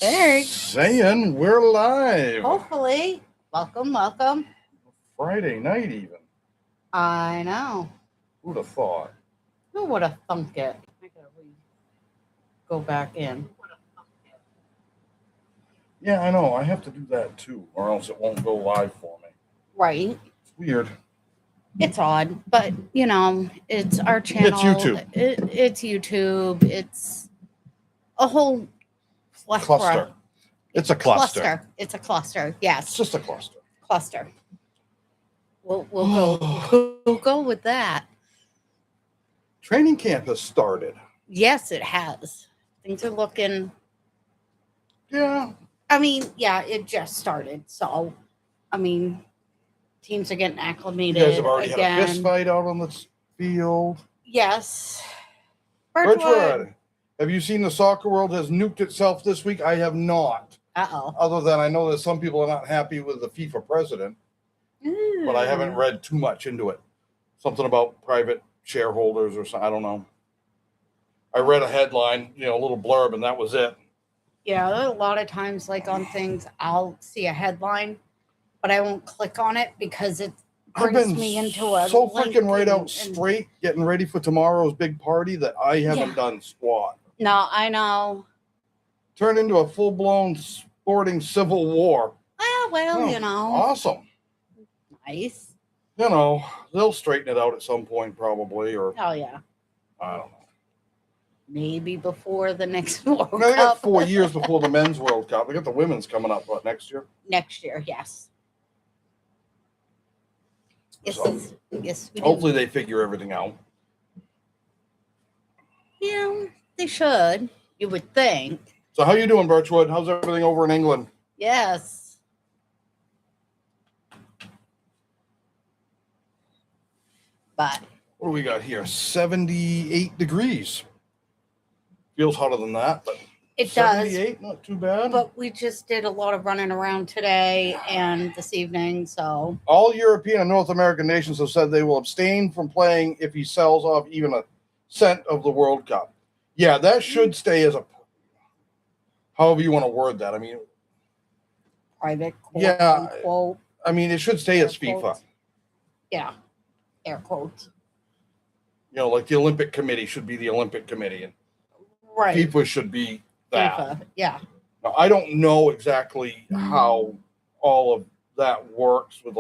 Eric. Saying we're live. Hopefully. Welcome. Friday night even. I know. Who'd have thought? Who would have thunk it? I gotta go back in. Yeah, I know. I have to do that too, or else it won't go live for me. Right. It's weird. It's odd, but it's our channel. It's YouTube. It's YouTube. It's a whole Cluster. It's a cluster. It's a cluster. It's Yes, just a cluster. cluster. We'll go with that. Training camp has started. Yes, it has. Things are looking. Yeah. I mean, yeah, it just started. So, I mean, teams are getting You acclimated. guys have already again. had a fist fight out on the field. Yes. Birchwood, have you seen the soccer world has nuked itself this week? I have not. Uh-oh. Other than I know that some people are not happy with the FIFA president, but I haven't read too much into it. Something about private shareholders or something. I don't know. I read a headline, a little blurb, and that was it. Yeah, a lot of times, like on things, I'll see a headline, but I won't click on it because it brings me into a so link freaking right out and- straight, getting ready for tomorrow's big party that I haven't done squat. No, I know. Turned into a full-blown sporting civil war. Well, Awesome. Nice. They'll straighten it out at some point probably, or Oh, yeah. I don't know. Maybe before the next World They got Cup. 4 years before the men's World Cup. They got the women's coming up, next year? Next year, yes. Yes, So, yes, we do. hopefully they figure everything out. Yeah, they should. You would think. So how you doing, Birchwood? How's everything over in England? Yes. But What do we got here? 78 degrees. Feels hotter than that, but it does. 78, not too bad. But we just did a lot of running around today and this evening, so All European and North American nations have said they will abstain from playing if he sells off even a cent of the World Cup. Yeah, that should stay as a, however you want to word that. I mean, private quote, Yeah. unquote. it should stay as Air FIFA. quotes. Yeah. Air quotes. Like the Olympic Committee should be the Olympic Committee, and Right. FIFA should be that. FIFA. Yeah. Now, I don't know exactly how all of that works with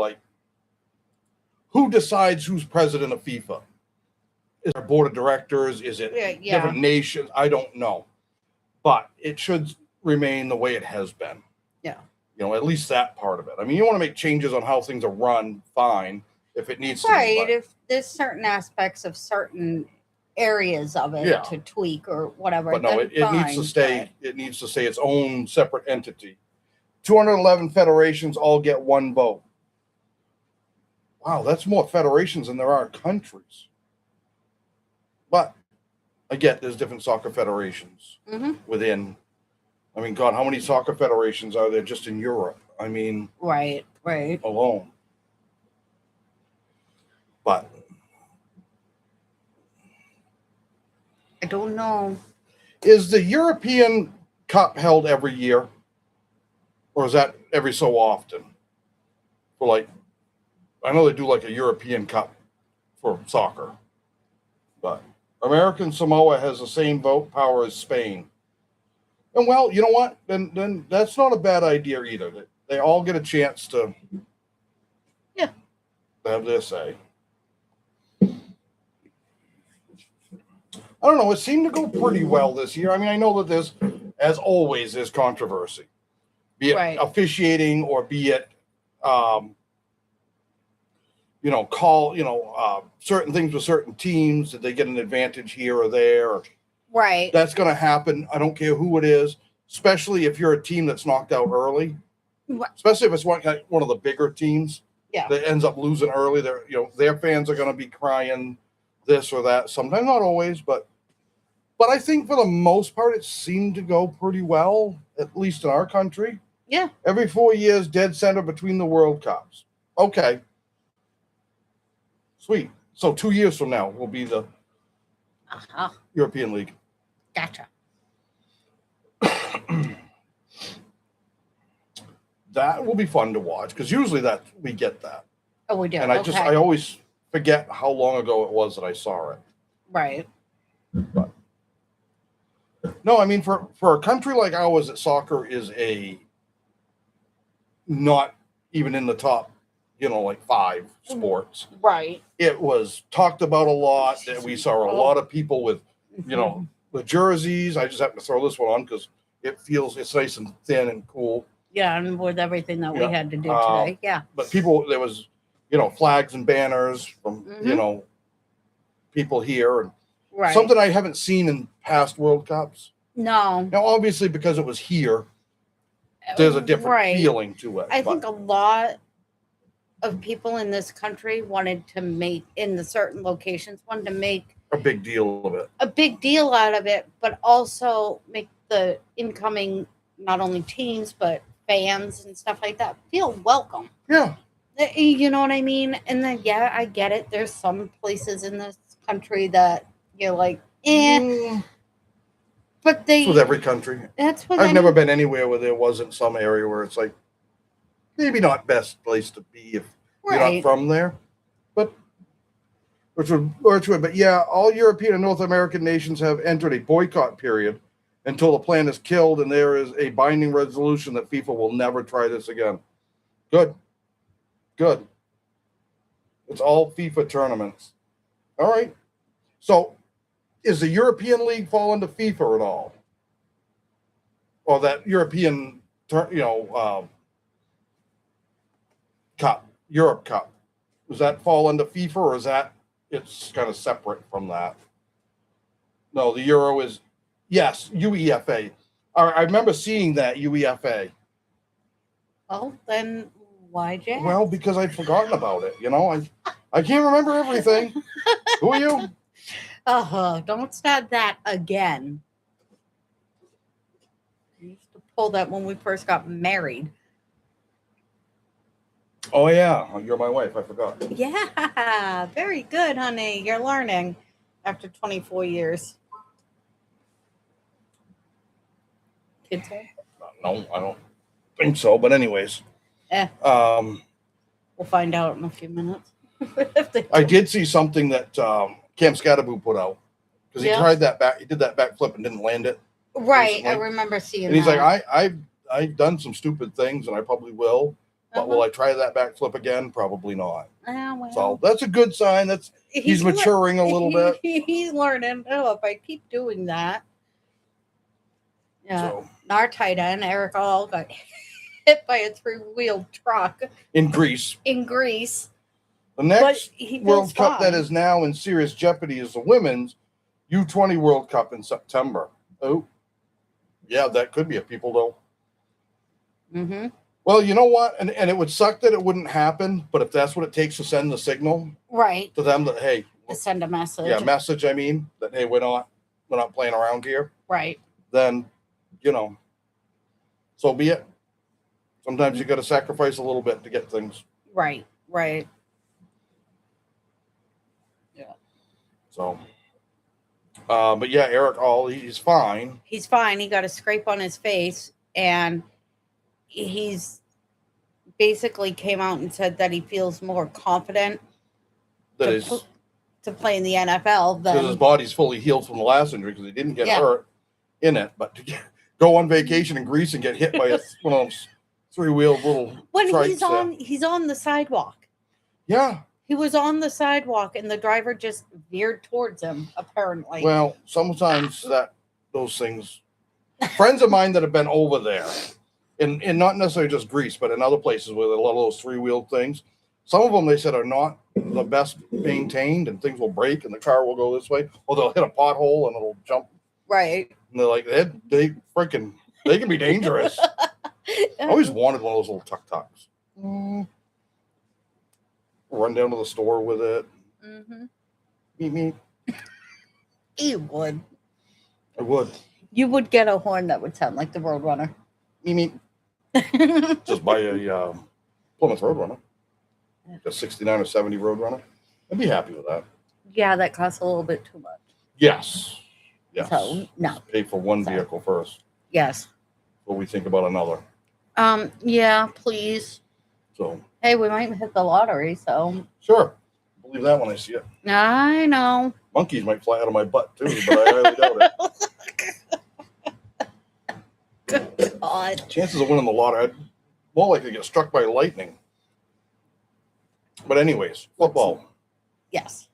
who decides who's president of FIFA? Is there a board of directors? Is it Yeah. different nations? I don't know. But it should remain the way it has been. Yeah. At least that part of it. I mean, you want to make changes on how things are run, fine, if it needs to Right. be. If there's certain aspects of certain areas of it Yeah. to tweak or whatever. But no, then it needs to fine, stay. It needs to stay its own separate entity. 211 federations all get one vote. Wow, that's more federations than there are countries. But I get there's different soccer federations within. I mean, God, how many soccer federations are there just in Europe? I mean, Right. alone. But I don't know. is the European Cup held every year? Or is that every so often? For I know they do a European Cup for soccer. But American Samoa has the same vote power as Spain. And well, you know what? Then that's not a bad idea either. They all get a chance to have their say. I don't know. It seemed to go pretty well this year. I mean, I know that there's, as always, there's controversy, be it Right. officiating or be it, certain things with certain teams. Did they get an advantage here or there? Right. That's going to happen. I don't care who it is, especially if you're a team that's knocked out early. Right. Especially if it's one of the bigger teams Yeah. that ends up losing early. Their fans are going to be crying this or that. Sometimes, not always, but I think for the most part, it seemed to go pretty well, at least in our country. Yeah. Every 4 years, dead center between the World Cups. Okay. Sweet. So 2 years from now will be the European League. Gotcha. that will be fun to watch because usually that we get that. Oh, we do. And I always forget how long ago it was that I saw it. Right. But no, I mean for a country like ours, that soccer is not even in the top, like 5 sports. Right. It was talked about a lot. That we saw a lot of people with, the jerseys. I just have to throw this one on because it's nice and thin and cool. Yeah, and with everything that we had to do today. Yeah. But there was, flags and banners from, people here and something I haven't seen in past World Cups. No. Now, obviously, because it was here, there's a different feeling to it. I think a lot of people in this country in the certain locations, wanted to make a big deal of it. A big deal out of it, but also make the incoming, not only teams, but fans and stuff like that feel welcome. Yeah. You know what I mean? And then, yeah, I get it. There's some places in this country that you're like, But it's with every country. That's what I've never been anywhere where there wasn't some area where it's like maybe not best place to be if you're not from there. But but yeah, all European and North American nations have entered a boycott period until the plan is killed and there is a binding resolution that FIFA will never try this again. Good. It's all FIFA tournaments. All right. So, is the European League fall into FIFA at all? Or that European, Cup, Europe Cup? Does that fall into FIFA, or is that it's kind of separate from that? No, the Euro is, yes, UEFA. I remember seeing that UEFA. Oh, then why, Jack? Well, because I'd forgotten about it. I can't remember everything. Who are you? Don't start that again. I used to pull that when we first got married. Oh, yeah. You're my wife. I forgot. Yeah. Very good, honey. You're learning after 24 years. Kids? No, I don't think so. But anyways. We'll find out in a few minutes. I did see something that Cam Scatterbo put out because he tried that he did that backflip and didn't land it. Right, recently. I remember seeing that. And he's like, I've done some stupid things and I probably will, but will I try that backflip again? Probably not. Well. So that's a good sign. He's maturing a little bit. He's learning. Oh, if I keep doing that. Yeah. So, our tight end, Eric All, got hit by a 3-wheeled truck in Greece. The next World Cup that is now in serious jeopardy is the women's U20 World Cup in September. Oh, yeah, that could be a people though. Mm-hmm. Well, you know what? And it would suck that it wouldn't happen, but if that's what it takes to send the signal to them that, hey. To send a message. Yeah, message, I mean, that, hey, we're not playing around here. Right. Then, so be it. Sometimes you got to sacrifice a little bit to get things. Right. Yeah. So, but yeah, Eric All, he's fine. He's fine. He got a scrape on his face, and he's basically came out and said that he feels more confident to play in the NFL because his body's fully healed from the last injury because he didn't get hurt in it, but to go on vacation in Greece and get hit by one of those 3-wheeled little he's on the sidewalk. Yeah. He was on the sidewalk and the driver just veered towards him, apparently. Well, sometimes those things, friends of mine that have been over there, in not necessarily just Greece, but in other places with a lot of those 3-wheeled things, some of them they said are not the best maintained and things will break and the car will go this way, or they'll hit a pothole and it'll jump. Right. And they're like, they can be dangerous. I always wanted one of those little tuk-tuks. Run down to the store with it. Mm-hmm. Meet me. You would. I would. You would get a horn that would sound like the Roadrunner. Meet. Just buy a Plymouth Roadrunner. A 69 or 70 Roadrunner. I'd be happy with that. Yeah, that costs a little bit too much. Yes. So, no. Just pay for one vehicle first. Yes. Before we think about another. Yeah, please. So, Hey, we might hit the lottery, so sure. Believe that when I see it. I know. Monkeys might fly out of my butt too, but I highly doubt it. Good God. Chances of winning the lottery, I'd more likely get struck by lightning. But anyways, football. Yes.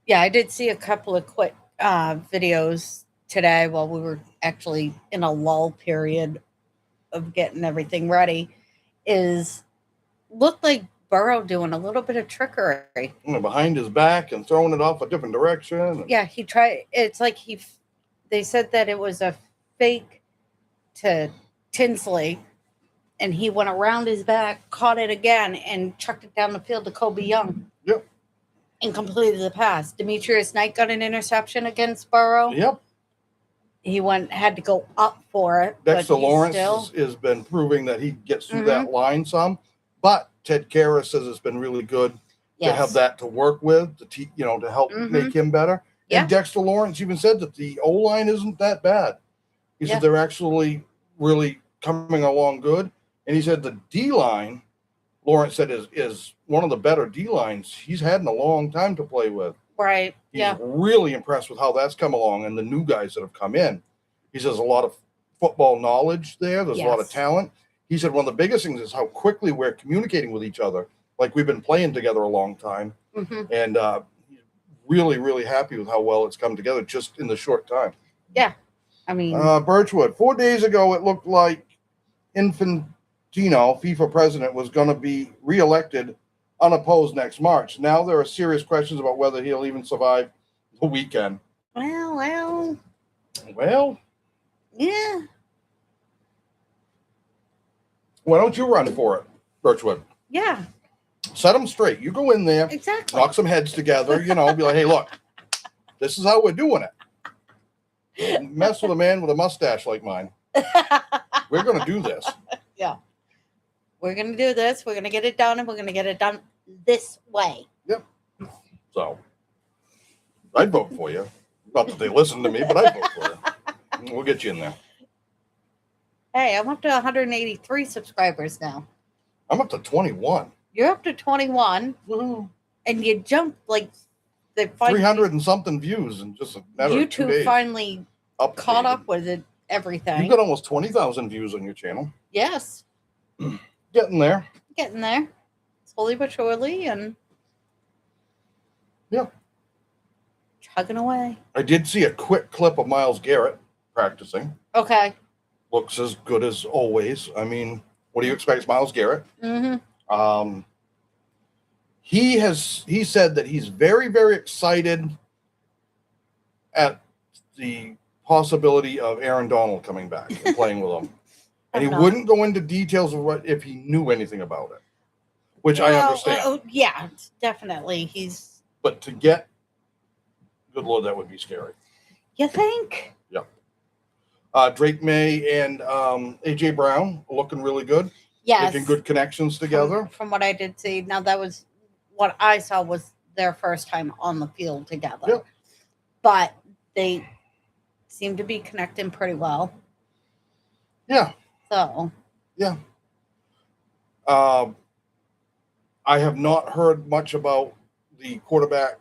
Yeah, I did see a couple of quick videos today while we were actually in a lull period of getting everything ready. Is looked like Burrow doing a little bit of trickery. Behind his back and throwing it off a different direction. Yeah, he tried. It's like they said that it was a fake to Tinsley, and he went around his back, caught it again, and chucked it down the field to Kobe Young. Yep. And completed the pass. Demetrius Knight got an interception against Burrow. Yep. He had to go up for it. Dexter Lawrence has been proving that he gets through that line some, but Ted Karras says it's been really good to have that to work with, to help make him better. Yeah. And Dexter Lawrence even said that the O-line isn't that bad. He said they're actually really coming along good. And he said the D-line, Lawrence said, is one of the better D-lines he's had in a long time to play with. Right. He's really impressed with how that's come along and the new guys that have come in. He says a lot of football knowledge there. There's a lot of talent. He said one of the biggest things is how quickly we're communicating with each other. Like we've been playing together a long time. And he's really, really happy with how well it's come together just in the short time. Yeah. I mean. Birchwood, 4 days ago, it looked like Infantino, FIFA president, was going to be reelected unopposed next March. Now there are serious questions about whether he'll even survive the weekend. Well. Yeah. Why don't you run for it, Birchwood? Yeah. Set them straight. You go in there, knock some heads together, be like, hey, look, this is how we're doing it. Don't mess with a man with a mustache like mine. We're going to do this. Yeah. We're going to do this. We're going to get it done, and we're going to get it done this way. Yep. So, I'd vote for you. Not that they listen to me, but I'd vote for you. We'll get you in there. Hey, I'm up to 183 subscribers now. I'm up to 21. You're up to 21. Woo-hoo. And you jumped like the 300 and something views in just a matter of 2 days. YouTube finally caught up with it, everything. You've got almost 20,000 views on your channel. Yes. Getting there. Getting there. Slowly but surely, and chugging away. I did see a quick clip of Myles Garrett practicing. Okay. Looks as good as always. I mean, what do you expect, Myles Garrett? He said that he's very, very excited at the possibility of Aaron Donald coming back and playing with him. And he wouldn't go into details of if he knew anything about it, which I understand. Yeah, definitely. But to get, good Lord, that would be scary. You think? Yep. Drake May and AJ Brown are looking really good. Yes. Making good connections together. From what I did see. Now, that was what I saw was their first time on the field together. Yep. But they seem to be connecting pretty well. Yeah. So. Yeah. I have not heard much about the quarterback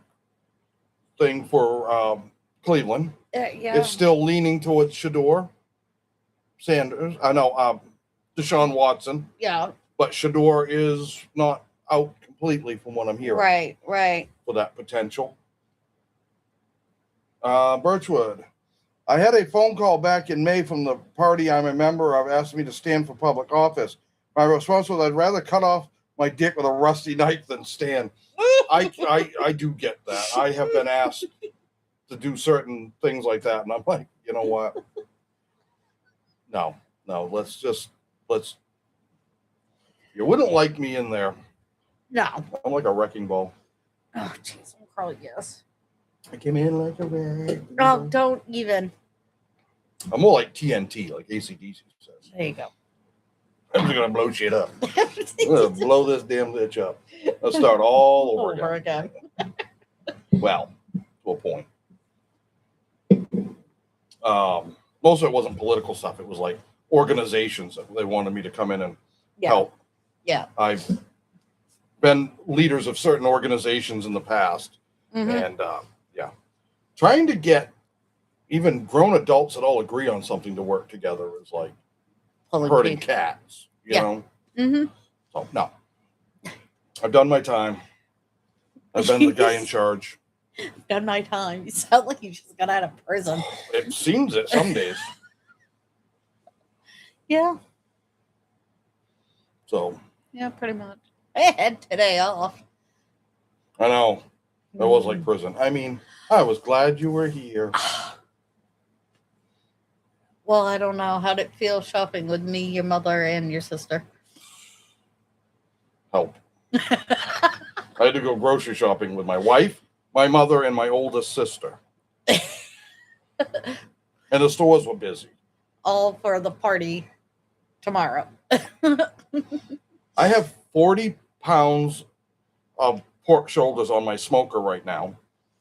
thing for Cleveland. Yeah. It's still leaning towards Shedeur Sanders. I know Deshaun Watson. Yeah. But Shedeur is not out completely from what I'm hearing. Right. For that potential. Birchwood. I had a phone call back in May from the party I'm a member of asking me to stand for public office. My response was, I'd rather cut off my dick with a rusty knife than stand. I do get that. I have been asked to do certain things like that, and I'm like, you know what? No, let's. You wouldn't like me in there. No. I'm like a wrecking ball. Oh, jeez, Carl, yes. I came in like a wrecking ball. Oh, don't even. I'm more like TNT, like AC/DC says. There you go. I'm just going to blow shit up. I'm going to blow this damn bitch up. Let's start all over again. Well, to a point. Most of it wasn't political stuff. It was like organizations that they wanted me to come in and Yeah. help. Yeah. I've been leaders of certain organizations in the past, and trying to get even grown adults that all agree on something to work together is like herding cats, you know? Mm-hmm. So, no. I've done my time. I've been the guy in charge. Done my time. You sound like you just got out of prison. It seems it some days. Yeah. So. Yeah, pretty much. I had today off. I know. That was like prison. I mean, I was glad you were here. Well, I don't know. How'd it feel shopping with me, your mother, and your sister? Help. I had to go grocery shopping with my wife, my mother, and my oldest sister. And the stores were busy. All for the party tomorrow. I have 40 pounds of pork shoulders on my smoker right now.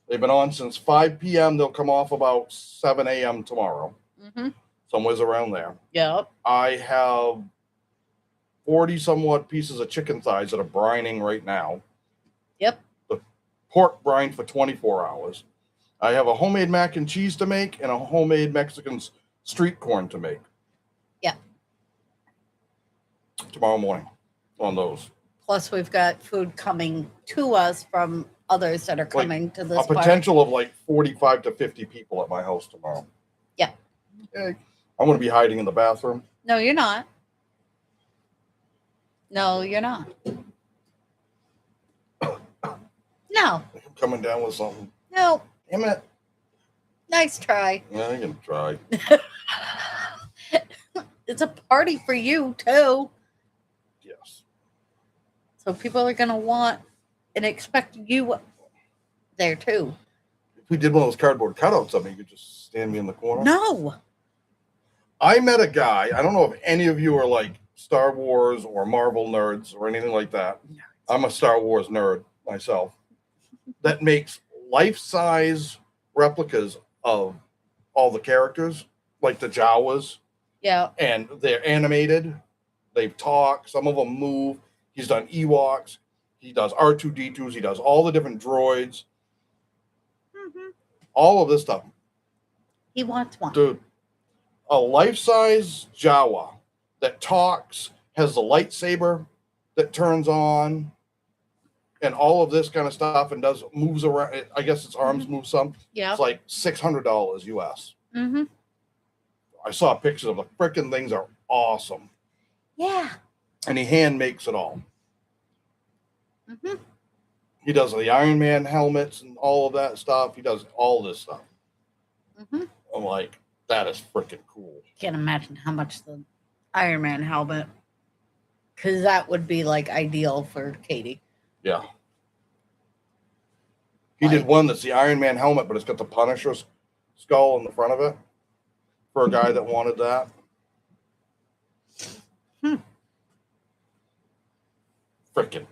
They've been on since 5 p.m. They'll come off about 7 a.m. tomorrow. Mm-hmm. Somewhere's around there. Yep. I have 40 somewhat pieces of chicken thighs that are brining right now. Yep. The pork brine for 24 hours. I have a homemade mac and cheese to make and a homemade Mexican street corn to make. Yeah. Tomorrow morning on those. Plus, we've got food coming to us from others that are coming to this a potential of like 45 to 50 people at my house tomorrow. Yeah. Okay. I'm going to be hiding in the bathroom. No, you're not. No, you're not. No. I'm coming down with something. No. Damn it. Nice try. Yeah, I can try. It's a party for you, too. Yes. So people are going to want and expect you there, too. If we did one of those cardboard cutouts of me, you could just stand me in the corner. No. I met a guy. I don't know if any of you are like Star Wars or Marvel nerds or anything like that. I'm a Star Wars nerd myself. That makes life-size replicas of all the characters, like the Jawas. Yeah. And they're animated. They talk. Some of them move. He's done Ewoks. He does R2-D2s. He does all the different droids. Mm-hmm. All of this stuff. He wants one. Dude, a life-size Jawa that talks, has the lightsaber that turns on, and all of this kind of stuff, and moves around. I guess its arms move some. Yeah. It's like $600 US. Mm-hmm. I saw pictures of the freaking things are awesome. Yeah. And he hand makes it all. Mm-hmm. He does the Iron Man helmets and all of that stuff. He does all this stuff. Mm-hmm. I'm like, that is freaking cool. Can't imagine how much the Iron Man helmet, because that would be like ideal for Katie. Yeah. He did one that's the Iron Man helmet, but it's got the Punisher's skull in the front of it for a guy that wanted that. Freaking.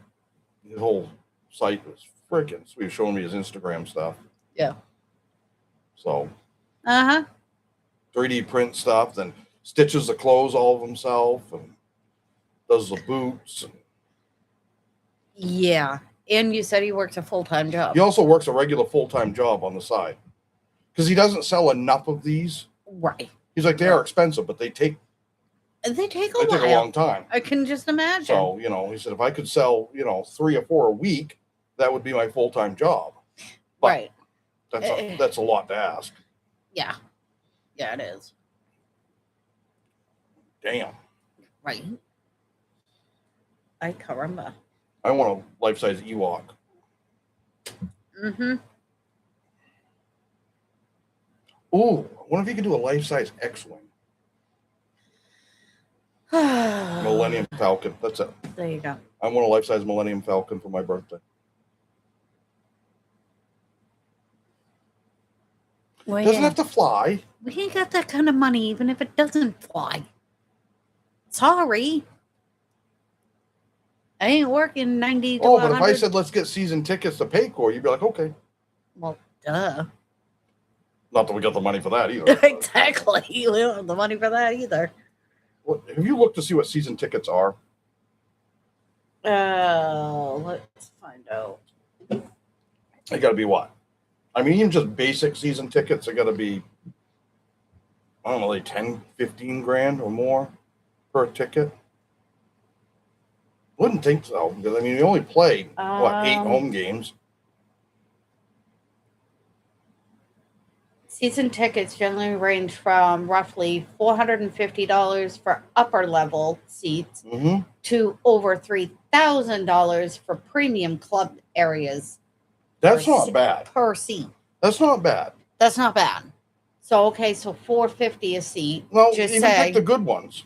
His whole site was freaking. So he was showing me his Instagram stuff. Yeah. So. 3D print stuff, then stitches the clothes all of himself and does the boots. Yeah. And you said he works a full-time job. He also works a regular full-time job on the side because he doesn't sell enough of these. Right. He's like, they are expensive, but they take a a long time. I can just imagine. So, he said, if I could sell, 3 or 4 a week, that would be my full-time job. But right. That's a lot to ask. Yeah. Yeah, it is. Damn. Right. Ay, caramba. I want a life-size Ewok. Mm-hmm. Ooh, I wonder if you could do a life-size X-Wing. Millennium Falcon. That's it. There you go. I want a life-size Millennium Falcon for my birthday. Well, Doesn't have to fly. We ain't got that kind of money, even if it doesn't fly. Sorry. I ain't working 90 to Oh, 100. but if I said, let's get season tickets to Paycor, you'd be like, okay. Well, duh. Not that we got the money for that either. Exactly. We don't have the money for that either. Have you looked to see what season tickets are? Let's find out. They got to be what? I mean, even just basic season tickets, they got to be, I don't know, like 10, 15 grand or more per ticket. Wouldn't think so, because I mean, you only play, 8 home games? Season tickets generally range from roughly $450 for upper level seats Mm-hmm. to over $3,000 for premium club areas. That's not bad. Per seat. That's not bad. That's not bad. So okay, so $450 a seat. No, just even say pick the good ones.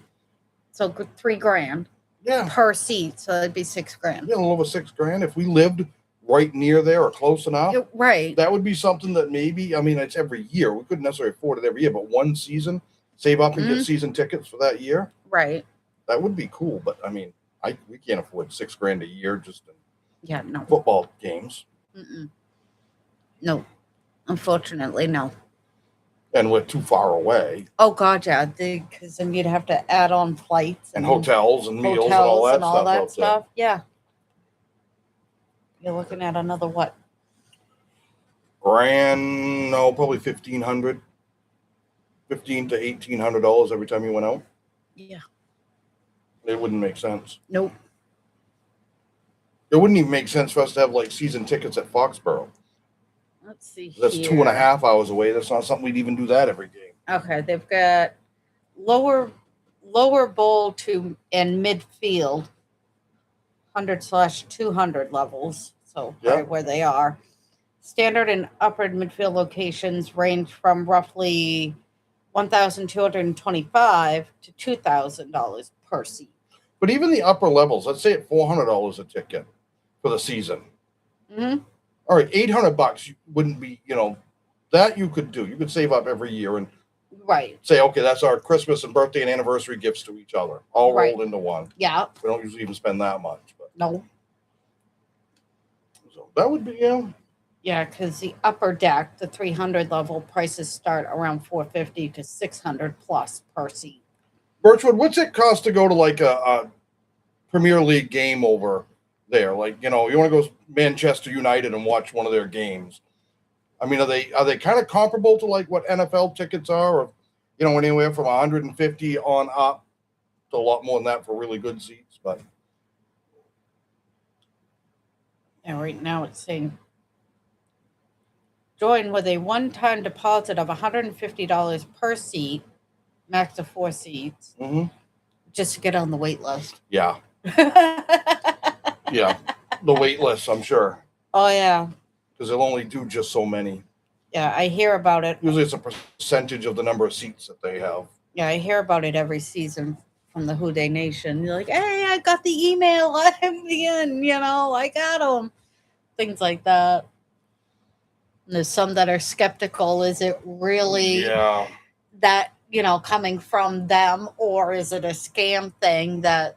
so $3,000 Yeah. per seat, so that'd be $6,000. Yeah, a little over $6,000. If we lived right near there or close enough, right? That would be something that maybe. I mean, it's every year. We couldn't necessarily afford it every year, but one season, save up and get season tickets for that year. Right. That would be cool. But I mean, we can't afford $6,000 a year just in no football games. No, unfortunately, no. And we're too far away. Oh God, yeah, because then you'd have to add on flights and hotels and meals and all that stuff. Yeah, you're looking at another what? Grand? No, probably $1,500, $1,500 to $1,800 every time you went out. Yeah. It wouldn't make sense. Nope. It wouldn't even make sense for us to have like season tickets at Foxborough. Let's see. That's here. 2.5 hours away. That's not something we'd even do that every game. Okay, they've got lower bowl to and midfield 100/200 levels. So right where they are. Standard and upper midfield locations range from roughly $1,225 to $2,000 per seat. But even the upper levels, let's say at $400 a ticket for the season. Mm-hmm. All right, $800 wouldn't be, that you could do. You could save up every year and say, okay, that's our Christmas and birthday and anniversary gifts to each other, all rolled into one. Yeah. We don't usually even spend that much. But no. So that would be, Yeah, because the upper deck, the 300 level prices start around $450 to $600 plus per seat. Birchwood, what's it cost to go to like a Premier League game over there? Like, you want to go Manchester United and watch one of their games. I mean, are they kind of comparable to like what NFL tickets are, or anywhere from 150 on up to a lot more than that for really good seats? But right now it's saying join with a one-time deposit of $150 per seat, max of 4 seats, just to get on the wait list. Yeah. Yeah, the wait list, I'm sure. Oh, yeah. Because they'll only do just so many. Yeah, I hear about it. Usually it's a percentage of the number of seats that they have. Yeah, I hear about it every season from the Who Dey Nation. You're like, hey, I got the email. I'm in, I got them. Things like that. And there's some that are skeptical. Is it really that, coming from them, or is it a scam thing that...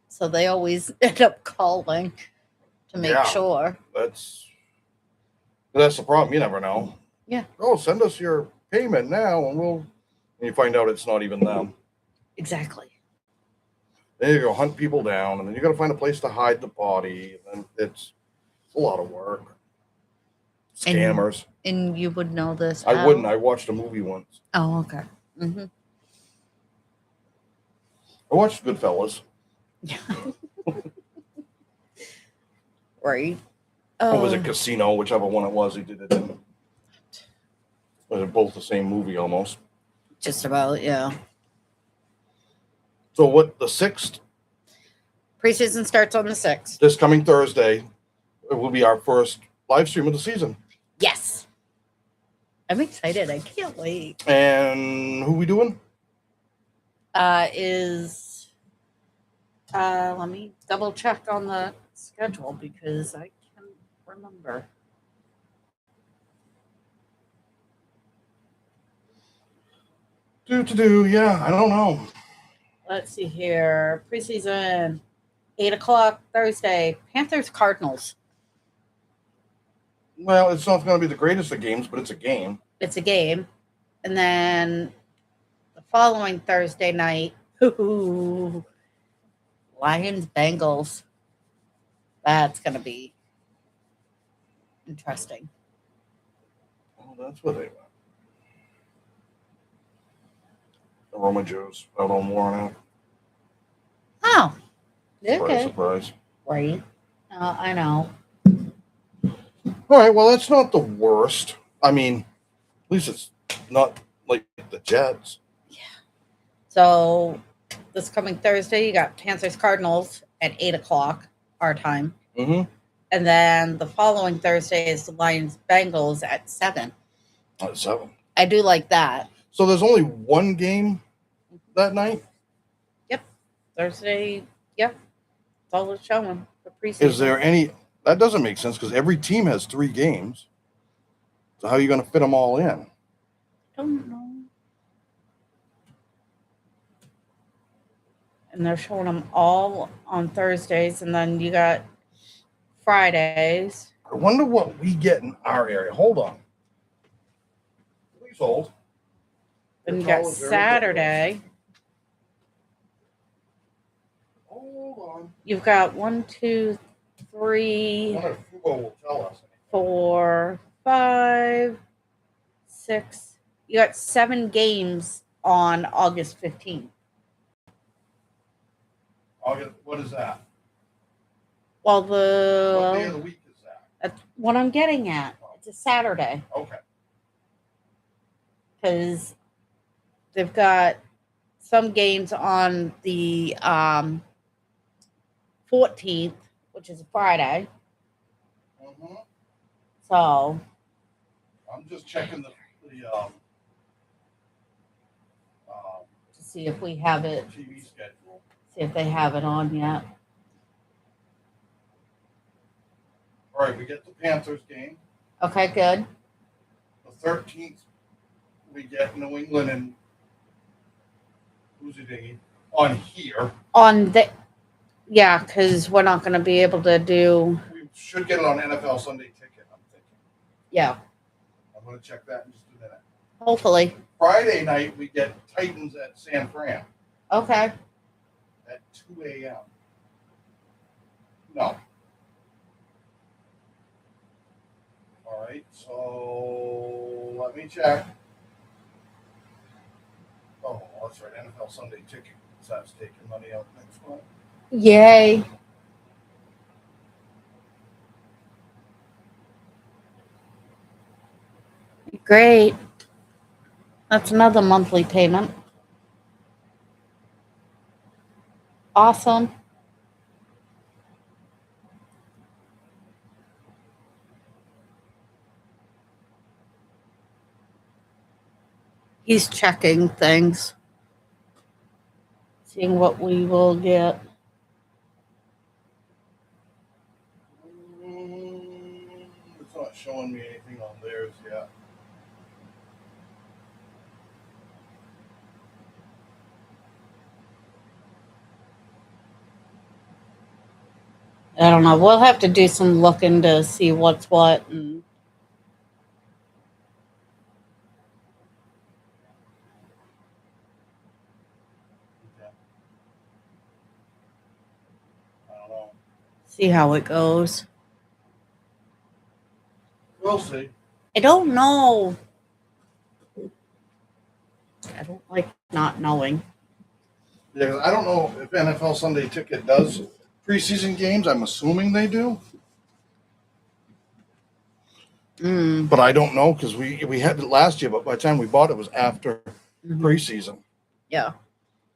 So they always end up calling to make sure. That's the problem. You never know. Yeah. Oh, send us your payment now, and you find out it's not even them. Exactly. Then you go hunt people down, and then you got to find a place to hide the body, and it's a lot of work. Scammers. And you would know this? I wouldn't. I watched a movie once. Oh, okay. Mm-hmm. I watched Goodfellas. Right. Or was it Casino? Whichever one it was, he did it in. They're both the same movie almost. Just about, yeah. So what, the 6th? Preseason starts on the 6th. This coming Thursday, it will be our first live stream of the season. Yes. I'm excited. I can't wait. And who we doing? Let me double check on the schedule because I can't remember. Yeah, I don't know. Let's see here. Preseason, 8:00 Thursday. Panthers Cardinals. Well, it's not going to be the greatest of games, but it's a game. It's a game. And then the following Thursday night, Ooh, Lions Bengals. That's gonna be interesting. Oh, that's where they went. The Roma Jews out on Warren. Oh, Surprise, okay. surprise. Right. I know. All right, well, that's not the worst. I mean, at least it's not like the Jets. So this coming Thursday, you got Panthers Cardinals at 8 o'clock our time. Mm-hmm. And then the following Thursday is the Lions Bengals at 7. At 7. I do like that. So there's only one game that night? Yep. Thursday, yep. That's all it's showing for preseason. Is there any? That doesn't make sense because every team has 3 games. So how are you going to fit them all in? I don't know. And they're showing them all on Thursdays, and then you got Fridays. I wonder what we get in our area. Hold on. Please hold. Then you got Saturday. Hold on. You've got 1, 2, 3, I wonder if Fubo will tell us. 4, 5, 6. You got 7 games on August 15th. What is that? Well, What day of the week is that? that's what I'm getting at. It's a Saturday Okay. because they've got some games on the 14th, which is a Friday. Mm-hmm. So I'm just checking the to see if we have it, TV schedule. see if they have it on yet. All right, we get the Panthers game. Okay, good. The 13th, we get New England and who's it on here. On the, yeah, because we're not going to be able to do, We should get it on NFL Sunday Ticket, I'm thinking. yeah, I'm going to check that in just a minute. hopefully. Friday night, we get Titans at San Fran Okay. at 2 a.m. No. All right, so let me check. Oh, that's right, NFL Sunday Ticket. That's taking money out next month. Yay. Great. That's another monthly payment. Awesome. He's checking things, seeing what we will get. It's not showing me anything on theirs yet. I don't know. We'll have to do some looking to see what's what. And Okay. I don't know. see how it goes. We'll see. I don't know. I don't like not knowing. Yeah, 'cause I don't know if NFL Sunday Ticket does preseason games. I'm assuming they do, but I don't know because we had it last year. But by the time we bought it, was after preseason. Yeah.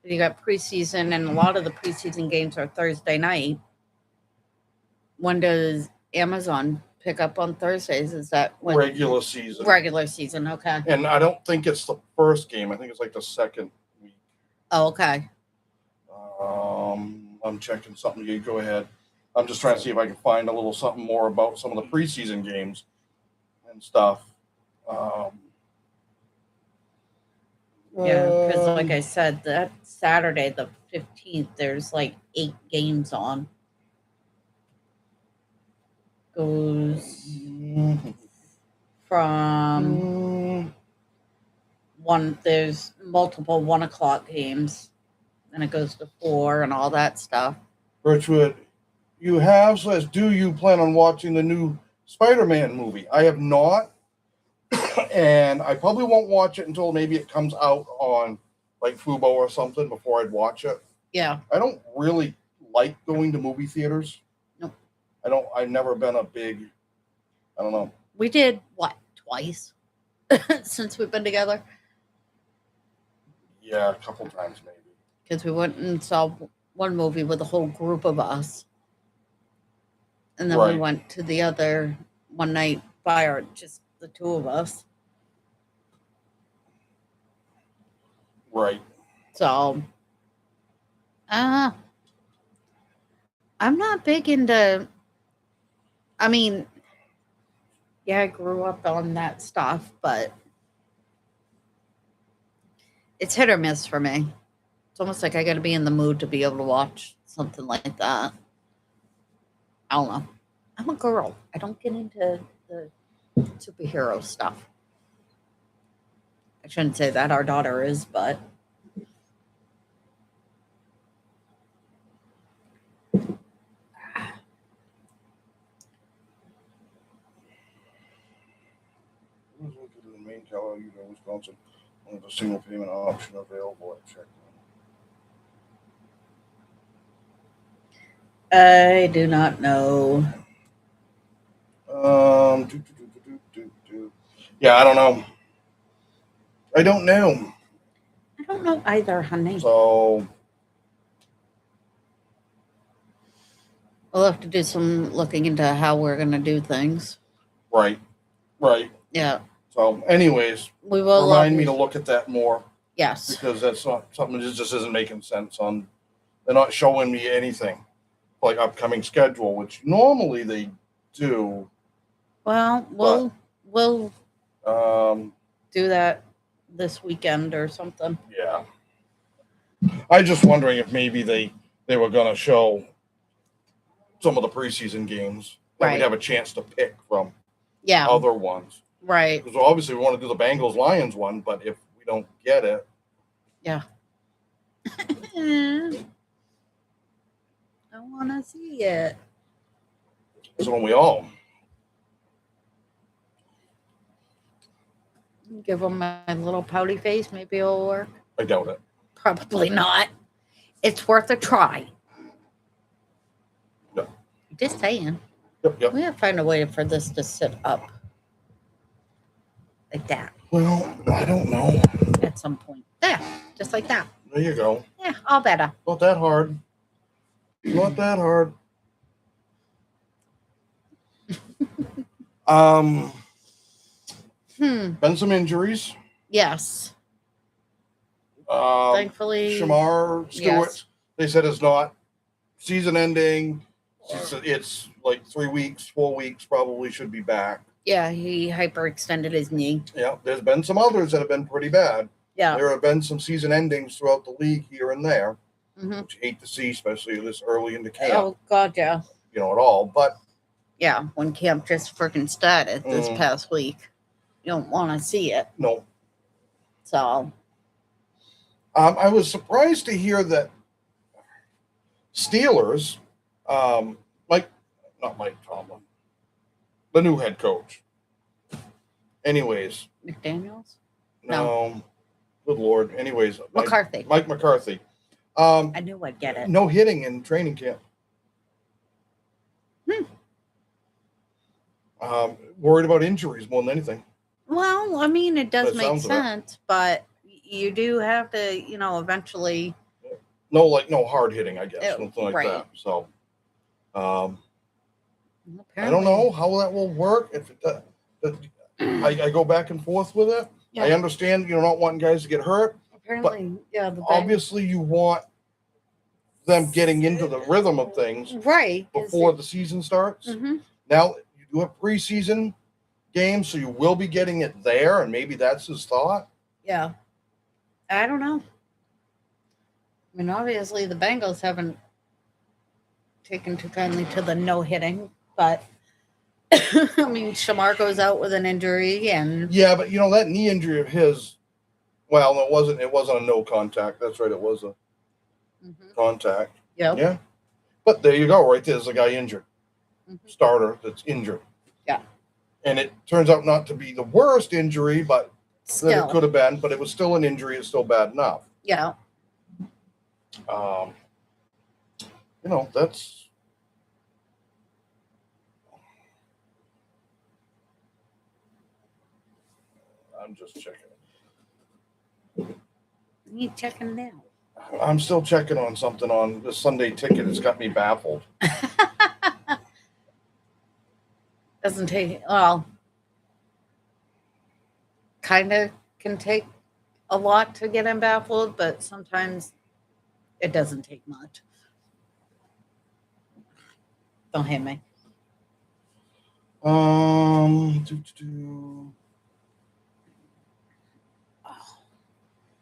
You got preseason, and a lot of the preseason games are Thursday night. When does Amazon pick up on Thursdays? Is that when? Regular season. Regular season, okay. And I don't think it's the first game. I think it's like the second week. Oh, okay. I'm checking something. You go ahead. I'm just trying to see if I can find a little something more about some of the preseason games and stuff. Yeah, because like I said, that Saturday, the 15th, there's like 8 games on. Goes from one, there's multiple 1 o'clock games. and it goes to 4 and all that stuff. Birchwood, you have says, do you plan on watching the new Spider-Man movie? I have not, and I probably won't watch it until maybe it comes out on like Fubo or something before I'd watch it. Yeah. I don't really like going to movie theaters. Nope. I've never been a big, I don't know. We did what, twice since we've been together? Yeah, a couple times maybe. Because we went and saw one movie with a whole group of us. And then we Right. went to the other one night by just the two of us. Right. So, I'm not big into, I mean, yeah, I grew up on that stuff, but it's hit or miss for me. It's almost like I got to be in the mood to be able to watch something like that. I don't know. I'm a girl. I don't get into the superhero stuff. I shouldn't say that. Our daughter is, but Look at the main calendar, Wisconsin. Only the single payment option available. I checked. I do not know. Yeah, I don't know. I don't know. I don't know either, honey. So We'll have to do some looking into how we're going to do things. right. Yeah. So, anyways, We will remind me to look at that more Yes. because that's not something that just isn't making sense. They're not showing me anything like upcoming schedule, which normally they do. Well, we'll do that this weekend or something. Yeah. I'm just wondering if maybe they were going to show some of the preseason games that Right. we'd have a chance to pick from Yeah. other ones. Right. Because obviously we want to do the Bengals Lions one, but if we don't get it, Yeah. I want to see it. so don't we all. Give them my little pouty face. Maybe it'll work. I doubt it. Probably not. It's worth a try. No. Just saying. Yep. We have to find a way for this to sit up like that Well, I don't know. at some point. There, just like that. There you go. Yeah, all better. Not that hard. Not that hard. Been some injuries. Yes. Thankfully, Shamar Stewart. Yes. They said it's not season ending. It's like 3 weeks, 4 weeks. Probably should be back. Yeah, he hyperextended his knee. Yeah, there's been some others that have been pretty bad. Yeah, there have been some season endings throughout the league here and there, which you hate to see, especially this early into camp. Oh God, yeah. At all, but yeah, when camp just freaking started this past week, you don't want to see it. No. So, I was surprised to hear that Steelers, not Mike Tomlin, the new head coach. Anyways, McDaniels? No. Good Lord. Anyways, McCarthy. Mike McCarthy. I knew I'd get it. No hitting in training camp. Worried about injuries more than anything. Well, I mean, it does make sense, but you do have to, eventually. No hard hitting, I guess, something like that. So, I don't know how that will work. If I go back and forth with it. Yeah. I understand you're not wanting guys to get hurt. Apparently, yeah. Obviously, you want them getting into the rhythm of things right before the season starts. Now you do have preseason games, so you will be getting it there, and maybe that's his thought. Yeah, I don't know. I mean, obviously, the Bengals haven't taken too kindly to the no hitting, but I mean, Shamar goes out with an injury, and yeah, but that knee injury of his. Well, it wasn't a no contact. That's right. It was a. contact. Yep. Yeah. But there you go. Right there's a guy injured. Starter that's injured. Yeah. And it turns out not to be the worst injury, but that Still. it could have been, but it was still an injury. It's still bad enough. Yeah. That's. I'm just checking. You checking now? I'm still checking on something on the Sunday ticket. It's got me baffled. Doesn't take, well, kind of can take a lot to get him baffled, but sometimes it doesn't take much. Don't hit me.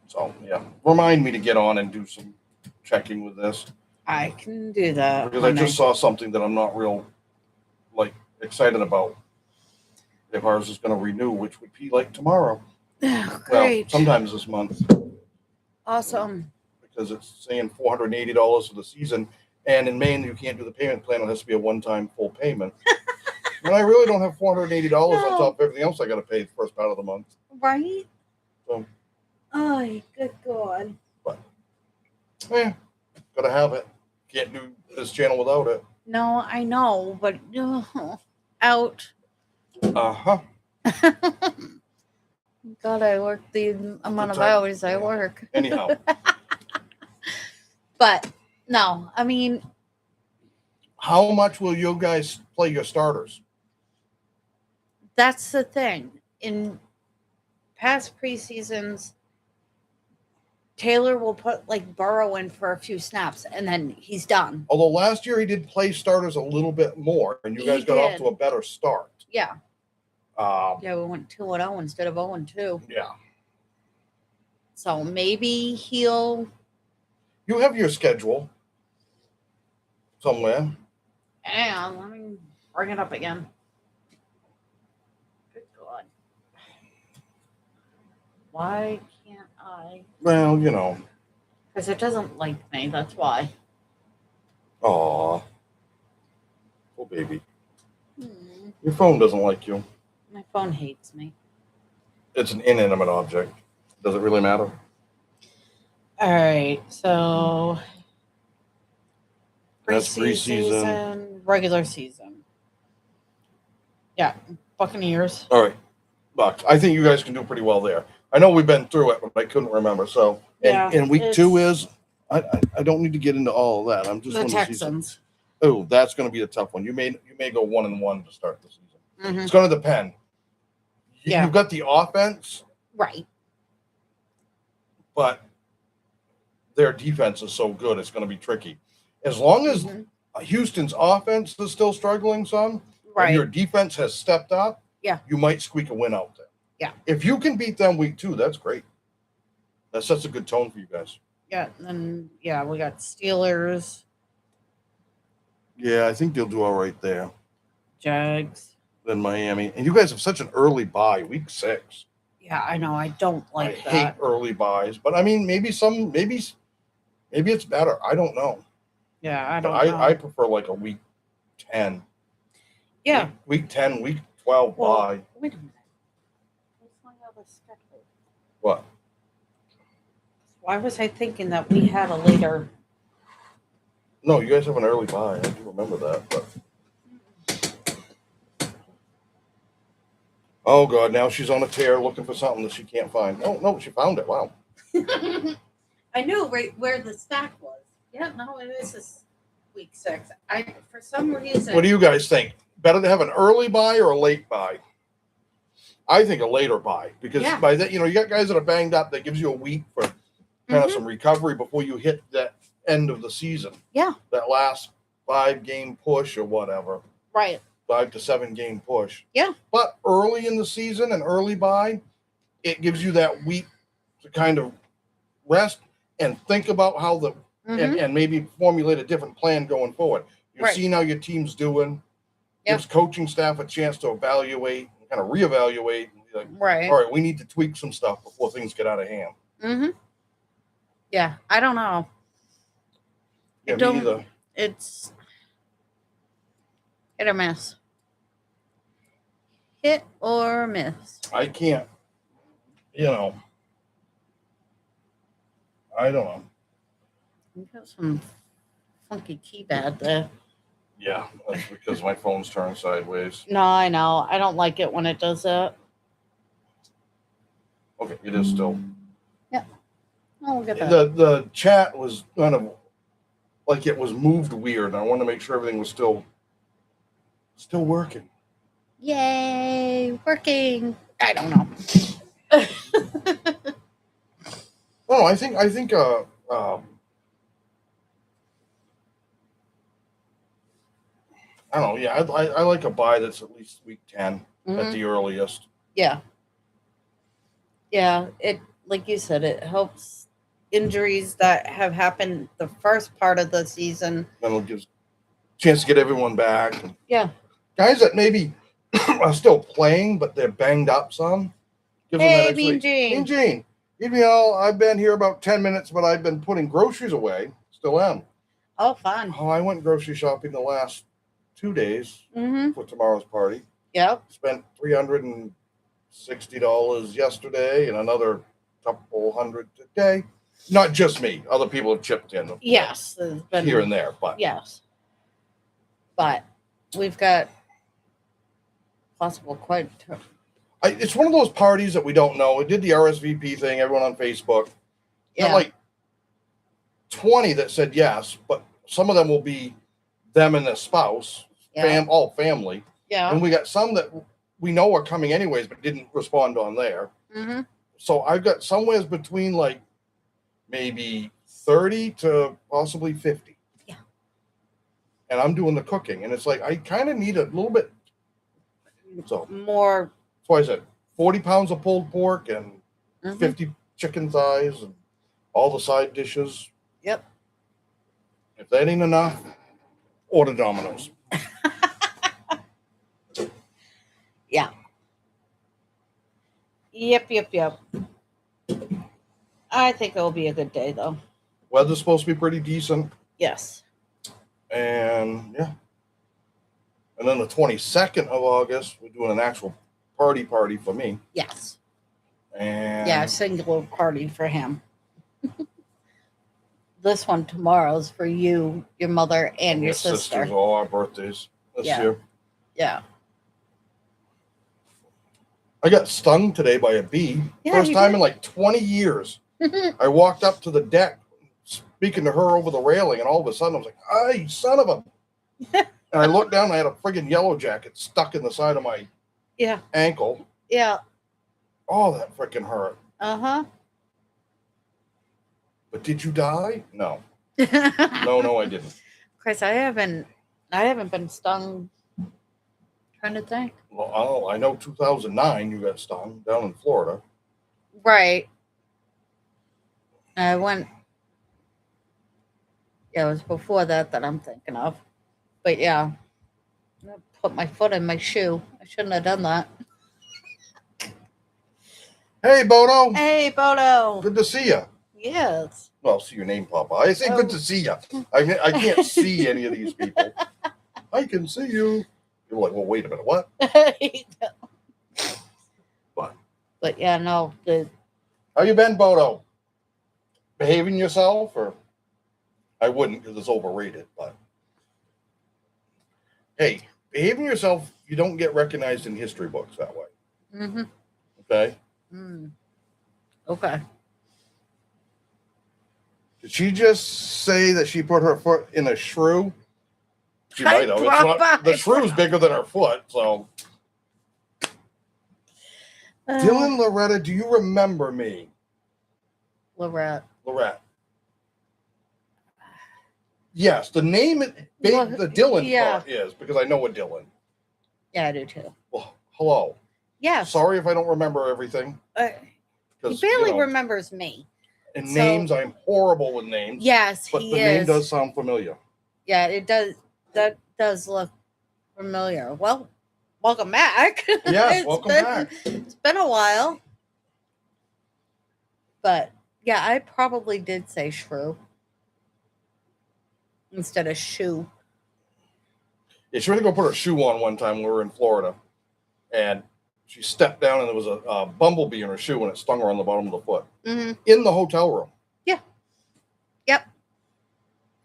So yeah, remind me to get on and do some checking with this I can do that. because I just saw something that I'm not real excited about. If ours is going to renew, which would be like tomorrow. Oh, Well, great. sometimes this month. Awesome. Because it's saying $480 for the season, and in Maine you can't do the payment plan. It has to be a one-time full payment. And I really don't have $480 on top of everything else I got to pay the first part of the month. Right? So, oh, good God. But, gotta have it. Can't do this channel without it. No, I know, but out. Uh-huh. God, I work the amount of hours I work. Anyhow. But, no, I mean. How much will you guys play your starters? That's the thing. In past preseasons, Taylor will put Burrow in for a few snaps and then he's done. Although last year he did play starters a little bit more, and you guys got off to a better start. Yeah. We went 2-0 instead of 0-2. Yeah. So maybe he'll. You have your schedule somewhere. And let me bring it up again. Good God. Why can't I? Well, Because it doesn't like me. That's why. Aw. Oh, baby. Your phone doesn't like you. My phone hates me. It's an inanimate object. Does it really matter? All right. So. That's preseason. Regular season. Yeah. Buccaneers. All right. Bucks. I think you guys can do pretty well there. I know we've been through it, but I couldn't remember. So, and week 2 is, I don't need to get into all of that. I'm just the Texans. Oh, that's going to be a tough one. You may go 1-1 to start the season. Mm-hmm. It's going to depend. You've got the offense, right? But their defense is so good, it's going to be tricky. As long as Houston's offense is still struggling some, right? And your defense has stepped up, you might squeak a win out there. Yeah. If you can beat them week 2, that's great. That sets a good tone for you guys. Yeah, and then we got Steelers. Yeah, I think they'll do all right there. Jags. Then Miami. And you guys have such an early bye, week 6. Yeah, I know. I don't like that. I hate early buys, but I mean, maybe it's better. I don't know. Yeah, I don't know. I prefer a week 10. Yeah. Week 10, week 12 bye. Wait a minute. Let's find out the schedule. What? Why was I thinking that we had a later? No, you guys have an early bye. I do remember that, but. Oh God! Now she's on a tear looking for something that she can't find. Oh no, she found it! Wow. I knew right where the stack was. Yeah, no, it is week 6. For some reason. What do you guys think? Better to have an early bye or a late bye? I think a later bye because by that you got guys that are banged up. That gives you a week for kind of some recovery before you hit that end of the season. Yeah. That last 5-game push or whatever. Right. 5 to 7 game push. Yeah. But early in the season and early bye, it gives you that week to kind of rest and think about how and maybe formulate a different plan going forward. You're seeing how your team's doing. Gives coaching staff a chance to evaluate and kind of reevaluate. And be like, all right, we need to tweak some stuff before things get out of hand. Mm-hmm. Yeah, I don't know. Yeah, I me don't. either. It's hit or miss. Hit or miss. I can't, you know, I don't know. You got some funky keypad there. Yeah, that's because my phone's turned sideways. No, I know. I don't like it when it does that. Okay, it is still. Oh, look at that. The chat was kind of like it was moved weird. And I wanted to make sure everything was still working. Yay, working. I don't know. No, I think I don't know. Yeah, I like a buy that's at least week 10 at the earliest. Yeah. Yeah, it like you said, it helps injuries that have happened the first part of the season. Then it'll give a chance to get everyone back. And Yeah. guys that maybe are still playing, but they're banged up some. Gives them that Hey, extra Mean week. Gene. Mean Gene, you know, I've been here about 10 minutes, but I've been putting groceries away. Still am. Oh, fun. Oh, I went grocery shopping the last 2 days for tomorrow's party. Yep. Spent $360 yesterday and another couple hundred today. Not just me. Other people have chipped in. Yes. There's been, Here and there, but yes. But we've got possible quite. it's one of those parties that we don't know. It did the RSVP thing, everyone on Facebook. Yeah. Got like 20 that said yes, but some of them will be them and their spouse, Yeah. all family. Yeah. And we got some that we know are coming anyways, but didn't respond on there. Mm-hmm. So I've got somewhere between like maybe 30 to possibly 50. Yeah. And I'm doing the cooking. And it's like, I kind of need a little bit. So More. that's why I said 40 pounds of pulled pork and Mhm. 50 chicken thighs and all the side dishes. Yep. If that ain't enough, order Domino's. Yeah. Yep. I think it'll be a good day, though. Weather's supposed to be pretty decent. Yes. And yeah. And then the 22nd of August, we're doing an actual party for me. Yes. And Yeah, singular party for him. This one tomorrow's for you, your mother, and your sister. Sisters, all our birthdays this year. Yeah. I got stung today by a bee. Yeah, First you time did. in like 20 years. I walked up to the deck, speaking to her over the railing, and all of a sudden I was like, "Hey, son of a!" And I looked down, and I had a friggin' yellow jacket stuck in the side of my ankle. Yeah. Oh, that freaking hurt. Uh-huh. But did you die? No. No, I didn't. Chris, I haven't been stung. Trying to think. Well, I know 2009 you got stung down in Florida. Right. I went. Yeah, it was before that I'm thinking of. But yeah, I put my foot in my shoe. I shouldn't have done that. Hey, Bodo. Hey, Bodo. Good to see you. Yes. Well, see your name, Papa. I say good to see you. I can't see any of these people. I can see you. You're like, well, wait a minute, what? But yeah, no. How you been, Bodo? Behaving yourself, or I wouldn't because it's overrated. But hey, behaving yourself, you don't get recognized in history books that way. Mm-hmm. Okay. Okay. Did she just say that she put her foot in a shrew? She might have. The shrew's bigger than her foot, so. Dylan Loretta, do you remember me? Lorette. Yes, the name, the Dylan yeah. part is, because I know a Dylan. Yeah, I do too. Well, hello. Yes. Sorry if I don't remember everything. He barely remembers me. And names, I'm horrible with names. Yes, but the name does sound familiar. Yeah, it does. That does look familiar. Well, welcome back. Yes, welcome back. It's been a while. But yeah, I probably did say shrew. instead of shoe. Yeah, she went to go put her shoe on one time when we were in Florida, and she stepped down and there was a bumblebee in her shoe and it stung her on the bottom of the foot in the hotel room. Yeah. Yep.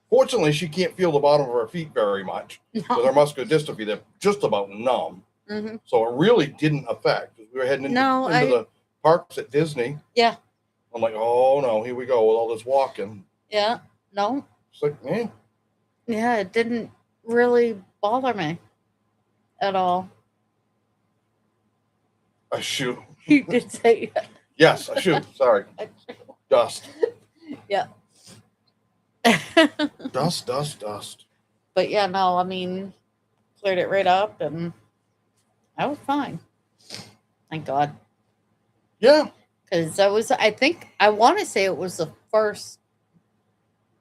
Fortunately, she can't feel the bottom of her feet very much with her muscular dystrophy. They're just about numb. So it really didn't affect. We were heading into the parks at Disney. Yeah. I'm like, oh no, here we go with all this walking. Yeah. No. It's like, Yeah, it didn't really bother me at all. A shoe. You did say yes, a shoe. Sorry. Dust. Yeah. Dust. But yeah, no, I mean, cleared it right up and I was fine. Thank God. Yeah. Because I want to say it was the first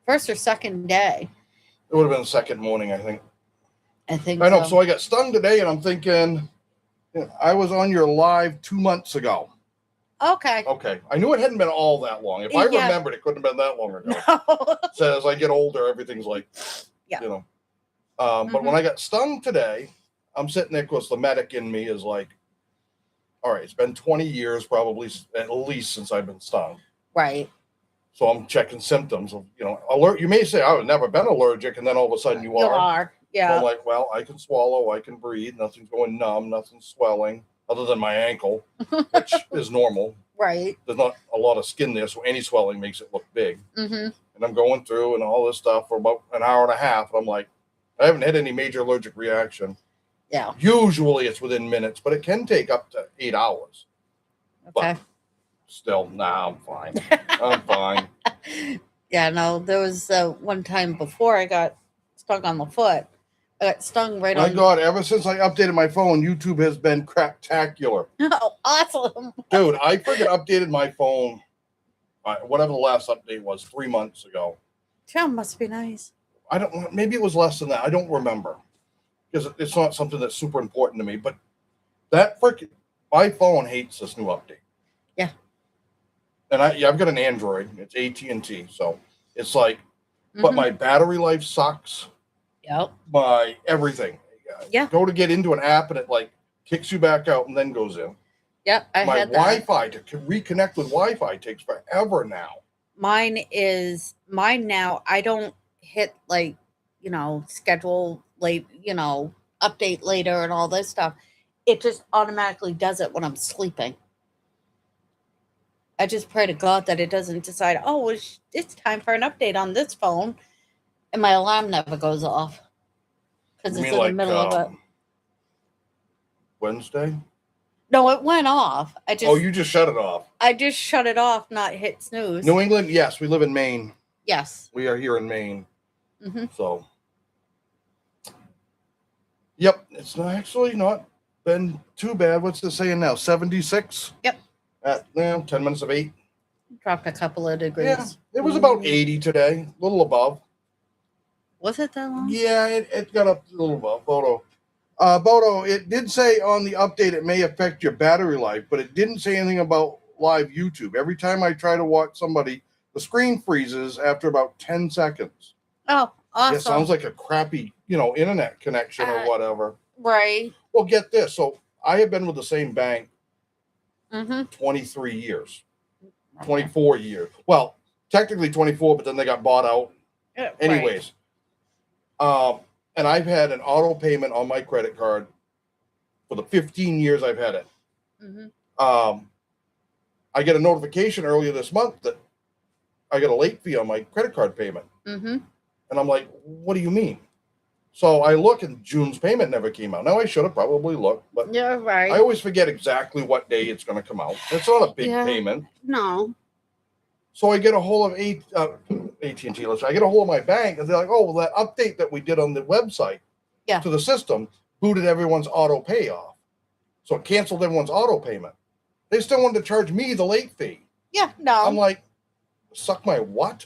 or second day. It would have been the second morning, I think. I know. So I got stung today, and I'm thinking, I was on your live 2 months ago. Okay. I knew it hadn't been all that long. If I remembered, it couldn't have been that long ago. No. So as I get older, everything's like, But when I got stung today, I'm sitting there because the medic in me is like, all right, it's been 20 years probably at least since I've been stung. Right. So I'm checking symptoms of, alert. You may say, I've never been allergic, and then all of a sudden you are. You are, yeah. So I'm like, well, I can swallow, I can breathe, nothing's going numb, nothing's swelling, other than my ankle, which is normal. Right. There's not a lot of skin there, so any swelling makes it look big. And I'm going through and all this stuff for about an hour and a half, and I'm like, I haven't had any major allergic reaction. Yeah. Usually it's within minutes, but it can take up to 8 hours. Okay. But still, I'm fine. I'm fine. Yeah, no, there was one time before I got stung on the foot. I got stung right on. My God, ever since I updated my phone, YouTube has been craptacular. Oh, awesome. Dude, I freaking updated my phone, whatever the last update was, 3 months ago. Yeah, must be nice. Maybe it was less than that. I don't remember. Because it's not something that's super important to me. But my phone hates this new update. Yeah. And I've got an Android. It's AT&T. So it's like, but my battery life sucks. Yep. My everything. Yeah. Go to get into an app and it like kicks you back out and then goes in. Yep. My Wi-Fi to reconnect with Wi-Fi takes forever now. Mine now. I don't hit schedule late, update later and all this stuff. It just automatically does it when I'm sleeping. I just pray to God that it doesn't decide, it's time for an update on this phone. And my alarm never goes off. Because it's in the middle of it. Wednesday? No, it went off. You just shut it off. I just shut it off, not hit snooze. New England? Yes, we live in Maine. Yes. We are here in Maine. So, yep, it's actually not been too bad. What's it saying now? 76? Yep. At 10 minutes of 8. Dropped a couple of degrees. Yeah, it was about 80 today, a little above. Was it that long? Yeah, it got up a little above. Bodo, it did say on the update it may affect your battery life, but it didn't say anything about live YouTube. Every time I try to watch somebody, the screen freezes after about 10 seconds. Oh, awesome. It sounds like a crappy, internet connection or whatever. Right. Well, get this. So I have been with the same bank 23 years, 24 years. Well, technically 24, but then they got bought out. Anyways. Right. And I've had an auto payment on my credit card for the 15 years I've had it. I get a notification earlier this month that I got a late fee on my credit card payment. And I'm like, what do you mean? So I look and June's payment never came out. Now I should have probably looked, but yeah, right. I always forget exactly what day it's going to come out. It's not a big payment. No. So I get a hold of AT&T. I get a hold of my bank, and they're like, "Oh, well, that update that we did on the website to the system booted everyone's auto pay off, so it canceled everyone's auto payment. They still wanted to charge me the late fee. Yeah, no. I'm like, suck my what?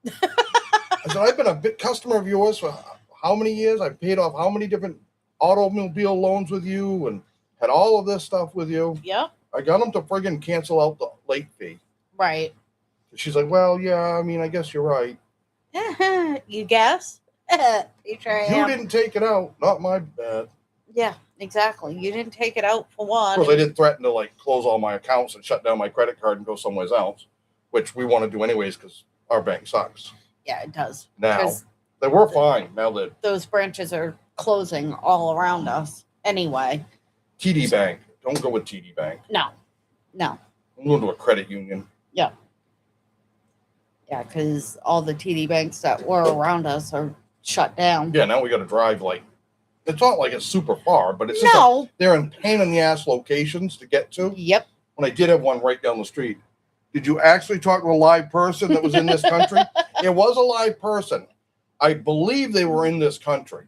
I said, I've been a big customer of yours for how many years? I've paid off how many different automobile loans with you and had all of this stuff with you. Yep. I got them to friggin' cancel out the late fee. Right. She's like, well, yeah, I mean, I guess you're right. You guess? Sure I You am. didn't take it out, not my bad. Yeah, exactly. You didn't take it out for Of one. course, I did threaten to like close all my accounts and shut down my credit card and go somewhere else, which we want to do anyways because our bank sucks. Yeah, it does. Now 'Cause they were fine. Now that those branches are closing all around us anyway. TD Bank, don't go with TD Bank. No. I'm going to a credit union. Yeah, because all the TD banks that were around us are shut down. Yeah, now we got to drive like it's not like it's super far, but it's just No. they're in pain in the ass locations to get to. Yep. When I did have one right down the street, did you actually talk to a live person that was in this country? It was a live person. I believe they were in this country.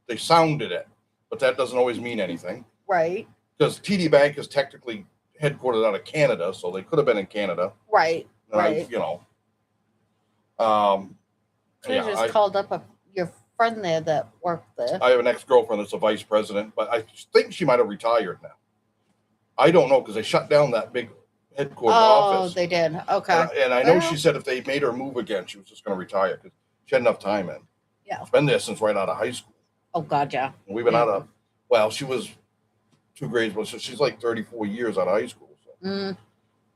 They sounded it, but that doesn't always mean anything. Right. Because TD Bank is technically headquartered out of Canada, so they could have been in Canada. Right. Right. You know. Could have just called up your friend there that worked there. I have an ex-girlfriend that's a vice president, but I think she might have retired now. I don't know because they shut down that big headquarters office. Oh, they did. Okay. And I know she said if they made her move again, she was just going to retire because she had enough time in. Yeah. She's been there since right out of high school. Oh, God, yeah. We've been out of, well, she was 2 grades, but she's like 34 years out of high school. So.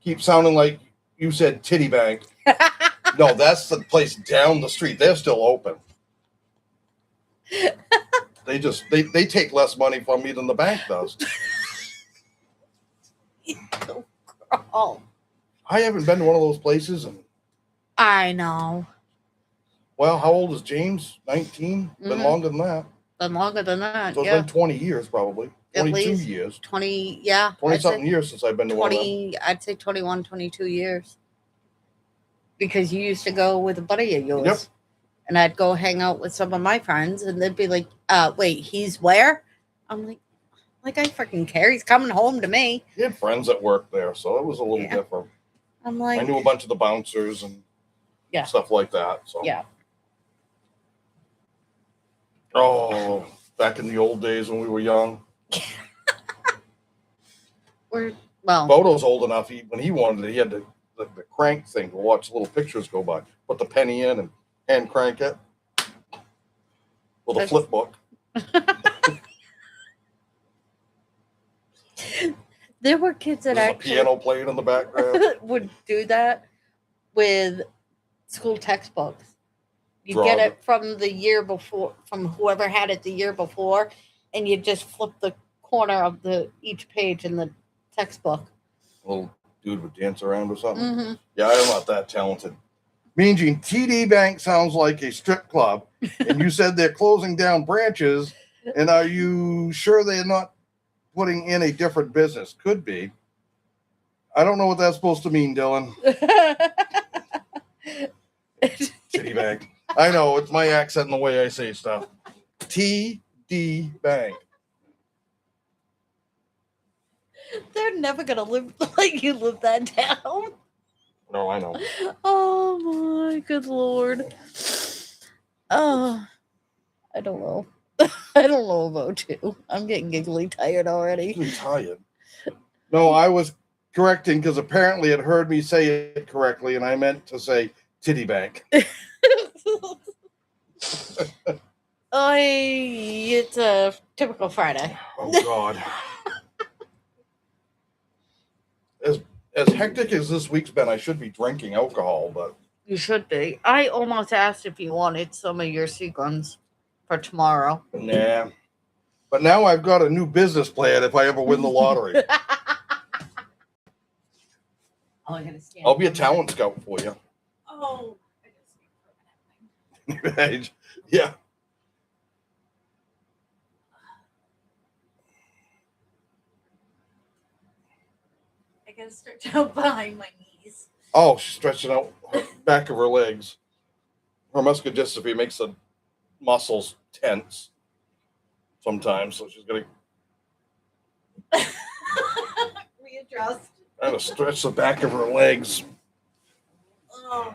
Keep sounding like you said Titty Bank. No, that's the place down the street. They're still open. They take less money from me than the bank does. Oh. I haven't been to one of those places. And I know. well, how old is James? 19? Been longer than that. Been longer than that. So it's been 20 years probably. 22 years. 20, yeah. 20 something years since I've been to 20, one of them. I'd say 21, 22 years. Because you used to go with a buddy of yours. Yep. And I'd go hang out with some of my friends and they'd be like, wait, he's where? I'm like I freaking care. He's coming home to me. He had friends that worked there, so it was a little different. I'm like, I knew a bunch of the bouncers and stuff like that. So yeah. Oh, back in the old days when we were young. Bodo's old enough. When he wanted it, he had the crank thing to watch little pictures go by. Put the penny in and hand crank it with a flip book. There were kids that actually piano playing in the background would do that with school textbooks. You get it from the year before, from whoever had it the year before, and you just flip the corner of each page in the textbook. A little dude would dance around or something. Yeah, I'm not that talented. Mean Gene, TD Bank sounds like a strip club, and you said they're closing down branches. And are you sure they're not putting in a different business? Could be. I don't know what that's supposed to mean, Dylan. TD Bank. I know, it's my accent and the way I say stuff. TD Bank. They're never going to let you live that down. No, I know. Oh, my good Lord. Oh, I don't know. I don't know about you. I'm getting giggly tired already. I'm tired. No, I was correcting because apparently it heard me say it correctly, and I meant to say Titty Bank. It's a typical Friday. Oh, God. As hectic as this week's been, I should be drinking alcohol, but... You should be. I almost asked if you wanted some of your sequins for tomorrow. Nah. But now I've got a new business plan if I ever win the lottery. I'll be a talent scout for you. Oh. Yeah. I gotta stretch out behind my knees. Oh, she's stretching out her back of her legs. Her muscular dystrophy makes the muscles tense sometimes, so she's gonna readjust. Trying to stretch the back of her legs. Oh.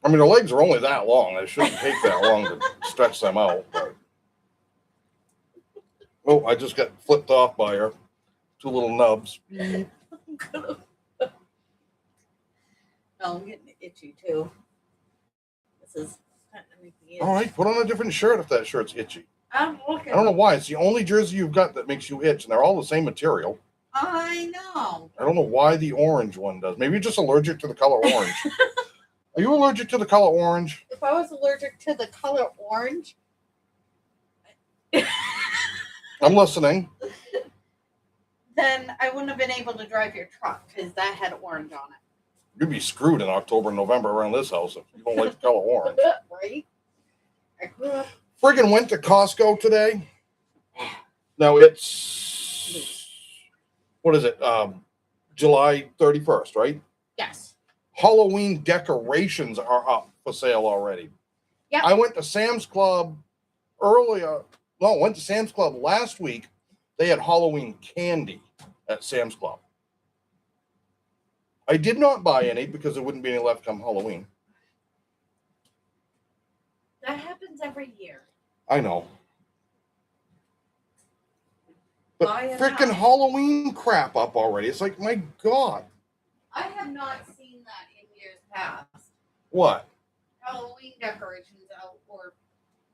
I mean, her legs are only that long. It shouldn't take that long to stretch them out. But... Oh, I just got flipped off by her. 2 little nubs. No, I'm getting itchy too. is starting to make me itch. All right, put on a different shirt if that shirt's itchy. I'm looking. I don't know why. It's the only jersey you've got that makes you itch, and they're all the same material. I know. I don't know why the orange one does. Maybe you're just allergic to the color orange. Are you allergic to the color orange? If I was allergic to the color orange, I'm listening. then I wouldn't have been able to drive your truck because that had orange on You'd be screwed in October and November around this house if you don't like the color orange. it. Right? I grew up. Friggin' went to Costco today. Now it's, what is it? July 31st, right? Yes. Halloween decorations are up for sale already. Yep. I went to Sam's Club went to Sam's Club last week. They had Halloween candy at Sam's Club. I did not buy any because there wouldn't be any left come Halloween. That happens every year. I know. But Buy it freaking now. Halloween crap up already. It's like, my God. I have not seen that in years past. What? Halloween decorations out or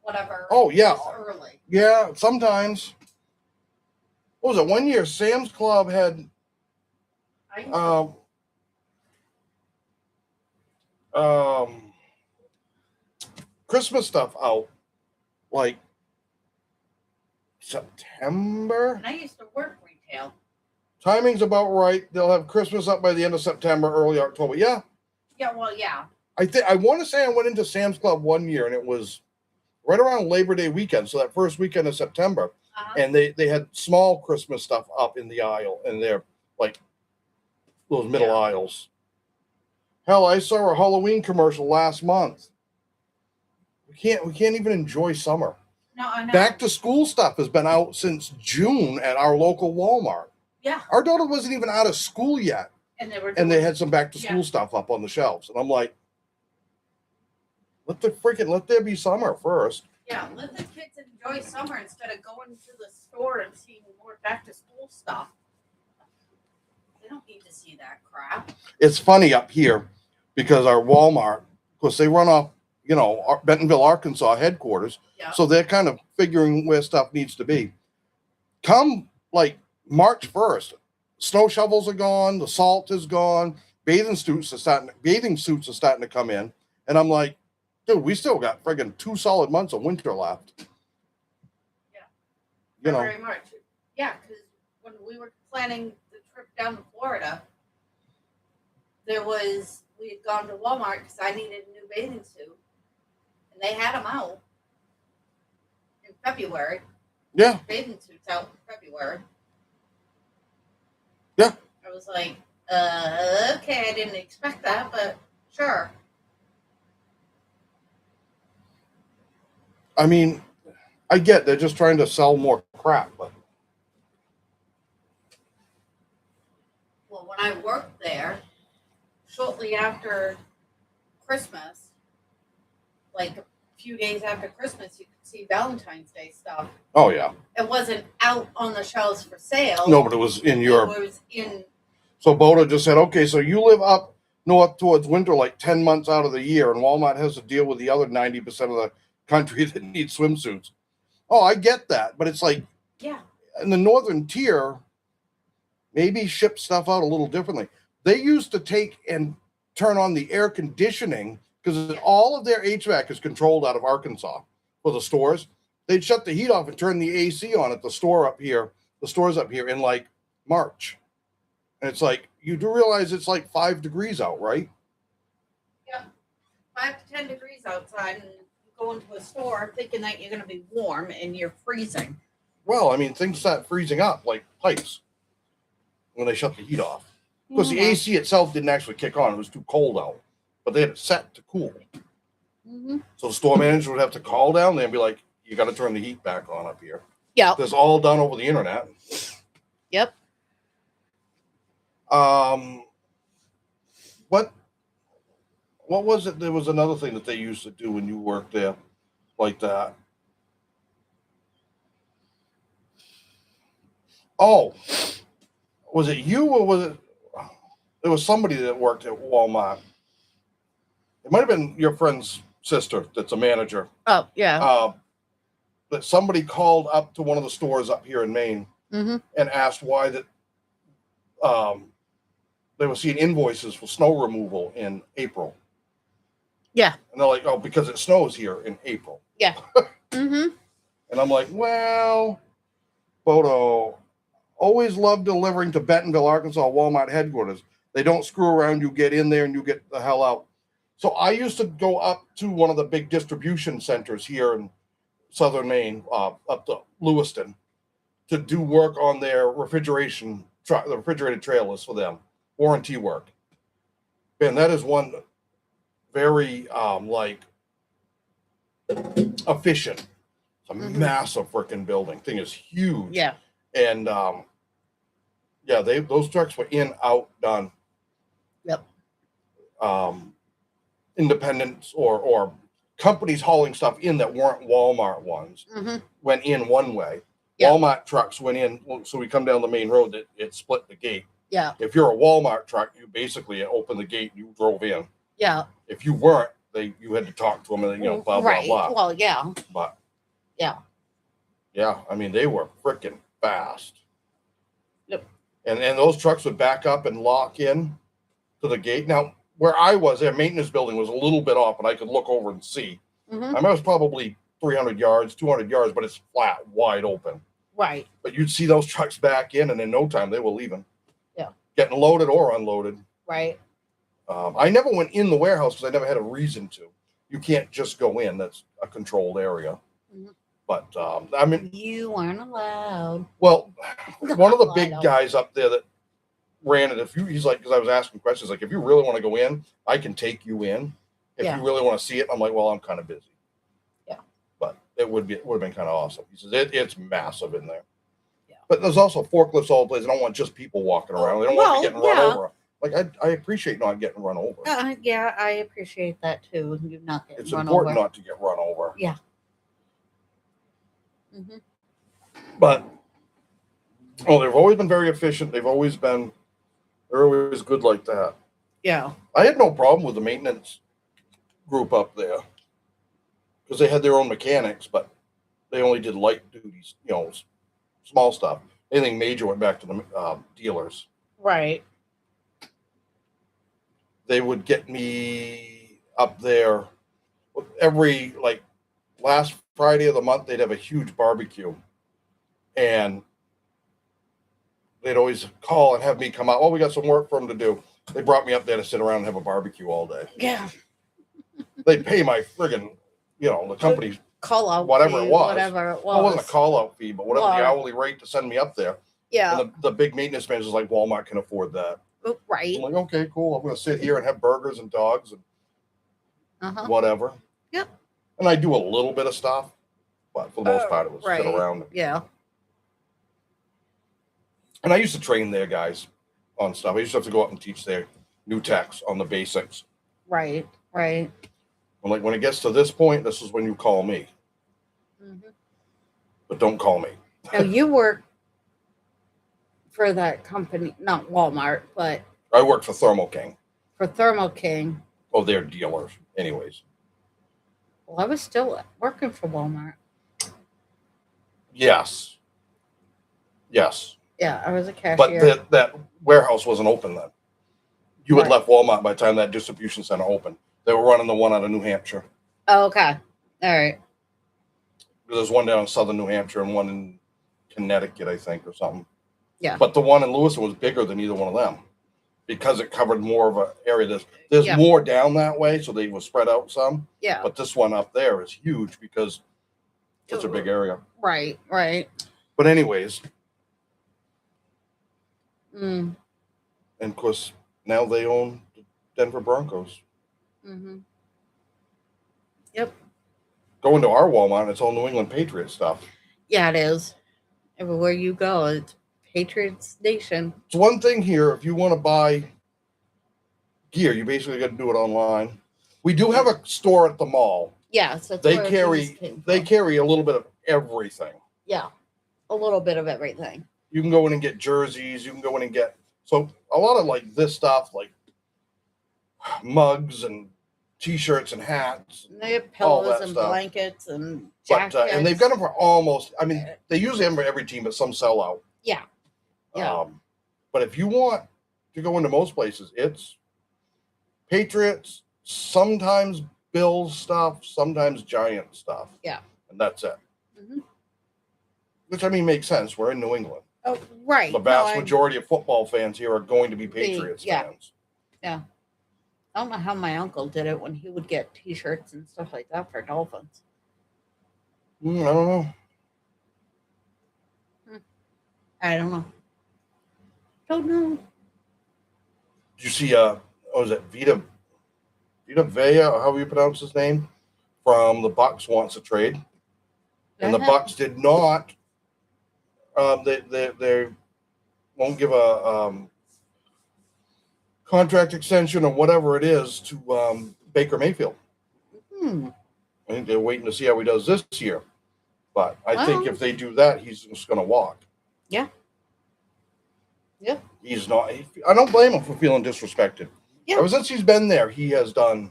whatever. Oh, yeah. This early. Yeah, sometimes. What was it? One year, Sam's Club had Christmas stuff out like September. And I used to work retail. Timing's about right. They'll have Christmas up by the end of September, early October. Yeah. Yeah, well, yeah. I want to say I went into Sam's Club one year and it was right around Labor Day weekend, so that first weekend of September. And they had small Christmas stuff up in the aisle, and they're like those middle aisles. Hell, I saw a Halloween commercial last month. We can't even enjoy summer. No, I know. Back to school stuff has been out since June at our local Walmart. Yeah. Our daughter wasn't even out of school yet. And they had some back to school stuff up on the shelves. And I'm like, let there be summer first. Yeah, let the kids enjoy summer instead of going to the store and seeing more back to school stuff. They don't need to see that crap. It's funny up here because our Walmart, of course, they run off, our Bentonville, Arkansas headquarters. Yeah. So they're kind of figuring where stuff needs to be. Come like March 1st, snow shovels are gone, the salt is gone, bathing suits are starting to come in. And I'm like, dude, we still got friggin' 2 solid months of winter left. Yeah. Not very much. Yeah, because when we were planning the trip down to Florida, we had gone to Walmart because I needed a new bathing suit. And they had them out in February. Yeah. Bathing suits out in February. Yeah. I was like, okay, I didn't expect that, but sure. I mean, I get they're just trying to sell more crap, but Well, when I worked there, shortly after Christmas, like a few days after Christmas, you could see Valentine's Day stuff. oh yeah. It wasn't out on the shelves for sale. No, but it was in Europe. It was in. So Boda just said, okay, so you live up north towards winter like 10 months out of the year, and Walmart has to deal with the other 90% of the country that need swimsuits. Oh, I get that, but it's like, Yeah. in the northern tier, maybe ship stuff out a little differently. They used to take and turn on the air conditioning because all of their HVAC is controlled out of Arkansas for the stores. They'd shut the heat off and turn the AC on at the stores up here in like March. And it's like, you do realize it's like 5 degrees out, right? Yeah. 5 to 10 degrees outside, and you go into a store thinking that you're going to be warm and you're freezing. Well, I mean, things start freezing up like pipes when they shut the heat off. Because the AC itself didn't actually kick on. It was too cold out. But they had it set to cool. Mm-hmm. So the store manager would have to call down there and be like, you got to turn the heat back on up here. Yeah. That's all done over the internet. Yep. What was it? There was another thing that they used to do when you worked there like that. Oh, was it you or was it? There was somebody that worked at Walmart. It might have been your friend's sister that's a manager. Oh, yeah. That somebody called up to one of the stores up here in Maine Mm-hmm. and asked why that they were seeing invoices for snow removal in April. Yeah. And they're like, oh, because it snows here in April. Yeah. Mm-hmm. And I'm like, well, Bodo, always love delivering to Bentonville, Arkansas Walmart headquarters. They don't screw around. You get in there and you get the hell out. So I used to go up to one of the big distribution centers here in southern Maine, up to Lewiston, to do work on their the refrigerated trailers for them, warranty work. And that is one very like efficient. It's a massive freaking building. Thing is huge. Yeah. And yeah, those trucks were in, out, done. Yep. Independents or companies hauling stuff in that weren't Walmart ones went in one way. Yep. Walmart trucks went in, so we come down the main road, it split the gate. Yeah. If you're a Walmart truck, you basically opened the gate and you drove in. Yeah. If you weren't, you had to talk to them and blah blah blah. Well, yeah. But yeah, I mean they were freaking fast. Yep. And those trucks would back up and lock in to the gate. Now where I was, their maintenance building was a little bit off, and I could look over and see. I mean, it was probably 300 yards, 200 yards, but it's flat, wide open. Right. But you'd see those trucks back in, and in no time they were leaving. Yeah. Getting loaded or unloaded. Right. I never went in the warehouse because I never had a reason to. You can't just go in. That's a controlled area. But I mean, you weren't allowed. Well, one of the big guys up there that ran it, he's like, because I was asking questions, like, if you really want to go in, I can take you in. If you really want to see it, I'm like, well, I'm kind of busy. Yeah. But it would have been kind of awesome. He says it's massive in there. Yeah. But there's also forklifts all the place. I don't want just people walking around. They don't want to get run over. Like I appreciate not getting run over. Yeah, I appreciate that too. You not getting it's run important over. Not to get run over. Yeah. But they've always been very efficient. They're always good like that. Yeah. I had no problem with the maintenance group up there because they had their own mechanics, but they only did light duties, small stuff. Anything major went back to the dealers. Right. They would get me up there every last Friday of the month. They'd have a huge barbecue, and they'd always call and have me come out. Oh, we got some work for them to do. They brought me up there to sit around and have a barbecue all day. Yeah. They'd pay my friggin', the company's call out whatever fee, it was. Whatever it was. Well, it wasn't a call out fee, but whatever the hourly rate to send me up there. Yeah. And the big maintenance manager's like, Walmart can afford that. Right. I'm like, okay, cool. I'm going to sit here and have burgers and dogs and whatever. Yep. And I do a little bit of stuff, but for the most part, it was sit around. Yeah. And I used to train their guys on stuff. I used to have to go up and teach their new techs on the basics. Right. I'm like, when it gets to this point, this is when you call me. But don't call me. Now, you work for that company, not Walmart, but... I work for Thermo King. For Thermo King. Oh, they're dealers. Anyways. Well, I was still working for Walmart. Yes. Yeah, I was a cashier. But that warehouse wasn't open then. You had left Walmart by the time that distribution center opened. They were running the one out of New Hampshire. Oh, okay. All right. There's one down in southern New Hampshire and one in Connecticut, I think, or something. Yeah. But the one in Lewiston was bigger than either one of them because it covered more of an area. There's more down that way, so they were spread out some. Yeah. But this one up there is huge because it's a big area. Right. But anyways. And of course, now they own the Denver Broncos. Yep. Going to our Walmart, it's all New England Patriot stuff. Yeah, it is. Everywhere you go, it's Patriots Nation. It's one thing here. If you want to buy gear, you basically got to do it online. We do have a store at the mall. Yeah, so they carry a little bit of everything. Yeah, a little bit of everything. You can go in and get jerseys. You can go in and get a lot of this stuff, like mugs and T-shirts and hats, They have all pillows that and stuff. blankets and But jackets. and they've got them for almost. I mean, they usually have them for every team, but some sell out. Yeah. Yeah. But if you want to go into most places, it's Patriots, sometimes Bills stuff, sometimes Giant stuff. Yeah. And that's it. Mm-hmm. Which, I mean, makes sense. We're in New England. Oh, right. The vast majority of football fans here are going to be Patriots fans. Yeah. I don't know how my uncle did it when he would get T-shirts and stuff like that for Dolphins. I don't know. I don't know. Don't know. Did you see, what was it, Vita Vea, or however you pronounce his name, from the Bucks wants a trade. And the Bucks did not, they won't give a contract extension or whatever it is to Baker Mayfield. I think they're waiting to see how he does this year. But I think if they do that, he's just going to walk. Yeah. Yeah. He's not. I don't blame him for feeling disrespected. Yeah. Ever since he's been there, he has done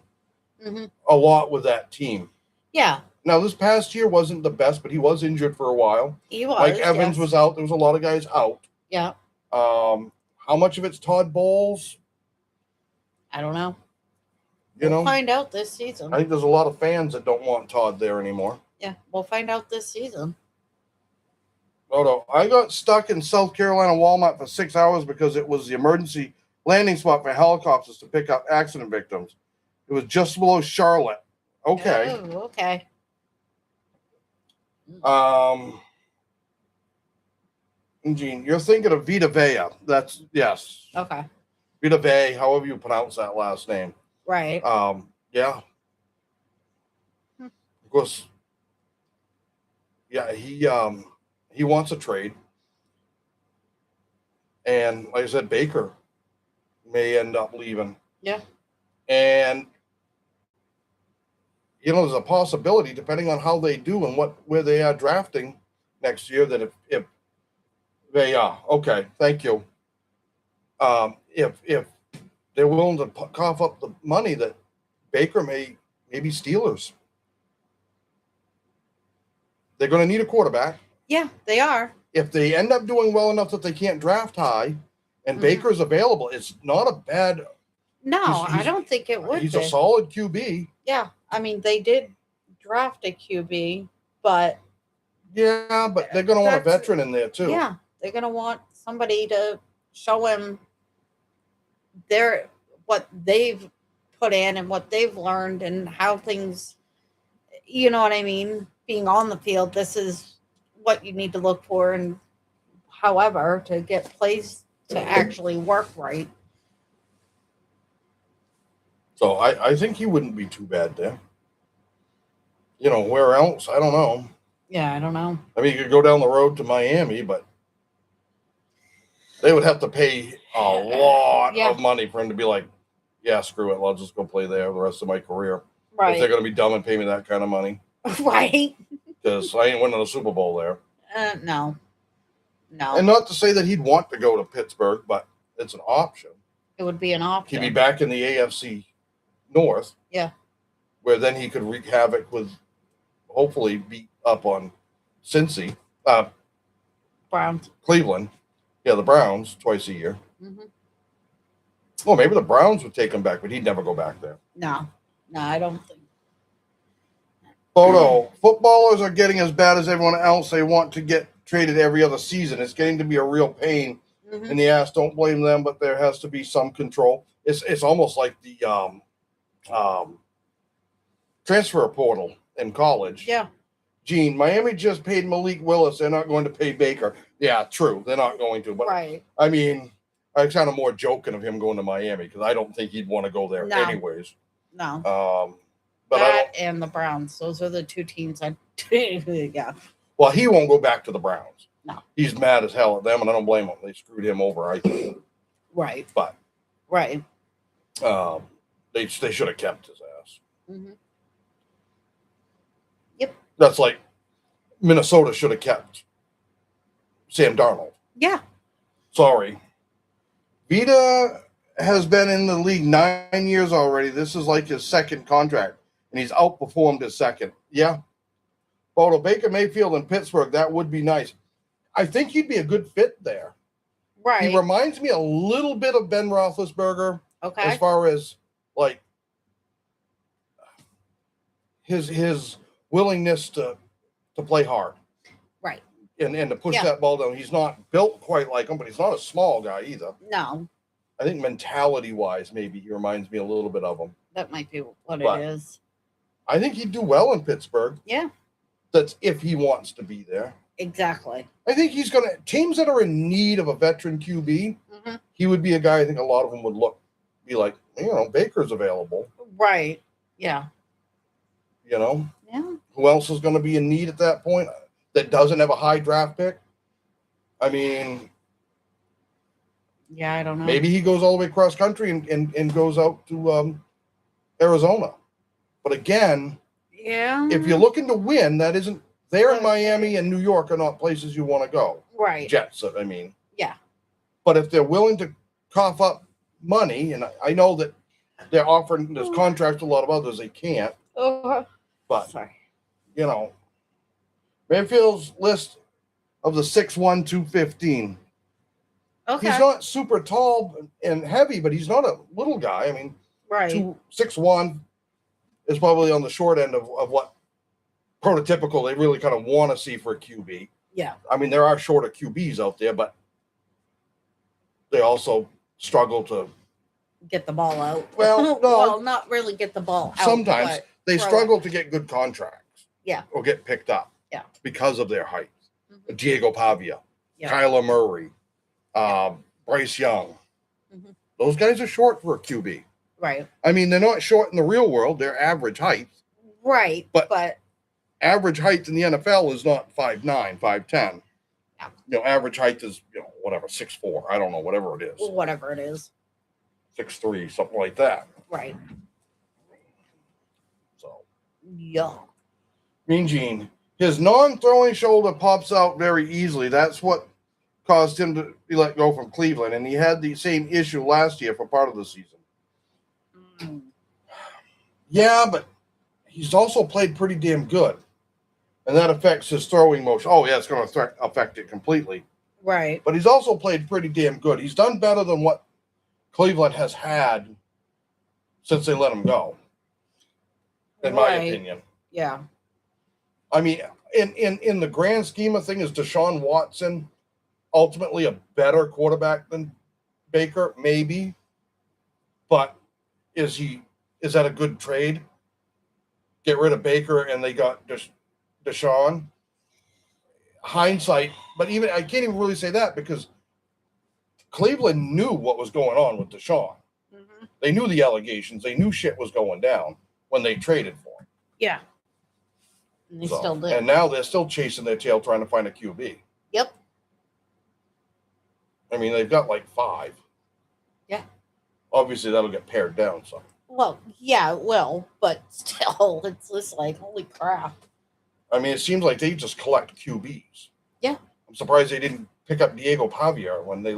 a lot with that team. Yeah. Now, this past year wasn't the best, but he was injured for a while. He was. Mike Evans was out. There was a lot of guys out. Yeah. How much of it's Todd Bowles? I don't know. We'll find out this season. I think there's a lot of fans that don't want Todd there anymore. Yeah, we'll find out this season. Oh, no. I got stuck in South Carolina Walmart for 6 hours because it was the emergency landing spot for helicopters to pick up accident victims. It was just below Charlotte. Okay. Oh, okay. Gene, you're thinking of Vita Vea. That's, yes. Okay. Vita Vea, however you pronounce that last name. Right. Yeah. Of course. Yeah, he wants a trade. And like I said, Baker may end up leaving. Yeah. And there's a possibility, depending on how they do and where they are drafting next year, that if they are okay, thank you. If they're willing to cough up the money, that Baker maybe Steelers. They're going to need a quarterback. Yeah, they are. If they end up doing well enough that they can't draft high, and Baker's available, it's not a bad. No, I don't think it would. He's a solid QB. Yeah, I mean they did draft a QB, but yeah, but they're going to want a veteran in there too. Yeah, they're going to want somebody to show him what they've put in and what they've learned and how things. You know what I mean? Being on the field, this is what you need to look for, and however to get plays to actually work right. So I think he wouldn't be too bad there. Where else? I don't know. Yeah, I don't know. I mean, you could go down the road to Miami, but they would have to pay a lot of money for him to be like, yeah, screw it. I'll just go play there the rest of my career. Right. If they're going to be dumb and pay me that kind of money. Right. Because I ain't winning a Super Bowl there. No. And not to say that he'd want to go to Pittsburgh, but it's an option. It would be an option. He'd be back in the AFC North. Yeah. Where then he could wreak havoc with, hopefully, beat up on Cincy. Browns. Cleveland. Yeah, the Browns twice a year. Mm-hmm. Well, maybe the Browns would take him back, but he'd never go back there. No, I don't think. Photo. Footballers are getting as bad as everyone else. They want to get traded every other season. It's getting to be a real pain in the ass. Don't blame them, but there has to be some control. It's almost like the transfer portal in college. Yeah. Gene, Miami just paid Malik Willis. They're not going to pay Baker. Yeah, true. They're not going to. But right. I mean, I'm kind of more joking of him going to Miami because I don't think he'd want to go there anyways. No. But that and the Browns. Those are the two teams yeah. Well, he won't go back to the Browns. No. He's mad as hell at them, and I don't blame him. They screwed him over, I think. Right. But right. They should have kept his ass. Mm-hmm. Yep. That's like Minnesota should have kept Sam Darnold. Yeah. Sorry. Vita has been in the league 9 years already. This is like his second contract, and he's outperformed his second. Yeah. Bodo, Baker Mayfield in Pittsburgh, that would be nice. I think he'd be a good fit there. Right. He reminds me a little bit of Ben Roethlisberger Okay. as far as like his willingness to play hard. Right. And to push that ball down. He's not built quite like him, but he's not a small guy either. No. I think mentality-wise, maybe he reminds me a little bit of him. That might be what it is. I think he'd do well in Pittsburgh. Yeah. That's if he wants to be there. Exactly. I think he's going to – teams that are in need of a veteran QB, he would be a guy I think a lot of them would be like, Baker's available. Right. Yeah. Yeah. Who else is going to be in need at that point that doesn't have a high draft pick? I mean – yeah, I don't know. Maybe he goes all the way cross country and goes out to Arizona. But again, if you're looking to win, that isn't there in Miami and New York are not places you want to go. Right. Jets, I mean. Yeah. But if they're willing to cough up money, and I know that they're offering this contract to a lot of others, they can't. But, Mayfield's list of the 6'1", 215. Okay. He's not super tall and heavy, but he's not a little guy. I mean, 6'1" is probably on the short end of what prototypical they really kind of want to see for a QB. Yeah. I mean, there are shorter QBs out there, but they also struggle to get the ball out. Well, no. Well, not really get the ball out. Sometimes they struggle to get good contracts. Yeah. Or get picked up. Yeah. Because of their height. Diego Pavia, yeah. Kyler Murray. Bryce Young. Those guys are short for a QB. Right. I mean, they're not short in the real world. They're average height. Right. But average height in the NFL is not 5'9", 5'10". Yeah. Average height is, whatever, 6'4". I don't know, whatever it is. Whatever it is. 6'3", something like that. Right. So. Yeah. Mean Gene. His non-throwing shoulder pops out very easily. That's what caused him to be let go from Cleveland, and he had the same issue last year for part of the season. Yeah, but he's also played pretty damn good, and that affects his throwing motion. Oh, yeah, it's going to affect it completely. Right. But he's also played pretty damn good. He's done better than what Cleveland has had since they let him go, in my opinion. Yeah. I mean, in the grand scheme of things, is Deshaun Watson ultimately a better quarterback than Baker? Maybe. But is that a good trade? Get rid of Baker and they got Deshaun? Hindsight, but even I can't even really say that because Cleveland knew what was going on with Deshaun. They knew the allegations. They knew shit was going down when they traded for him. Yeah. And they still did. And now they're still chasing their tail trying to find a QB. Yep. I mean, they've got like 5. Yeah. Obviously, that'll get pared down some. Well, yeah, it will, but still, it's just like, holy crap. I mean, it seems like they just collect QBs. Yeah. I'm surprised they didn't pick up Diego Pavia when the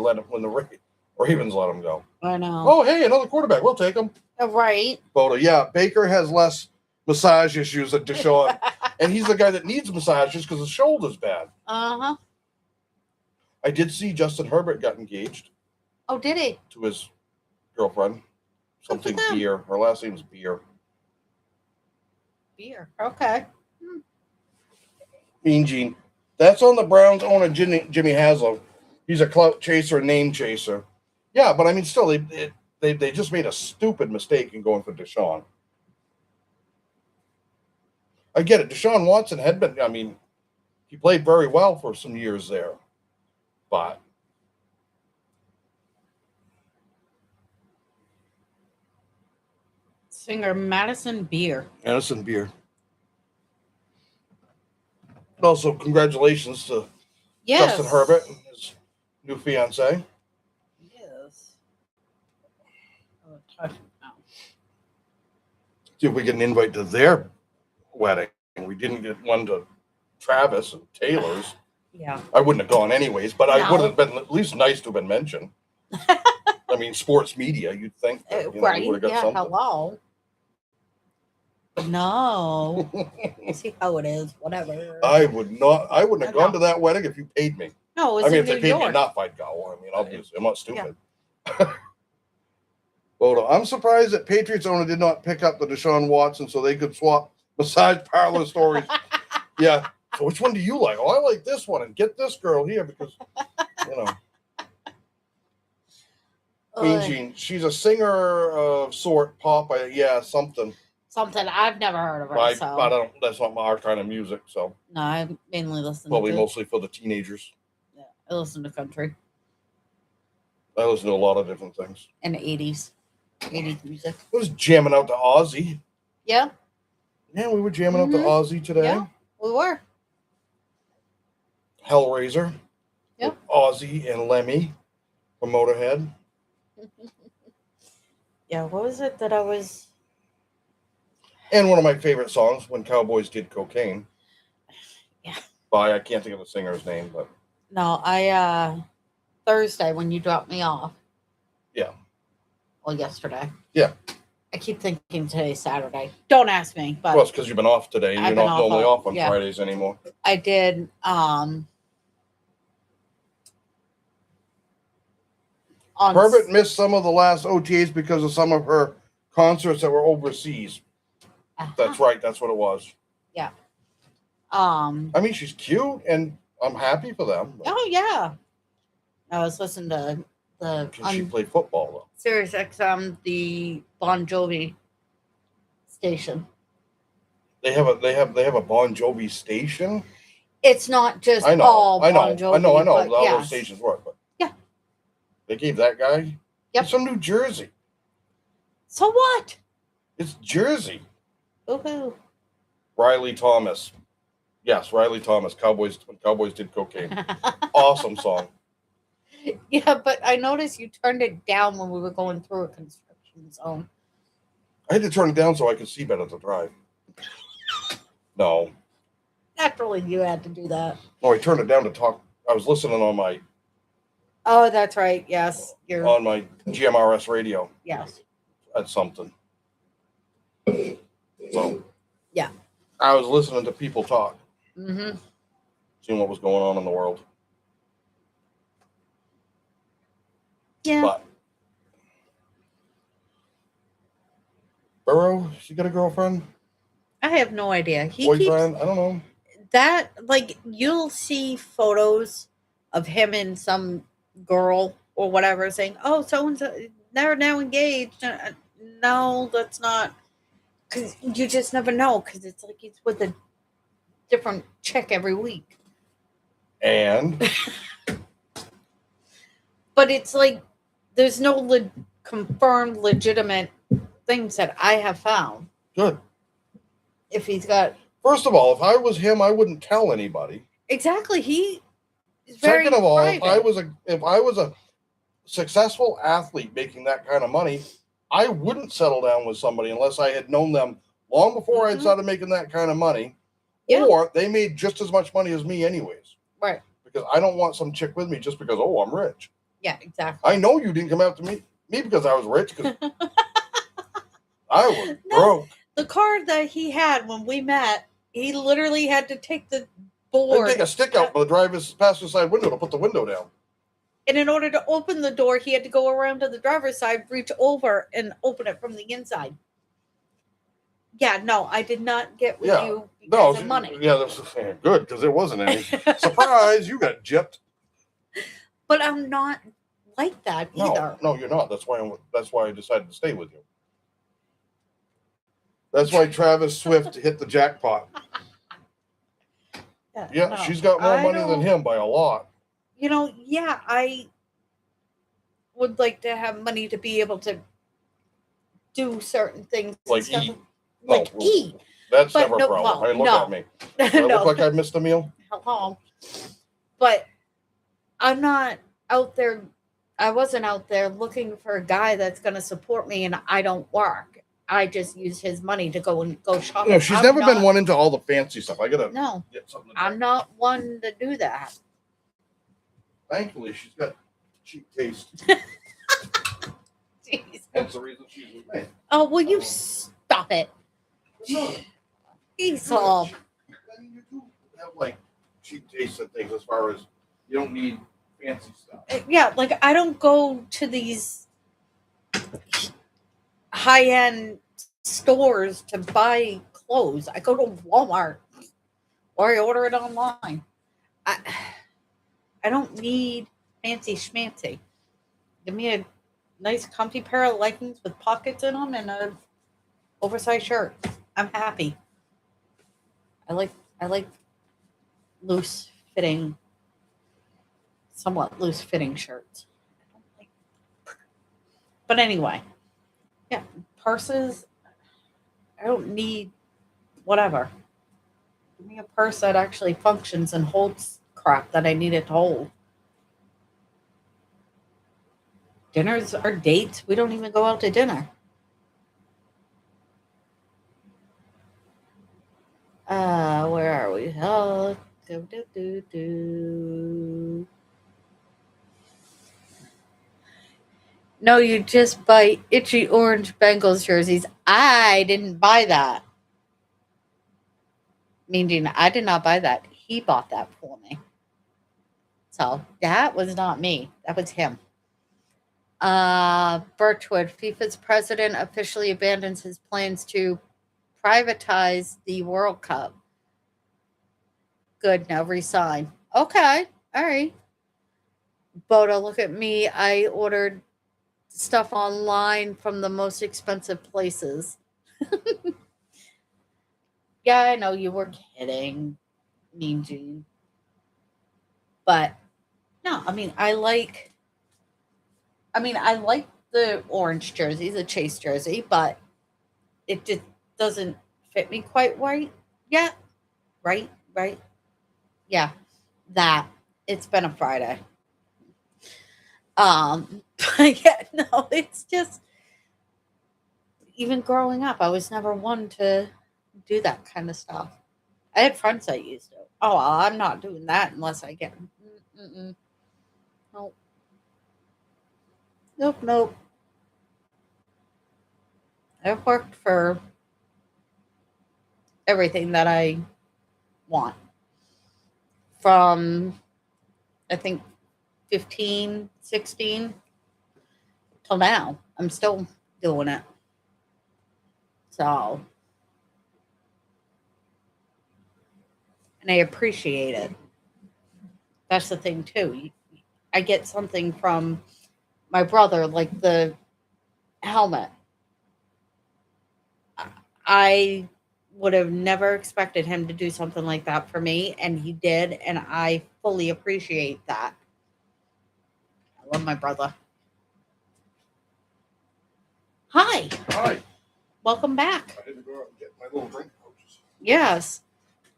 Ravens let him go. I know. Oh, hey, another quarterback. We'll take him. Right. Bodo, yeah, Baker has less massage issues than Deshaun. And he's the guy that needs massages because his shoulder's bad. Uh-huh. I did see Justin Herbert got engaged. Oh, did he? To his girlfriend. Something Beer. Her last name's Beer. Beer. Okay. Mean Gene. That's on the Browns owner, Jimmy Haslam. He's a clout chaser, a name chaser. Yeah, but I mean, still, they just made a stupid mistake in going for Deshaun. I get it. Deshaun Watson had been, I mean, he played very well for some years there. But Singer Madison Beer. Madison Beer. Also, congratulations to Justin Herbert and his new fiancée. Yes. See if we get an invite to their wedding. We didn't get one to Travis and Taylor's. Yeah. I wouldn't have gone anyways, but I would have been at least nice to have been mentioned. I mean, sports media, you'd think that, you know, Right? we would have got Yeah. something. Hello. But no. See how it is. Whatever. I wouldn't have gone No. to that wedding if you paid me. No, it was I mean, in if they New paid me York. enough, I'd go. I mean, obviously, I'm not stupid. Well, I'm surprised that Patriots owner did not pick up the Deshaun Watson so they could swap massage parlor stories. Yeah. So which one do you like? Oh, I like this one, and get this girl here because, you know, Queen Jean, she's a singer of sort, pop. Yeah, something. Something I've never heard of her. I So don't. That's not our kind of music. So no, I mainly listen. probably to mostly for the teenagers. Yeah, I listen to country I listen to a lot of different things. and 80s music. I was jamming out to Ozzy. Yeah. Yeah, we were jamming out to Ozzy today. Yeah, we were. Hellraiser. Yep. Ozzy and Lemmy from Motorhead. Yeah, what was it that I was? And one of my favorite songs, When Cowboys Did Cocaine. Yeah. By, I can't think of the singer's name, but. No, Thursday when you dropped me off. Yeah. Well, yesterday. Yeah. I keep thinking today's Saturday. Don't ask me, but Well, it's because you've been off today. You're not normally off on Fridays anymore. I did. Herbert missed some of the last OTAs because of some of her concerts that were overseas. That's right. That's what it was. Yeah. I mean, she's cute, and I'm happy for them. Oh yeah. I was listening to the. She played football though. Sirius XM, the Bon Jovi station. They have a Bon Jovi station. It's not just I know, all I know, Bon Jovi. I know. But All yes. those stations work, but yeah, they gave that guy. Yep. He's from New Jersey. So what? It's Jersey. Woohoo! Riley Thomas. Yes, Riley Thomas. Cowboys. When Cowboys Did Cocaine. Awesome song. Yeah, but I noticed you turned it down when we were going through a construction zone. I had to turn it down so I could see better to drive. No. Naturally, you had to do that. No, I turned it down to talk. I was listening on my. Oh, that's right. Yes, you're on my GMRS radio. Yes. At something. So. Yeah. I was listening to people talk. Mm-hmm. Seeing what was going on in the world. Yeah. But Burrow, she got a girlfriend? I have no idea. Boyfriend? I don't know. That, like, you'll see photos of him and some girl or whatever saying, oh, so-and-so, they're now engaged. No, that's not. Because you just never know. Because it's like he's with a different chick every week. And? But it's like, there's no confirmed legitimate things that I have found. Good. If he's got. First of all, if I was him, I wouldn't tell anybody. Exactly. He is very Second of all, private. if I was a successful athlete making that kind of money, I wouldn't settle down with somebody unless I had known them long before I had started making that kind of money. Yeah. Or they made just as much money as me anyways. Right. Because I don't want some chick with me just because, oh, I'm rich. Yeah, exactly. I know you didn't come after me because I was rich. Because I was broke. The car that he had when we met, he literally had to take the board. Take a stick out from the passenger side window to put the window down. And in order to open the door, he had to go around to the driver's side, reach over, and open it from the inside. Yeah, no, I did not get with you because of money. Yeah, that's good because there wasn't any. Surprise, you got gypped. But I'm not like that either. No, you're not. That's why I decided to stay with you. That's why Travis Swift hit the jackpot. Yeah, she's got more money than him by a lot. You know, yeah, I would like to have money to be able to do certain things. Like eat. Eat. That's never a problem. Hey, look at me. Do I look like I missed a meal? Hello. But I'm not out there. I wasn't out there looking for a guy that's going to support me and I don't work. I just use his money to go shopping. No, she's never been one into all the fancy stuff. I gotta get something. I'm not one to do that. Thankfully, she's got cheap taste. Jeez. That's the reason she's with me. Oh, will you stop it? No, Esau. I mean, you do have like cheap taste in things as far as you don't need fancy stuff. Yeah, like I don't go to these high-end stores to buy clothes. I go to Walmart or I order it online. I I don't need fancy schmancy. Give me a nice comfy pair of leggings with pockets in them and a oversized shirt. I'm happy. I like loose fitting, somewhat loose fitting shirts. I don't like, but anyway, yeah, purses. I don't need whatever. Give me a purse that actually functions and holds crap that I need it to hold. Dinners or dates, we don't even go out to dinner. Where are we? Oh, do. No, you just buy itchy orange Bengals jerseys. I didn't buy that. Meaning, I did not buy that. He bought that for me. So that was not me. That was him. Birchwood, FIFA's president officially abandons his plans to privatize the World Cup. Good, now resign. Okay, all right. Boda, look at me. I ordered stuff online from the most expensive places. Yeah, I know you were kidding, Mean Gene. But no, I like the orange jersey, the Chase jersey, but it just doesn't fit me quite right yet. Right. Yeah, that. It's been a Friday. But yeah, no, it's just even growing up, I was never one to do that kind of stuff. I had friends that used to. Oh, well, I'm not doing that unless I get. Mm-mm. Nope. Nope. I've worked for everything that I want from, I think, 15, 16 till now. I'm still doing it. So, and I appreciate it. That's the thing, too. I get something from my brother, like the helmet. I would have never expected him to do something like that for me, and he did, and I fully appreciate that. I love my brother. Hi, Hi. welcome back. I had to go out and get my little drink pouches. Yes.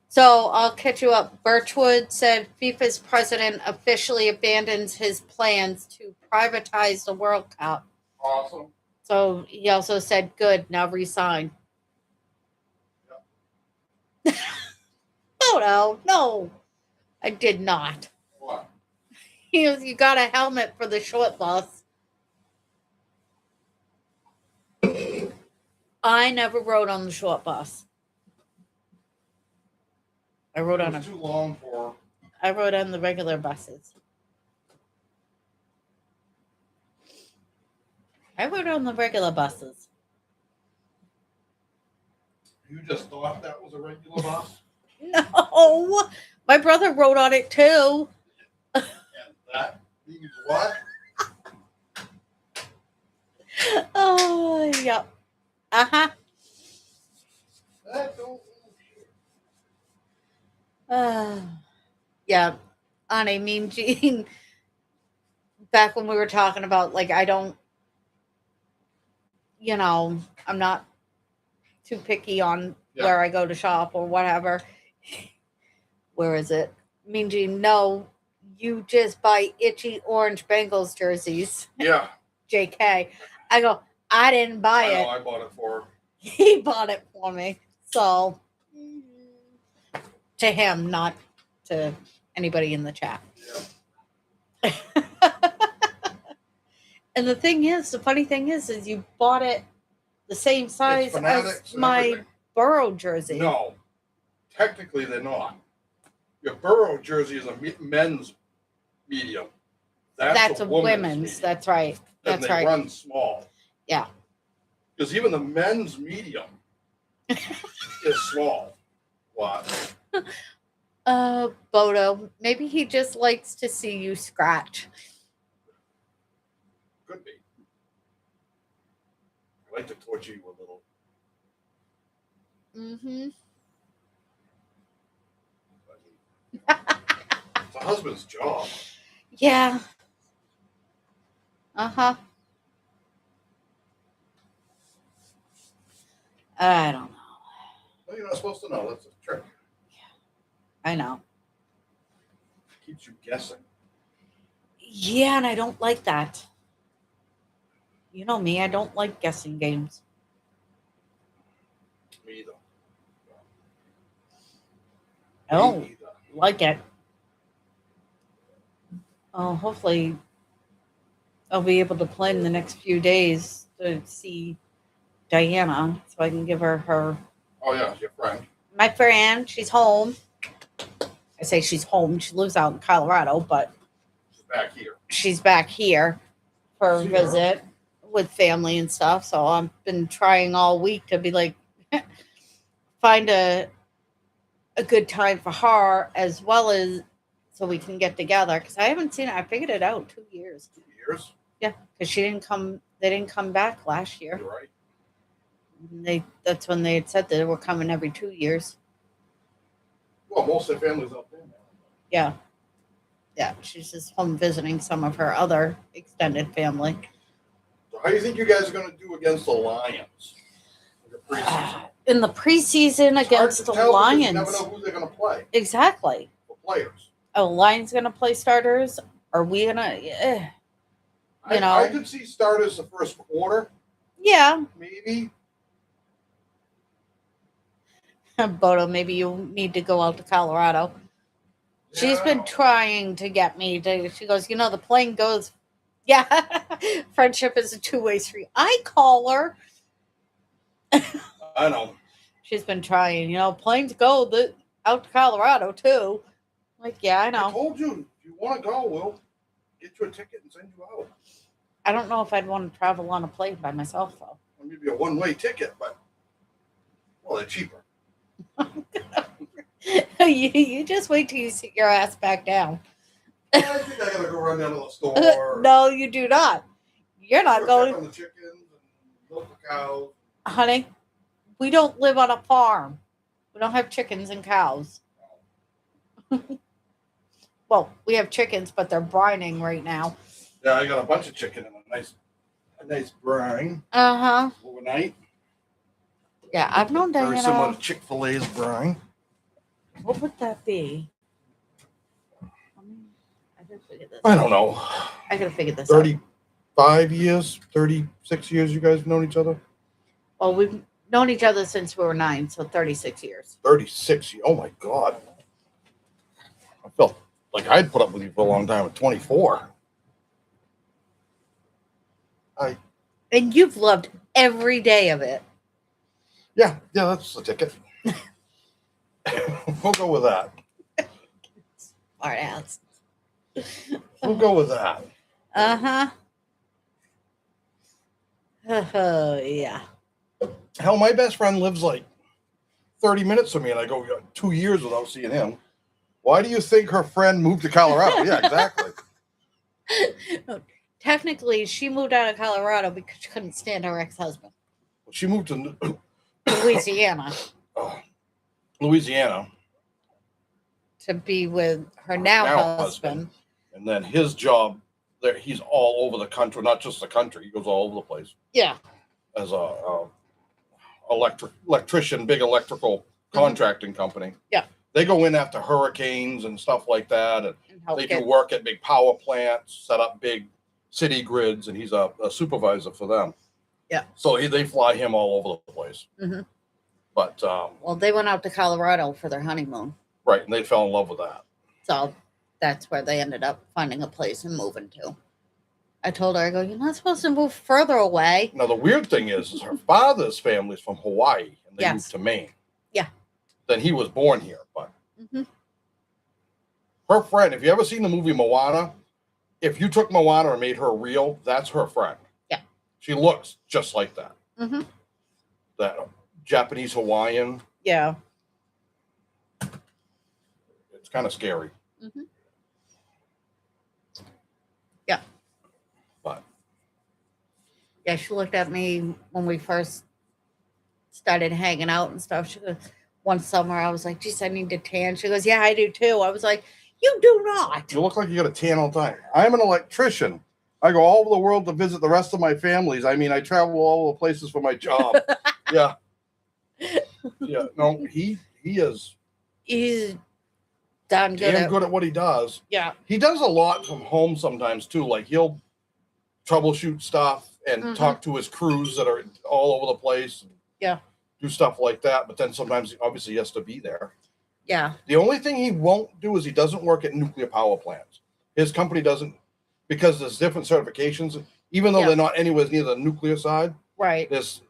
So I'll catch you up. Birchwood said FIFA's president officially abandons his plans to privatize the World Cup. Awesome. So he also said, good, now resign. No, I did not. What? He goes, you got a helmet for the short bus. I never rode on the short bus. I rode on It was too long for. I rode on the regular buses. I rode on the regular buses. You just thought that was a regular bus? No, my brother rode on it too. And that means what? Oh, yep. Uh-huh. That don't. Yeah. On a Mean Gene, back when we were talking about, like, I don't, I'm not too picky on where I go to shop or whatever. Where is it? Mean Gene, no, you just buy itchy orange Bengals jerseys. Yeah. JK. I go, I didn't buy I know, it. I bought it for her. He bought it for me. So, to him, not to anybody in the chat. Yeah. And the funny thing is you bought it the same size as Fanatics and my everything. Burrow jersey. No, technically they're not. Your Burrow jersey is a men's medium. That's a women's. Medium. That's right. And That's they right. run small. Yeah. Because even the men's medium is small. What? Bodo, maybe he just likes to see you scratch. Could be. I like to torture you a little. Mm-hmm. It's a husband's job. Yeah. Uh-huh. I don't know. Well, you're not supposed to know. That's a trick. I know. It keeps you guessing. Yeah, and I don't like that. You know me, I don't like guessing games. Me either. I don't like it. Oh, hopefully I'll be able to play in the next few days to see Diana so I can give her Oh, yeah, your friend. my friend. She's home. I say she's home. She lives out in Colorado, but She's back here. she's back here for a See her. visit with family and stuff. So I've been trying all week to be like, find a good time for her as well as so we can get together because I haven't seen it. I figured it out 2 years. 2 years? Yeah, because she didn't come. They didn't come back last year. You're right. That's when they had said that they were coming every 2 years. Well, most of the families up there now. Yeah, yeah. She's just home visiting some of her other extended family. So how do you think you guys are going to do against the Lions in the preseason? In the preseason It's hard against to the tell because Lions, you never know who they're going to play. Exactly. The players. Oh, Lions gonna play starters? Are we gonna? I could see starters the first quarter, Yeah. maybe. Bodo, maybe you need to go out to Colorado. She's Yeah. been trying to get me to. She goes, the plane goes. Yeah, friendship is a two-way street. I call her. I know. She's been trying. Planes go out to Colorado too. Like, yeah, I I know. told you, if you want to go, we'll get you a ticket and send you out. I don't know if I'd want to travel on a plane by myself though. Or maybe a one-way ticket, but they're cheaper. You just wait till you sit your ass back down. I think I gotta go run down to the store. No, you do not. You're not check going. on the chickens and milk the cows. Honey, we don't live on a farm. We don't have chickens and cows. Well, we have chickens, but they're brining right now. Yeah, I got a bunch of chicken in a nice brine Uh-huh. overnight. Yeah, I've known Very similar Diana. to Chick-fil-A's brine. What would that be? I gotta figure this I out. don't know. I gotta figure this out. 35 years, 36 years you guys have known each other? Well, we've known each other since we were 9, so 36 years. 36 years. Oh my God. I felt like I'd put up with you for a long time at 24. And you've loved every day of it. Yeah, that's the ticket. We'll go with that. Smart ass. We'll go with that. Uh-huh. Yeah. Hell, my best friend lives like 30 minutes from me, and I go 2 years without seeing him. Why do you think her friend moved to Colorado? Yeah, exactly. Technically, she moved out of Colorado because she couldn't stand her ex-husband. She moved to Louisiana Louisiana to be with her now husband. And then his job there, he's all over the country, not just the country. He goes all over the place. Yeah. As a electrician, big electrical contracting company. Yeah. They go in after hurricanes and stuff like that, and help they get- do work at big power plants, set up big city grids, and he's a supervisor for them. Yeah. So they fly him all over the place. Mhm. But Well, they went out to Colorado for their honeymoon. right, and they fell in love with that. So that's where they ended up finding a place and moving to. I told her, I go, you're not supposed to move further away. Now, the weird thing is her father's family is from Hawaii, and they moved Yes. to Maine. Yeah. Then he was born here, but Mm-hmm. her friend, if you ever seen the movie Moana, if you took Moana and made her real, that's her friend. Yeah. She looks just like that. Mm-hmm. That Japanese Hawaiian. Yeah. It's kind of scary. Mm-hmm. Yeah. But yeah, she looked at me when we first started hanging out and stuff. She goes, one summer, I was like, geez, I need to tan. She goes, yeah, I do too. I was like, you do not. you look like you got a tan all the time. I'm an electrician. I go all over the world to visit the rest of my families. I mean, I travel all over the places for my job. Yeah. Yeah. No, he is He's done good. damn good at what he does. Yeah. He does a lot from home sometimes too. Like he'll troubleshoot stuff and talk to his crews that are all over the place. Yeah. Do stuff like that. But then sometimes obviously he has to be there. Yeah. The only thing he won't do is he doesn't work at nuclear power plants. His company doesn't, because there's different certifications, even though they're not anywhere near the nuclear side. Right. It's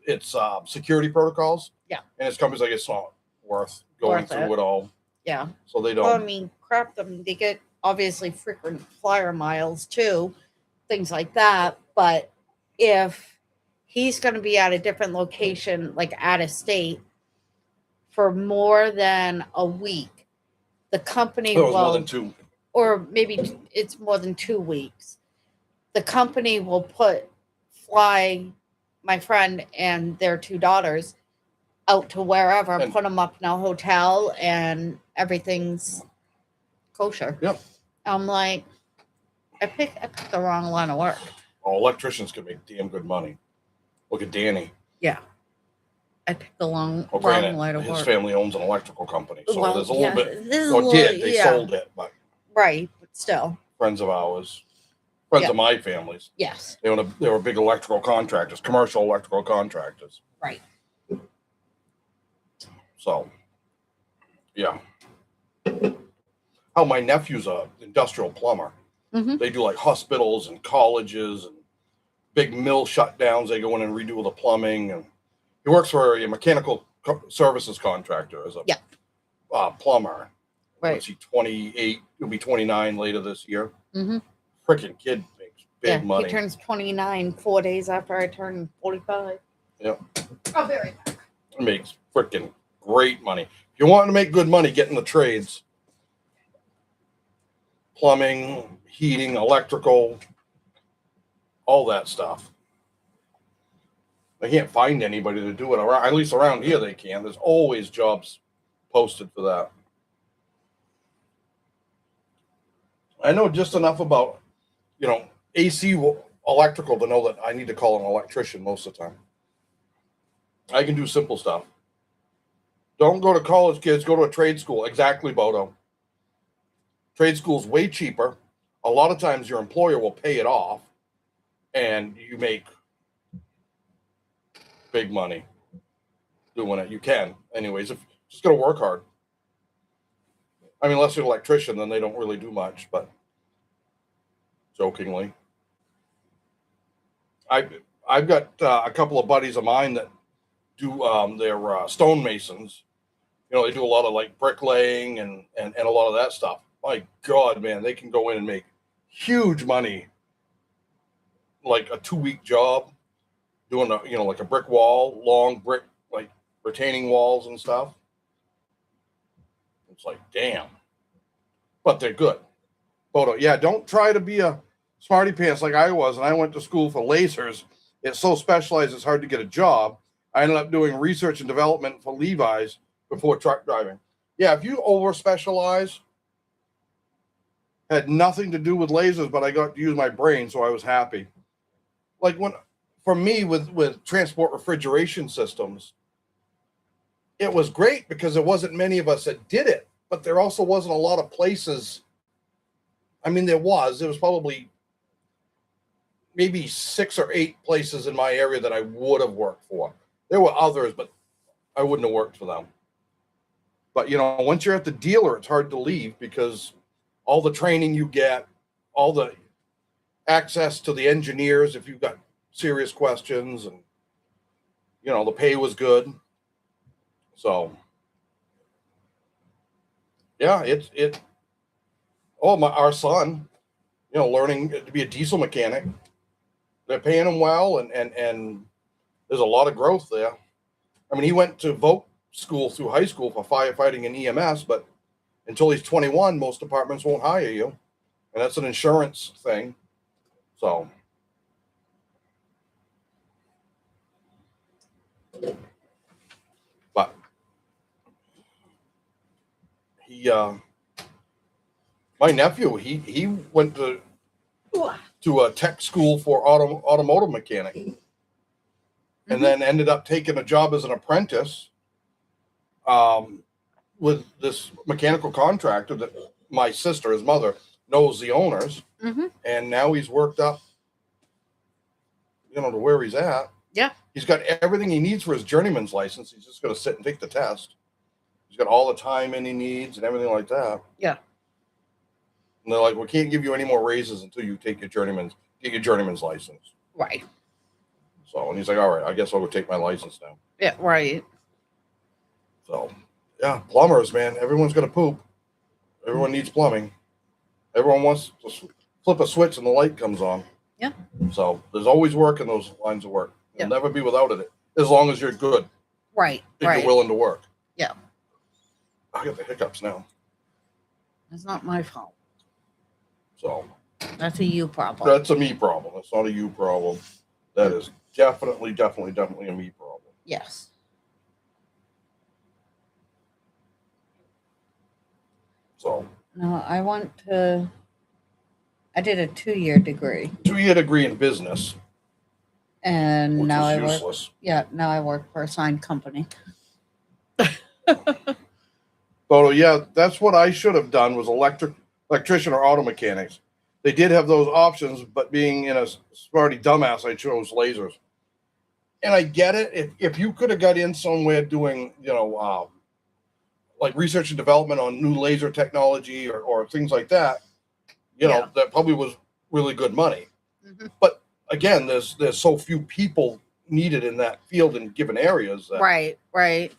security protocols. Yeah. And his company's like, it's not worth going through it all. Yeah. So they don't. Well, I mean, crap them. They get obviously frequent flyer miles too, things like that. But if he's going to be at a different location, like out of state, for more than a week, the company it was will, more than 2. or maybe it's more than 2 weeks. The company will fly my friend and their 2 daughters out to wherever, And- put them up in a hotel, and everything's kosher. Yep. I'm like, I picked the wrong line of work. Oh, electricians can make damn good money. Look at Danny. Yeah. I picked the wrong Granted, line of his work. family owns an electrical company, so Well, there's a little bit. This is Or a little, did they sold it? But right, but still, friends of ours, friends of my family's, yes, they were big electrical contractors, commercial electrical contractors. right. So, yeah. Oh, my nephew's a industrial plumber. Mhm. They do like hospitals and colleges and big mill shutdowns. They go in and redo the plumbing, and he works for a mechanical services contractor as a plumber. Right. Was he 28? He'll be 29 later this year. Mm-hmm. Freaking kid makes big money. He turns 29 4 days after I turn 45. Yeah. I'll be right back. Makes freaking great money. If you want to make good money, get in the trades. Plumbing, heating, electrical, all that stuff. They can't find anybody to do it around, at least around here they can. There's always jobs posted for that. I know just enough about, AC electrical to know that I need to call an electrician most of the time. I can do simple stuff. Don't go to college, kids. Go to a trade school. Exactly, Bodo. Trade school's way cheaper. A lot of times your employer will pay it off, and you make big money doing it. You can. Anyways, if just got to work hard. I mean, unless you're an electrician, then they don't really do much, but jokingly. I've got a couple of buddies of mine that do they're stonemasons. They do a lot of like bricklaying and a lot of that stuff. My God, man, they can go in and make huge money, like a 2-week job, doing like a brick wall, long brick, like retaining walls and stuff. It's like, damn. But they're good. Bodo, yeah, don't try to be a smarty pants like I was, and I went to school for lasers. It's so specialized, it's hard to get a job. I ended up doing research and development for Levi's before truck driving. Yeah, if you over specialize, had nothing to do with lasers, but I got to use my brain, so I was happy. Like for me with transport refrigeration systems, it was great because there wasn't many of us that did it, but there also wasn't a lot of places. I mean, there was probably maybe 6 or 8 places in my area that I would have worked for. There were others, but I wouldn't have worked for them. But, once you're at the dealer, it's hard to leave because all the training you get, all the access to the engineers if you've got serious questions, and the pay was good. So yeah, our son, learning to be a diesel mechanic. They're paying him well, and there's a lot of growth there. I mean, he went to vote school through high school for firefighting and EMS, but until he's 21, most departments won't hire you, and that's an insurance thing. So, but my nephew, he went to a tech school for automotive mechanic, and then ended up taking a job as an apprentice with this mechanical contractor that my sister, his mother, knows the owners. And now he's worked up, to where he's at. Yeah. He's got everything he needs for his journeyman's license. He's just going to sit and take the test. He's got all the time in he needs and everything like that. Yeah. And they're like, we can't give you any more raises until you get your journeyman's license. Right. So, and he's like, all right, I guess I'll go take my license now. Yeah, right. So, yeah, plumbers, man, everyone's going to poop. Everyone needs plumbing. Everyone wants to flip a switch and the light comes on. Yeah. So there's always work in those lines of work. You'll never be without it, as long as you're good. Right. If you're willing to work. Yeah. I get the hiccups now. It's not my fault. So. That's a you problem. That's a me problem. It's not a you problem. That is definitely a me problem. Yes. So. No, I did a 2-year degree. 2-year degree in business. And which now is I useless. work. Yeah, now I work for a sign company. So yeah, that's what I should have done, was electrician or auto mechanics. They did have those options, but being in a smarty dumbass, I chose lasers. And I get it. If you could have got in somewhere doing, like research and development on new laser technology or things like that, that probably was really good money. But again, there's so few people needed in that field in given areas. That, Right.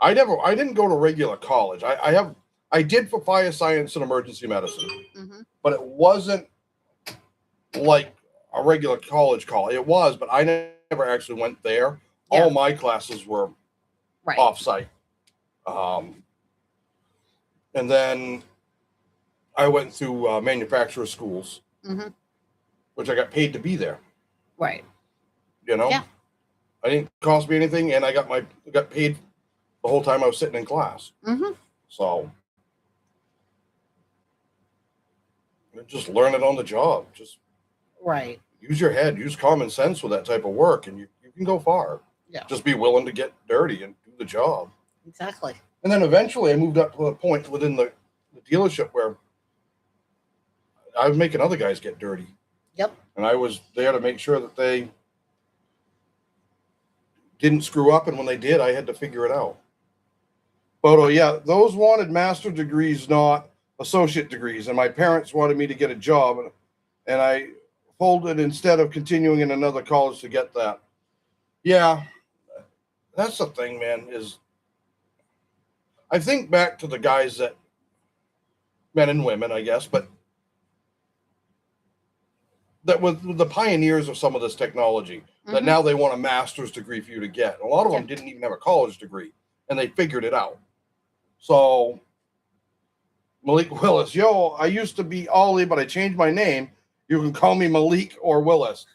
I didn't go to regular college. I did for fire science and emergency medicine, but it wasn't like a regular college. It was, but I never actually went there. Yeah. All my classes were off-site. And then I went through manufacturer schools, which I got paid to be there. Right. Yeah. I didn't cost me anything, and I got paid the whole time I was sitting in class. So just learn it on the job. Just use your head, use common sense with that type of work, and you can go far. Yeah. Just be willing to get dirty and do the job. Exactly. And then eventually I moved up to a point within the dealership where I was making other guys get dirty. Yep. And I was there to make sure that they didn't screw up, and when they did, I had to figure it out. But yeah, those wanted master degrees, not associate degrees. And my parents wanted me to get a job, and I folded instead of continuing in another college to get that. Yeah, that's the thing, man, is I think back to the guys that, men and women, I guess, but that were the pioneers of some of this technology, that now they want a master's degree for you to get. A lot of them didn't even have a college degree, and they figured it out. So Malik Willis, I used to be Ollie, but I changed my name. You can call me Malik or Willis.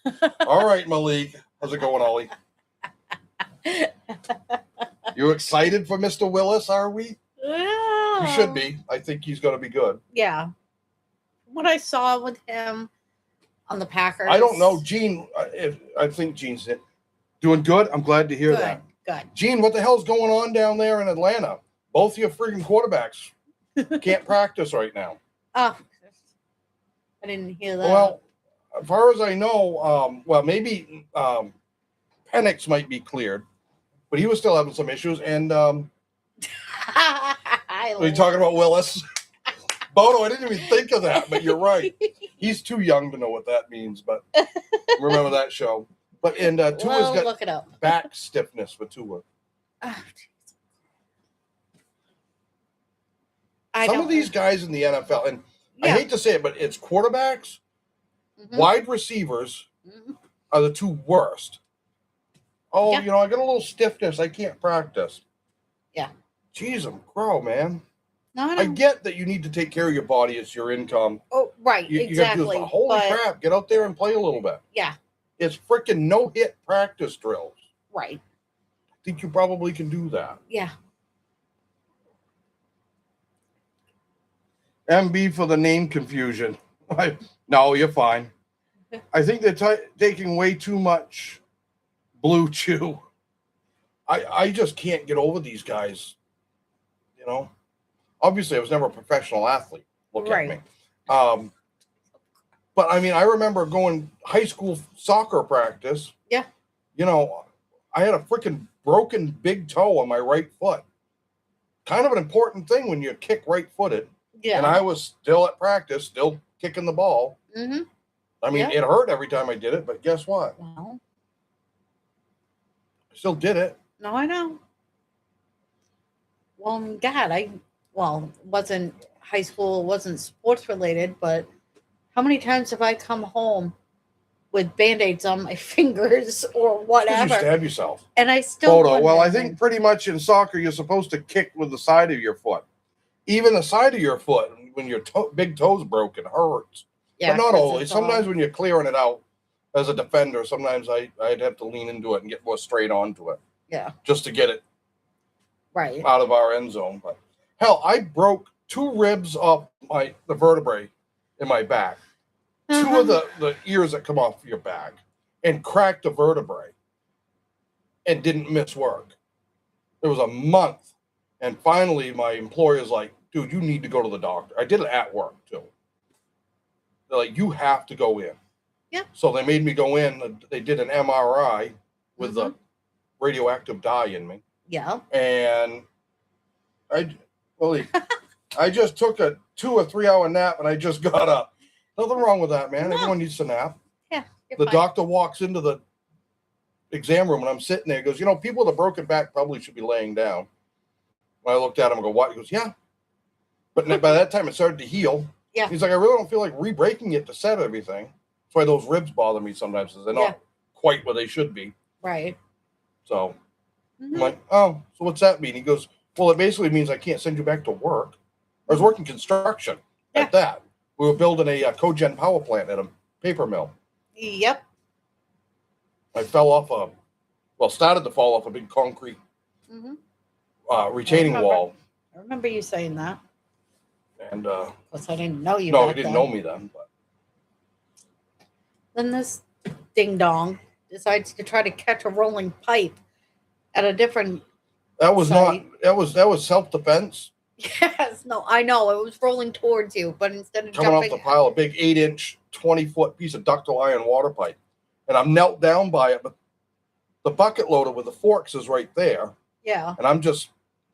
All right, Malik. How's it going, Ollie? You excited for Mr. Willis, are we? Yeah. You should be. I think he's going to be good. Yeah. What I saw with him on the Packers. I don't know. Gene, I think Gene's doing good. I'm glad to hear that. Good. Gene, what the hell's going on down there in Atlanta? Both your freaking quarterbacks can't practice right now. Oh, I didn't hear that. Well, as far as I know, maybe Penix might be cleared, but he was still having some issues. And are you talking about Willis? Bono, I didn't even think of that, but you're right. He's too young to know what that means, but remember that show. But Tua's Well, got look it up. back stiffness for Tua. Oh, Some of these guys in the NFL, and I yeah. hate to say it, but it's quarterbacks, wide receivers are the two worst. Oh, Yeah. you know, I got a little stiffness. I can't practice. Yeah. Jeez, I'm crow, man. No, I get that you need to take care of your body. It's your income. Oh, right. You Exactly. got to do this, holy crap, get out there and play a little bit. Yeah. It's freaking no-hit practice drills. Right. I think you probably can do that. Yeah. MB for the name confusion. No, you're fine. I think they're taking way too much Blue Chew. I just can't get over these guys. You know, obviously I was never a professional athlete. Look at me. But I mean, I remember going high school soccer practice. Yeah. You know, I had a freaking broken big toe on my right foot. Kind of an important thing when you kick right-footed. Yeah. And I was still at practice, still kicking the ball. Mm-hmm. I mean, it hurt every time I did it, but guess what? Well, I still did it. no, I know. Well, God, wasn't high school, wasn't sports related, but how many times have I come home with Band-Aids on my fingers or whatever? You stab yourself. And I still Well, I think pretty much in soccer, you're supposed to kick with the side of your foot. Even the side of your foot, when your big toe's broken, hurts. Yeah, but not always. Sometimes when you're clearing it out as a defender, sometimes I'd have to lean into it and get more straight onto it. Yeah. Just to get it right out of our end zone. But hell, I broke 2 ribs off the vertebrae in my back. 2 of the ears that come off your back, and cracked a vertebrae and didn't miss work. It was a month. And finally, my employer's like, dude, you need to go to the doctor. I did it at work, too. They're like, you have to go in. Yeah. So they made me go in. They did an MRI with the radioactive dye in me. Yeah. And I just took a 2 or 3 hour nap, and I just got up. Nothing wrong with that, man. No. Everyone needs a nap. Yeah. The doctor walks into the exam room, and I'm sitting there. He goes, you know, people with a broken back probably should be laying down. When I looked at him, I go, what? He goes, yeah. But by that time, it started to heal. Yeah. He's like, I really don't feel like re-breaking it to set everything. That's why those ribs bother me sometimes, because they're not quite where they should be. Right. So I'm like, oh, so what's that mean? He goes, well, it basically means I can't send you back to work. I was working construction at that. We were building a cogen power plant at a paper mill. Yep. I started to fall off a big concrete retaining wall. I remember you saying that. And because I didn't know you. No, he didn't know me then. But then this ding dong decides to try to catch a rolling pipe at a different. That was site. That was self defense. Yes, no, I know it was rolling towards you, but instead of coming off the pile, a big 8-inch, 20-foot piece of ductile iron water pipe, and I'm knelt down by it, but the bucket loader with the forks is right there. Yeah. And I'm just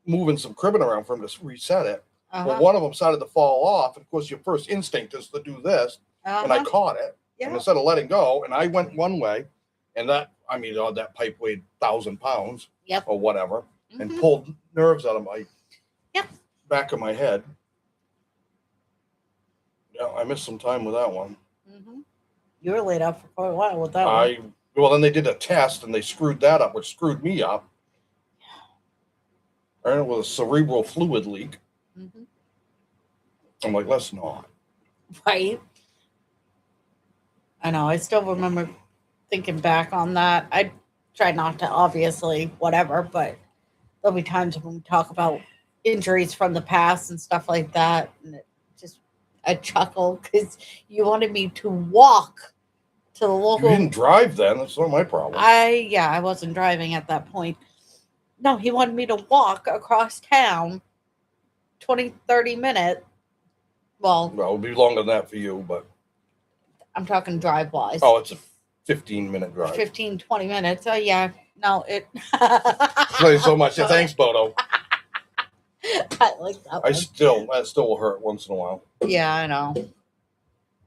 moving some cribbing around for him to reset it. Well, one of them started to fall off. And of course, your first instinct is to do this. And I caught it. Yeah. And instead of letting go, and I went one way, and that pipe weighed 1,000 pounds or whatever, and pulled nerves out of my back of my head. Yeah, I missed some time with that one. You were laid up for quite a while with that one. Well, then they did a test, and they screwed that up, which screwed me up. Right, with a cerebral fluid leak. I'm like, let's not. Right. I know. I still remember thinking back on that. I try not to, obviously, whatever, but there'll be times when we talk about injuries from the past and stuff like that. And I chuckle because you wanted me to walk to the local. You didn't drive then. That's not my problem. I wasn't driving at that point. No, he wanted me to walk across town 20, 30 minutes. Well, it would be longer than that for you, but I'm talking drive-wise. Oh, it's a 15-minute drive. 15, 20 minutes. Oh, yeah. No, it... Thank you so much. Yeah, thanks, Bodo. I like that one. That still will hurt once in a while. Yeah, I know.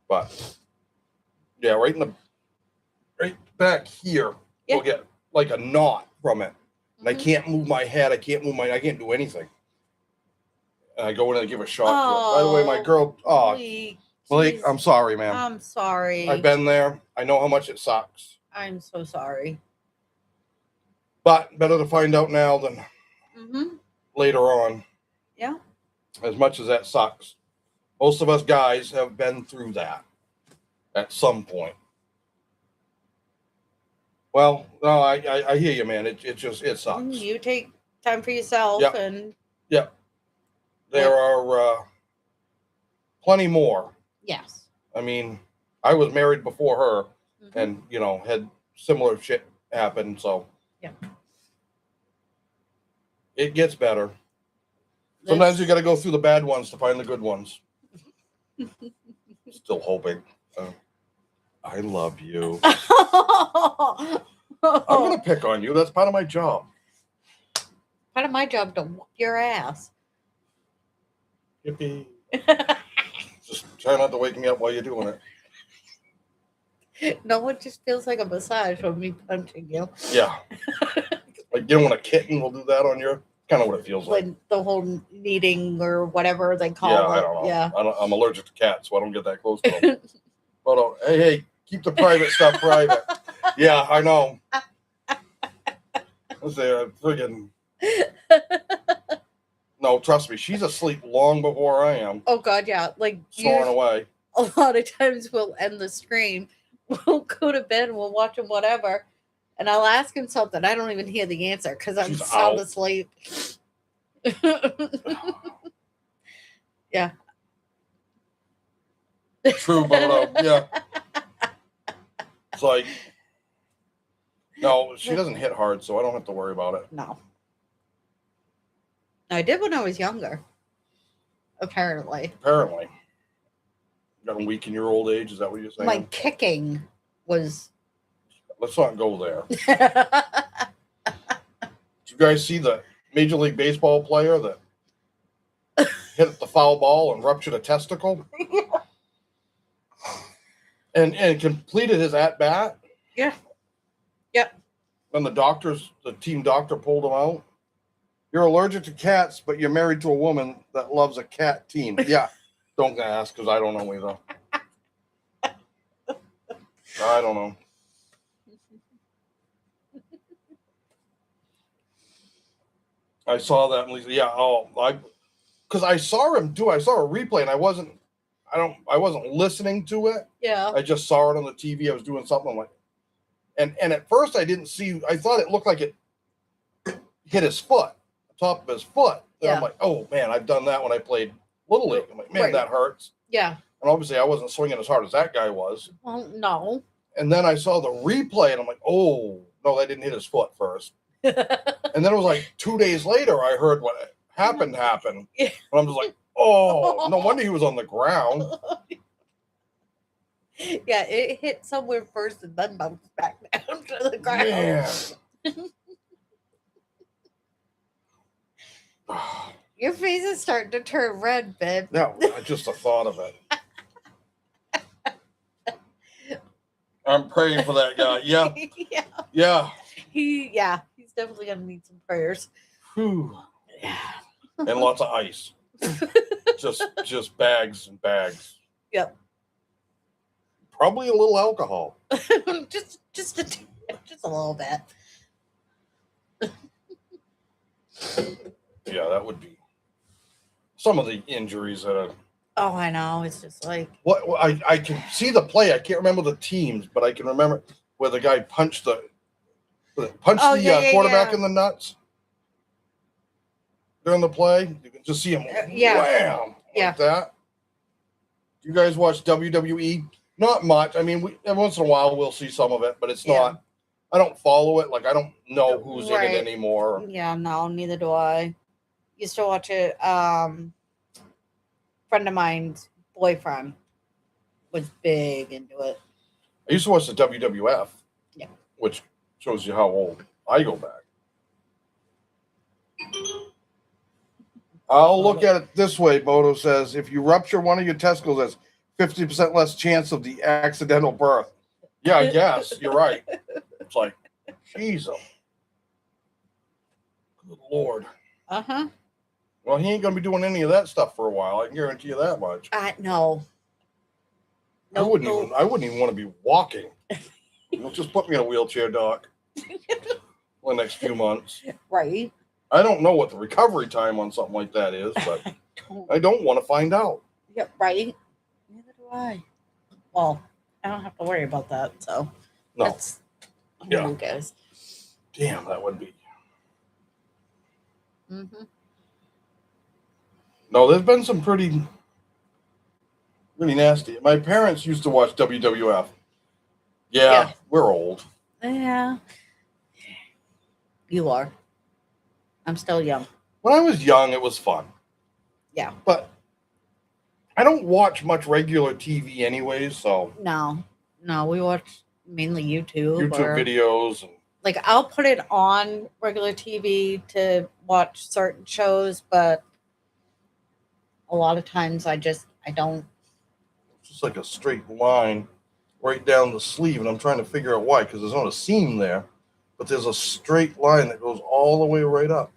But yeah, right back here, you'll get like a knot from it. And I can't move my head. I can't do anything. And I go in and give a shot to it. By the way, my girl, Malik, I'm sorry, man. I'm sorry. I've been there. I know how much it sucks. I'm so sorry. But better to find out now than later on. Yeah. As much as that sucks. Most of us guys have been through that at some point. Well, no, I hear you, man. It sucks. You take time for yourself and there are plenty more. Yes. I mean, I was married before her and, had similar shit happen. So it gets better. Sometimes you got to go through the bad ones to find the good ones. Still hoping. I love you. I'm going to pick on you. That's part of my job. Part of my job to whoop your ass. Yippee. Just try not to wake me up while you're doing it. No, it just feels like a massage from me punching you. Yeah. Like, when a kitten will do that on you, kind of what it feels like. When the whole kneading or whatever they call it. I don't know. Yeah. I'm allergic to cats, so I don't get that close to them. But hey, keep the private stuff private. Yeah, I know. Let's say I'm friggin'. No, trust me, she's asleep long before I am. Oh God, yeah. Like snoring away. A lot of times we'll end the stream, we'll go to bed, we'll watch him whatever, and I'll ask him something. I don't even hear the answer because I'm sound asleep. Yeah. True, but yeah. It's like, no, she doesn't hit hard, so I don't have to worry about it. No. I did when I was younger. Apparently. Got them weak in your old age? Is that what you're saying? My kicking was. Let's not go there. Did you guys see the Major League Baseball player that hit the foul ball and ruptured a testicle? and completed his at bat? Yeah. Yep. And the team doctor pulled him out. You're allergic to cats, but you're married to a woman that loves a cat team. Yeah. Don't ask, because I don't know either. I don't know. I saw that, and because I saw him do. I saw a replay, and I wasn't listening to it. Yeah. I just saw it on the TV. I was doing something like, and at first I didn't see. I thought it looked like it hit his foot, the top of his foot. And I'm like, oh man, I've done that when I played Little League. I'm like, man, that hurts. Yeah. And obviously, I wasn't swinging as hard as that guy was. Well, no. And then I saw the replay, and I'm like, oh no, that didn't hit his foot first. And then it was like 2 days later, I heard what happened. And I'm just like, oh, no wonder he was on the ground. Yeah, it hit somewhere first and then bounced back down to the ground. Man. Your face is starting to turn red, babe. No, just the thought of it. I'm praying for that guy. Yeah. Yeah. He's definitely gonna need some prayers. Whew. Yeah. And lots of ice. just bags and bags. Yep. Probably a little alcohol. just a little bit. Yeah, that would be some of the injuries that are. Oh, I know. It's just like what I can see the play. I can't remember the teams, but I can remember where the guy punched the quarterback in the nuts during the play. You can just see him wham like that. Do you guys watch WWE? Not much. I mean, every once in a while we'll see some of it, but it's not. I don't follow it. Like, I don't know who's in it anymore. Yeah, no, neither do I. Used to watch it. Friend of mine's boyfriend was big into it. I used to watch the WWF. Yeah. Which shows you how old I go back. I'll look at it this way, Bodo says. If you rupture one of your testicles, there's 50% less chance of the accidental birth. Yeah, I guess. You're right. It's like, Jesus. Good Lord. Uh-huh. Well, he ain't going to be doing any of that stuff for a while. I can guarantee you that much. No. I wouldn't even want to be walking. Just put me in a wheelchair, Doc. For the next few months. Right. I don't know what the recovery time on something like that is, but I don't want to find out. Yeah, right. Neither do I. Well, I don't have to worry about that, so No. that's who goes. Damn, that would be. Mm-hmm. No, there's been some pretty nasty. My parents used to watch WWF. Yeah. We're old. Yeah. You are. I'm still young. When I was young, it was fun. Yeah. But I don't watch much regular TV anyways, so. No, we watch mainly YouTube videos. And, like, I'll put it on regular TV to watch certain shows, but a lot of times I don't. It's just like a straight line right down the sleeve, and I'm trying to figure out why, because there's not a seam there, but there's a straight line that goes all the way right up.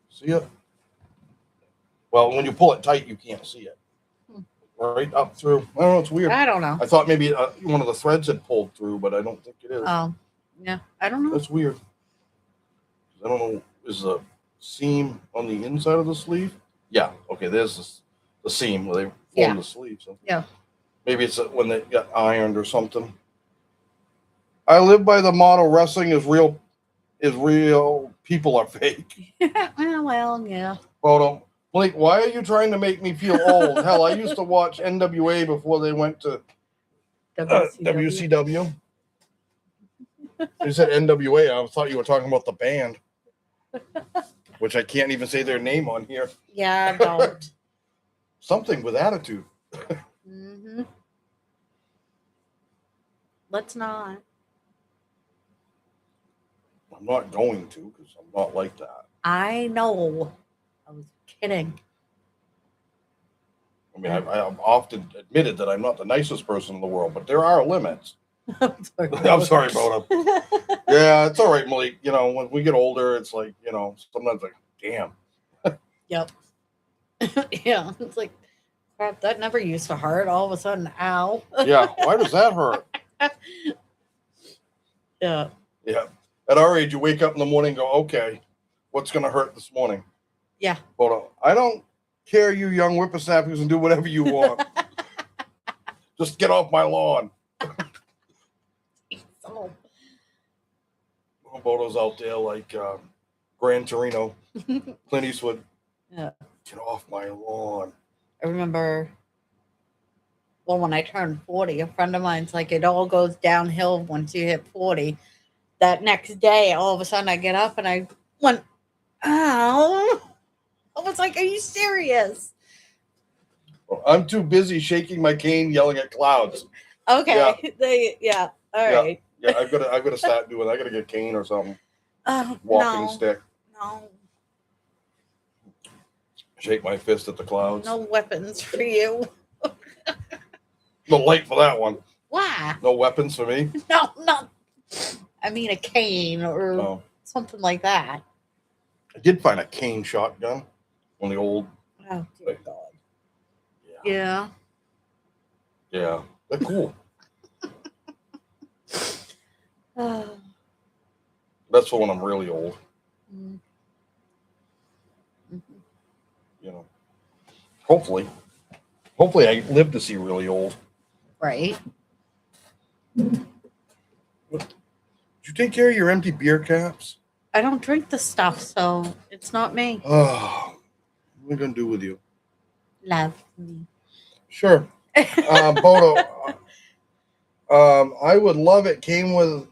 See it? Well, when you pull it tight, you can't see it. Right up through. I don't know. It's weird. I don't know. I thought maybe one of the threads had pulled through, but I don't think it is. Oh, yeah. I don't know. That's weird. I don't know. Is the seam on the inside of the sleeve? Yeah. Okay. There's the seam where they form the sleeve. So yeah. Maybe it's when they got ironed or something. I live by the motto: wrestling is real. People are fake. Well, yeah. Hold on. Blake, why are you trying to make me feel old? Hell, I used to watch NWA before they went to WCW. You said NWA. I thought you were talking about the band, which I can't even say their name on here. Yeah, don't. Something with attitude. Mm-hmm. Let's not. I'm not going to, because I'm not like that. I know. I was kidding. I mean, I've often admitted that I'm not the nicest person in the world, but there are limits. I'm sorry about them. Yeah, it's all right, Malik. When we get older, it's like, sometimes like, damn. Yep. Yeah, it's like, crap, that never used to hurt. All of a sudden, ow. Yeah, why does that hurt? Yeah. Yeah. At our age, you wake up in the morning and go, okay, what's going to hurt this morning? Yeah. Hold on. I don't care, you young whippersnappers, and do whatever you want. Just get off my lawn. Bodo's out there like Gran Torino, Clint Eastwood. Yeah. Get off my lawn. I remember, well, when I turned 40, a friend of mine's like, it all goes downhill once you hit 40. That next day, all of a sudden, I get up and I went, ow. I was like, are you serious? Well, I'm too busy shaking my cane, yelling at clouds. Okay. Yeah. All right. Yeah, I've got to start doing. I got to get a cane or something. Walking stick. No. Shake my fist at the clouds. No weapons for you. No light for that one. Why? No weapons for me. No. I mean a cane or something like that. I did find a cane shotgun on the old. Oh dear God. Yeah. Yeah, they're cool. That's for when I'm really old. Mm-hmm. Hopefully I live to see really old. Right. Did you take care of your empty beer caps? I don't drink the stuff, so it's not me. Oh, what am I gonna do with you? Love me. Sure. Bodo, I would love it came with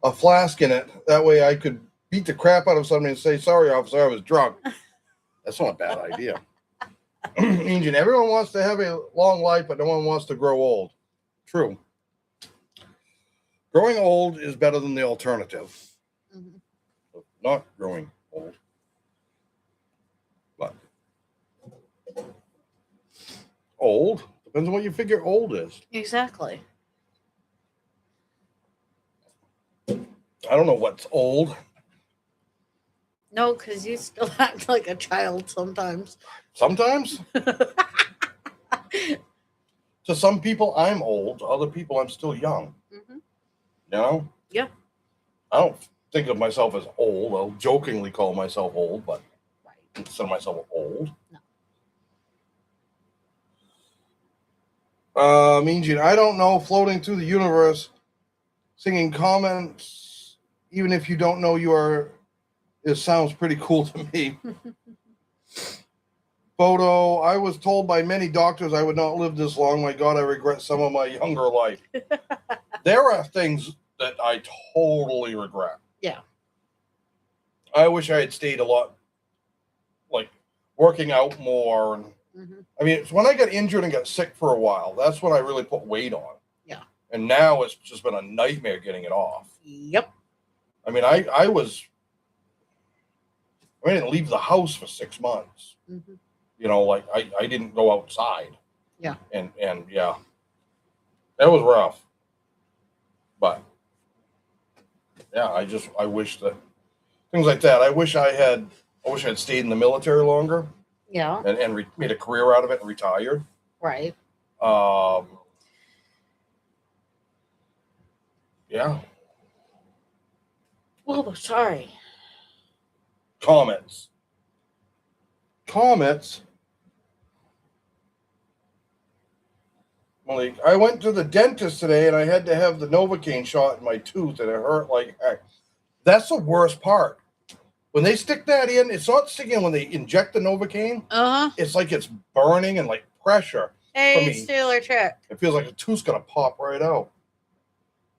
a flask in it. That way I could beat the crap out of somebody and say, sorry, officer, I was drunk. That's not a bad idea. Injun, everyone wants to have a long life, but no one wants to grow old. True. Growing old is better than the alternative. Mm-hmm. Not growing old. Old? Depends on what you figure old is. Exactly. I don't know what's old. No, because you still act like a child sometimes. Sometimes. To some people, I'm old. To other people, I'm still young. Mm-hmm. You know? Yeah. I don't think of myself as old. I'll jokingly call myself old, but Right. I consider myself old. No. Mean Gene, I don't know. Floating through the universe, singing comments, even if you don't know you are, it sounds pretty cool to me. Photo, I was told by many doctors I would not live this long. My God, I regret some of my younger life. There are things that I totally regret. Yeah. I wish I had stayed a lot, like working out more. And Mm-hmm. I mean, it's when I got injured and got sick for a while, that's when I really put weight on. Yeah. And now it's just been a nightmare getting it off. Yep. I mean, I didn't leave the house for 6 months. Mm-hmm. You know, like I didn't go outside. Yeah. And yeah, that was rough. But yeah, I wish that things like that. I wish I had stayed in the military longer. Yeah. And made a career out of it and retired. Right. Yeah. Oh, sorry. Comets. Malik, I went to the dentist today and I had to have the Novocaine shot in my tooth and it hurt like heck. That's the worst part. When they stick that in, it's not sticking when they inject the Novocaine. Uh-huh. It's like it's burning and like pressure. Hey, Steeler Chick. It feels like a tooth's gonna pop right out.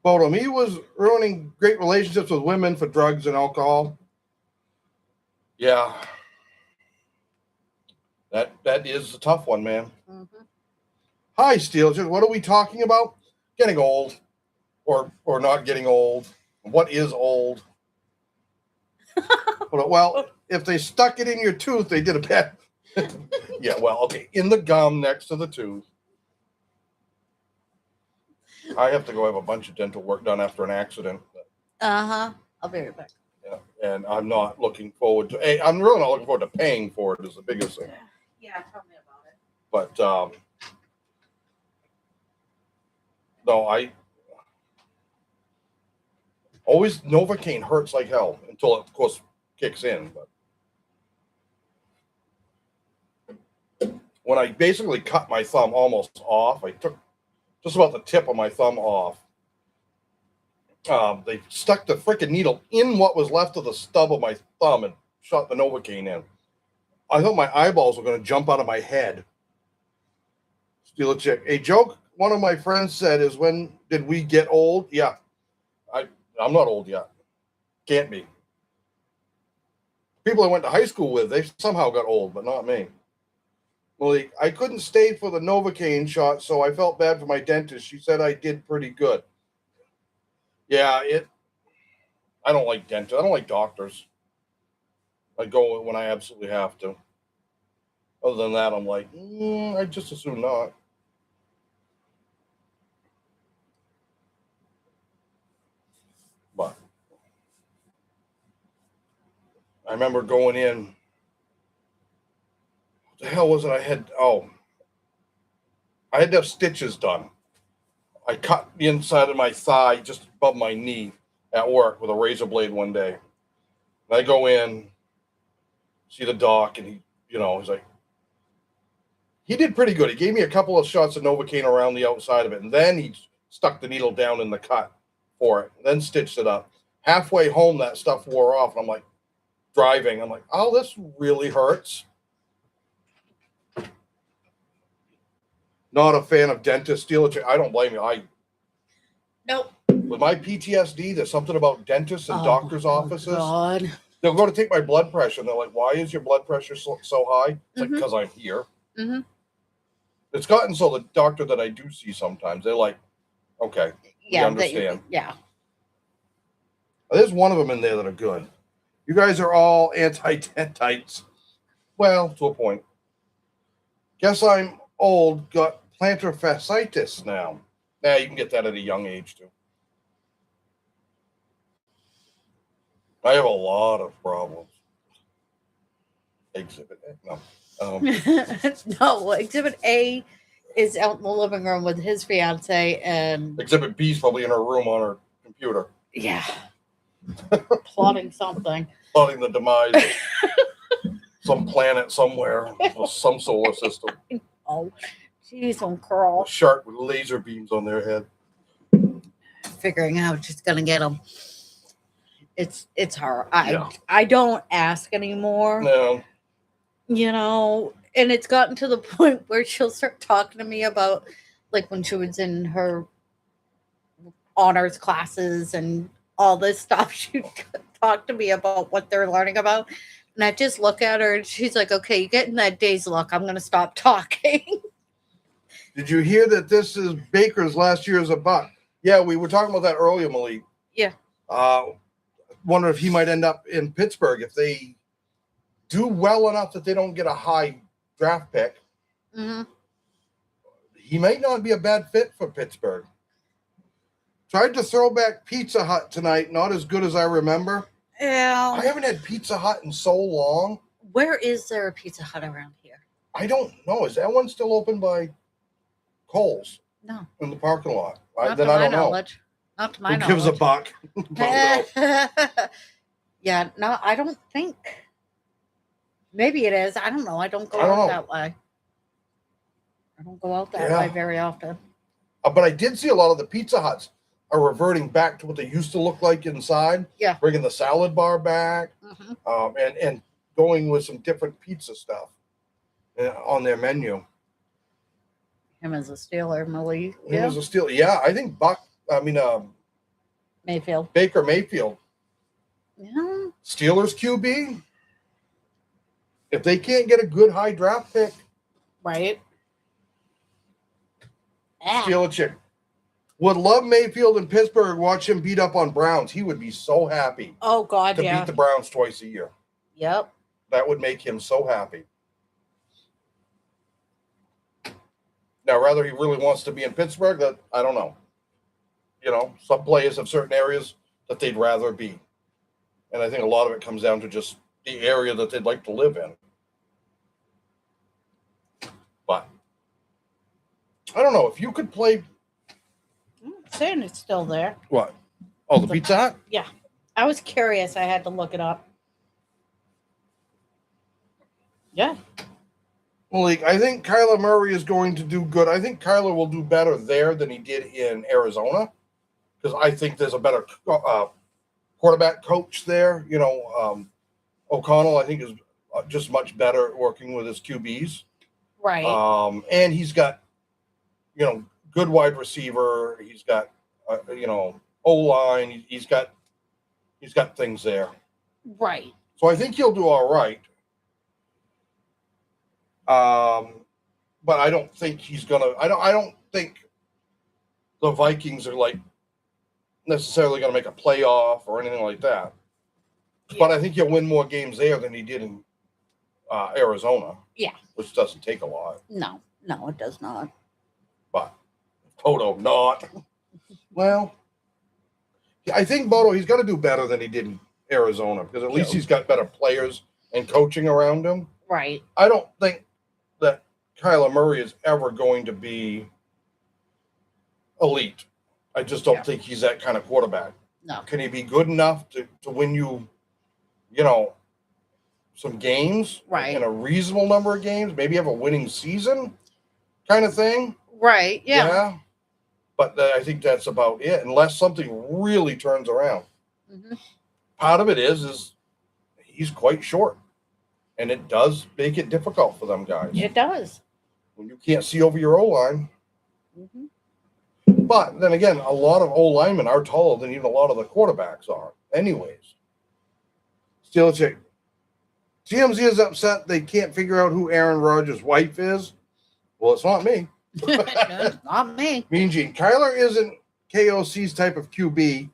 But he was ruining great relationships with women for drugs and alcohol. Yeah. That is a tough one, man. Mm-hmm. Hi, Steelers. What are we talking about? Getting old, or not getting old. What is old? Well, if they stuck it in your tooth, they did a bad. Yeah, well, okay, in the gum next to the tooth. I have to go have a bunch of dental work done after an accident. Uh-huh. I'll be right back. Yeah, and I'm not looking forward to. Hey, I'm really not looking forward to paying for it. Is the biggest thing. Yeah, tell me about it. But no, I always Novocaine hurts like hell until it, of course, kicks in. But when I basically cut my thumb almost off, I took just about the tip of my thumb off. They stuck the freaking needle in what was left of the stub of my thumb and shot the Novocaine in. I thought my eyeballs were going to jump out of my head. Steal a chick. A joke one of my friends said is, when did we get old? Yeah. I'm not old yet. Can't be. People I went to high school with, they somehow got old, but not me. Well, I couldn't stay for the Novocaine shot, so I felt bad for my dentist. She said I did pretty good. Yeah, I don't like dentists. I don't like doctors. I go when I absolutely have to. Other than that, I'm like, I just assume not. But I remember going in. What the hell was it? I had to have stitches done. I cut the inside of my thigh just above my knee at work with a razor blade one day. And I go in, see the doc, and he's like, he did pretty good. He gave me a couple of shots of Novocaine around the outside of it, and then he stuck the needle down in the cut for it, then stitched it up. Halfway home, that stuff wore off, and I'm like, driving. I'm like, oh, this really hurts. Not a fan of dentists. I don't blame you. Nope. With my PTSD, there's something about dentists and doctors' offices. God. They'll go to take my blood pressure, and they're like, why is your blood pressure so high? It's like, because I'm here. Mm-hmm. It's gotten so the doctor that I do see sometimes, they're like, okay, we understand. Yeah. There's one of them in there that are good. You guys are all anti-dentites. Well, to a point. Guess I'm old, got plantar fasciitis now. Now you can get that at a young age too. I have a lot of problems. Exhibit A. No. No, Exhibit A is out in the living room with his fiance, and Exhibit B is probably in her room on her computer, yeah, plotting something. plotting the demise of some planet somewhere, or some solar system. Oh, jeez, on A Carl. shark with laser beams on their head. Figuring out she's gonna get him. It's her. Yeah. I don't ask anymore. No. You know, and it's gotten to the point where she'll start talking to me about, like, when she was in her honors classes and all this stuff. She'd talk to me about what they're learning about, and I just look at her and she's like, okay, you get in that dazed look, I'm gonna stop talking. Did you hear that this is Baker's last year as a Buck? Yeah, we were talking about that earlier, Malik. Yeah. Wonder if he might end up in Pittsburgh if they do well enough that they don't get a high draft pick. Mm-hmm. He might not be a bad fit for Pittsburgh. Tried to throw back Pizza Hut tonight, not as good as I remember. I Yeah. haven't had Pizza Hut in so long. Where is there a Pizza Hut around here? I don't know. Is that one still open by Kohl's No. in the parking lot? Not Then to I my don't know. knowledge. Not to my Who knowledge. gives a buck? Yeah, no, I don't think. Maybe it is. I don't know. I don't go I don't out know. that way. I don't go out that Yeah. way very often. But I did see a lot of the Pizza Huts are reverting back to what they used to look like inside. Yeah. Bringing the salad bar back, Mm-hmm. and going with some different pizza stuff on their menu. Him as a Steeler, Malik. It Yeah. was a steal. Yeah, I think Mayfield. Baker Mayfield, Yeah. Steelers QB. If they can't get a good high draft pick, Right. Ah. steal a chick. Would love Mayfield in Pittsburgh. Watch him beat up on Browns. He would be so happy Oh God, to yeah. beat the Browns twice a year. Yep. That would make him so happy. Now, whether he really wants to be in Pittsburgh, that I don't know. You know, some players have certain areas that they'd rather be. And I think a lot of it comes down to just the area that they'd like to live in. But I don't know. If you could play. I'm saying it's still there. What? Oh, the Pizza Hut? Yeah. I was curious. I had to look it up. Yeah. Malik, I think Kyler Murray is going to do good. I think Kyler will do better there than he did in Arizona because I think there's a better quarterback coach there. You know, O'Connell, I think, is just much better at working with his QBs. Right. And he's got, you know, good wide receiver. He's got, O-line. He's got things there. Right. So I think he'll do all right. But I don't think he's gonna. I don't think the Vikings are like necessarily gonna make a playoff or anything like that. Yeah. But I think he'll win more games there than he did in Arizona. Yeah. Which doesn't take a lot. No, it does not. But Toto not. Well, I think Bodo, he's got to do better than he did in Arizona because at least he's got better players and coaching around him. Right. I don't think that Kyler Murray is ever going to be elite. I just don't think he's that kind of quarterback. No. Can he be good enough to win you, some games? Right. In a reasonable number of games? Maybe have a winning season kind of thing? Right. Yeah. But I think that's about it, unless something really turns around. Mm-hmm. Part of it is he's quite short. And it does make it difficult for them guys. It does. When you can't see over your O-line. Mm-hmm. But then again, a lot of O-linemen are taller than even a lot of the quarterbacks are. Anyways. Still a chick. TMZ is upset they can't figure out who Aaron Rodgers' wife is. Well, it's not me. Not me. Mean Gene. Kyler isn't KOC's type of QB.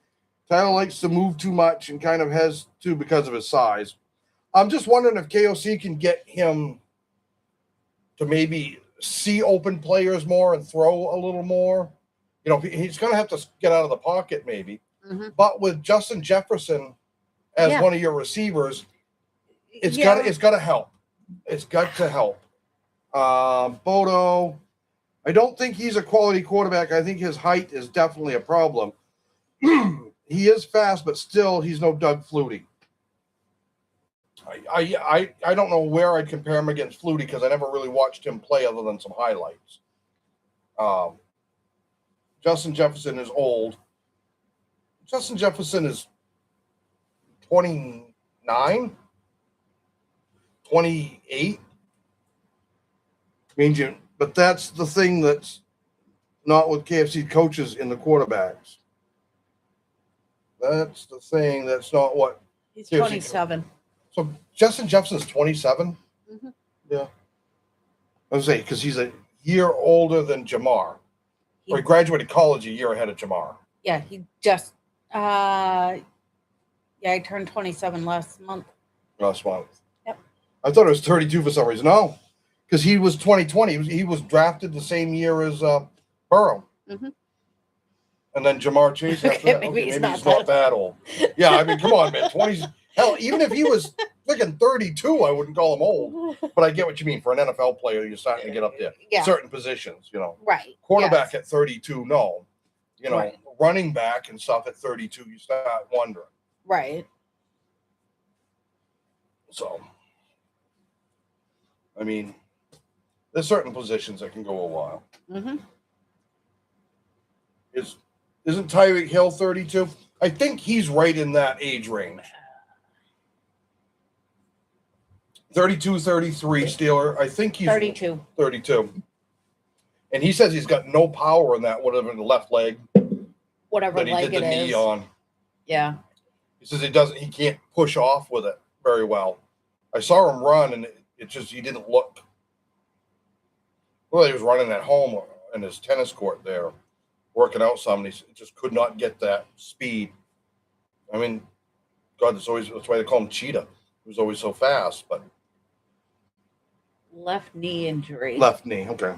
Tyler likes to move too much and kind of has to because of his size. I'm just wondering if KOC can get him to maybe see open players more and throw a little more. You know, he's going to have to get out of the pocket maybe. Mm-hmm. But with Justin Jefferson as Yeah. one of your receivers, it's Yeah. got to help. It's got to help. Bodo, I don't think he's a quality quarterback. I think his height is definitely a problem. He is fast, but still, he's no Doug Flutie. I don't know where I'd compare him against Flutie because I never really watched him play other than some highlights. Justin Jefferson is old. Justin Jefferson is 29, 28. But that's the thing that's not with KFC coaches in the quarterbacks. That's the thing that's not what. He's 27. So Justin Jefferson's 27? Mm-hmm. Yeah. I was saying, because he's a year older than Jamar. Or he graduated college a year ahead of Jamar. Yeah, he just, I turned 27 last month. Last month. Yep. I thought it was 32 for some reason. No, because he was 2020. He was drafted the same year as Burrow. Mm-hmm. And then Jamar Chase after that. Maybe he's not that old. Yeah, I mean, come on, man. 20s. Hell, even if he was freaking 32, I wouldn't call him old. But I get what you mean. For an NFL player, you're starting to get up there. Yeah. Certain positions, you know. Right. Quarterback at 32, no. You know, right. Running back and stuff at 32, you start wondering. Right. So, I mean, there's certain positions that can go a while. Mm-hmm. Isn't Tyreek Hill 32? I think he's right in that age range. 32, 33 Steeler. I think he's 32. 32. And he says he's got no power in that, whatever, the left leg. Whatever that he leg did the knee on. Yeah. He says he can't push off with it very well. I saw him run, and it just, he didn't look. Well, he was running at home in his tennis court there, working out some, and he just could not get that speed. I mean, God, that's why they call him Cheetah. He was always so fast, but. Left knee injury. Left knee, okay.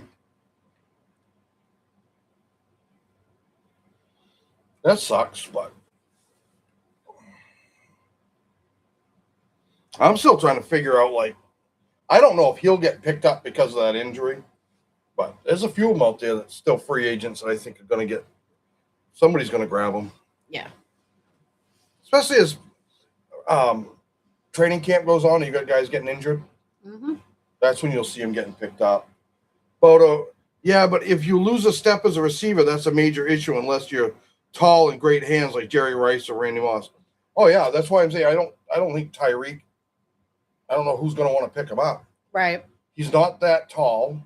That sucks, but I'm still trying to figure out, like, I don't know if he'll get picked up because of that injury, but there's a few of them out there that's still free agents that I think are going to get, somebody's going to grab them. Yeah. Especially as training camp goes on and you got guys getting injured. Mm-hmm. That's when you'll see them getting picked up. Bodo, yeah, but if you lose a step as a receiver, that's a major issue unless you're tall and great hands like Jerry Rice or Randy Moss. Oh yeah, that's why I'm saying I don't think Tyreek. I don't know who's going to want to pick him up. Right. He's not that tall.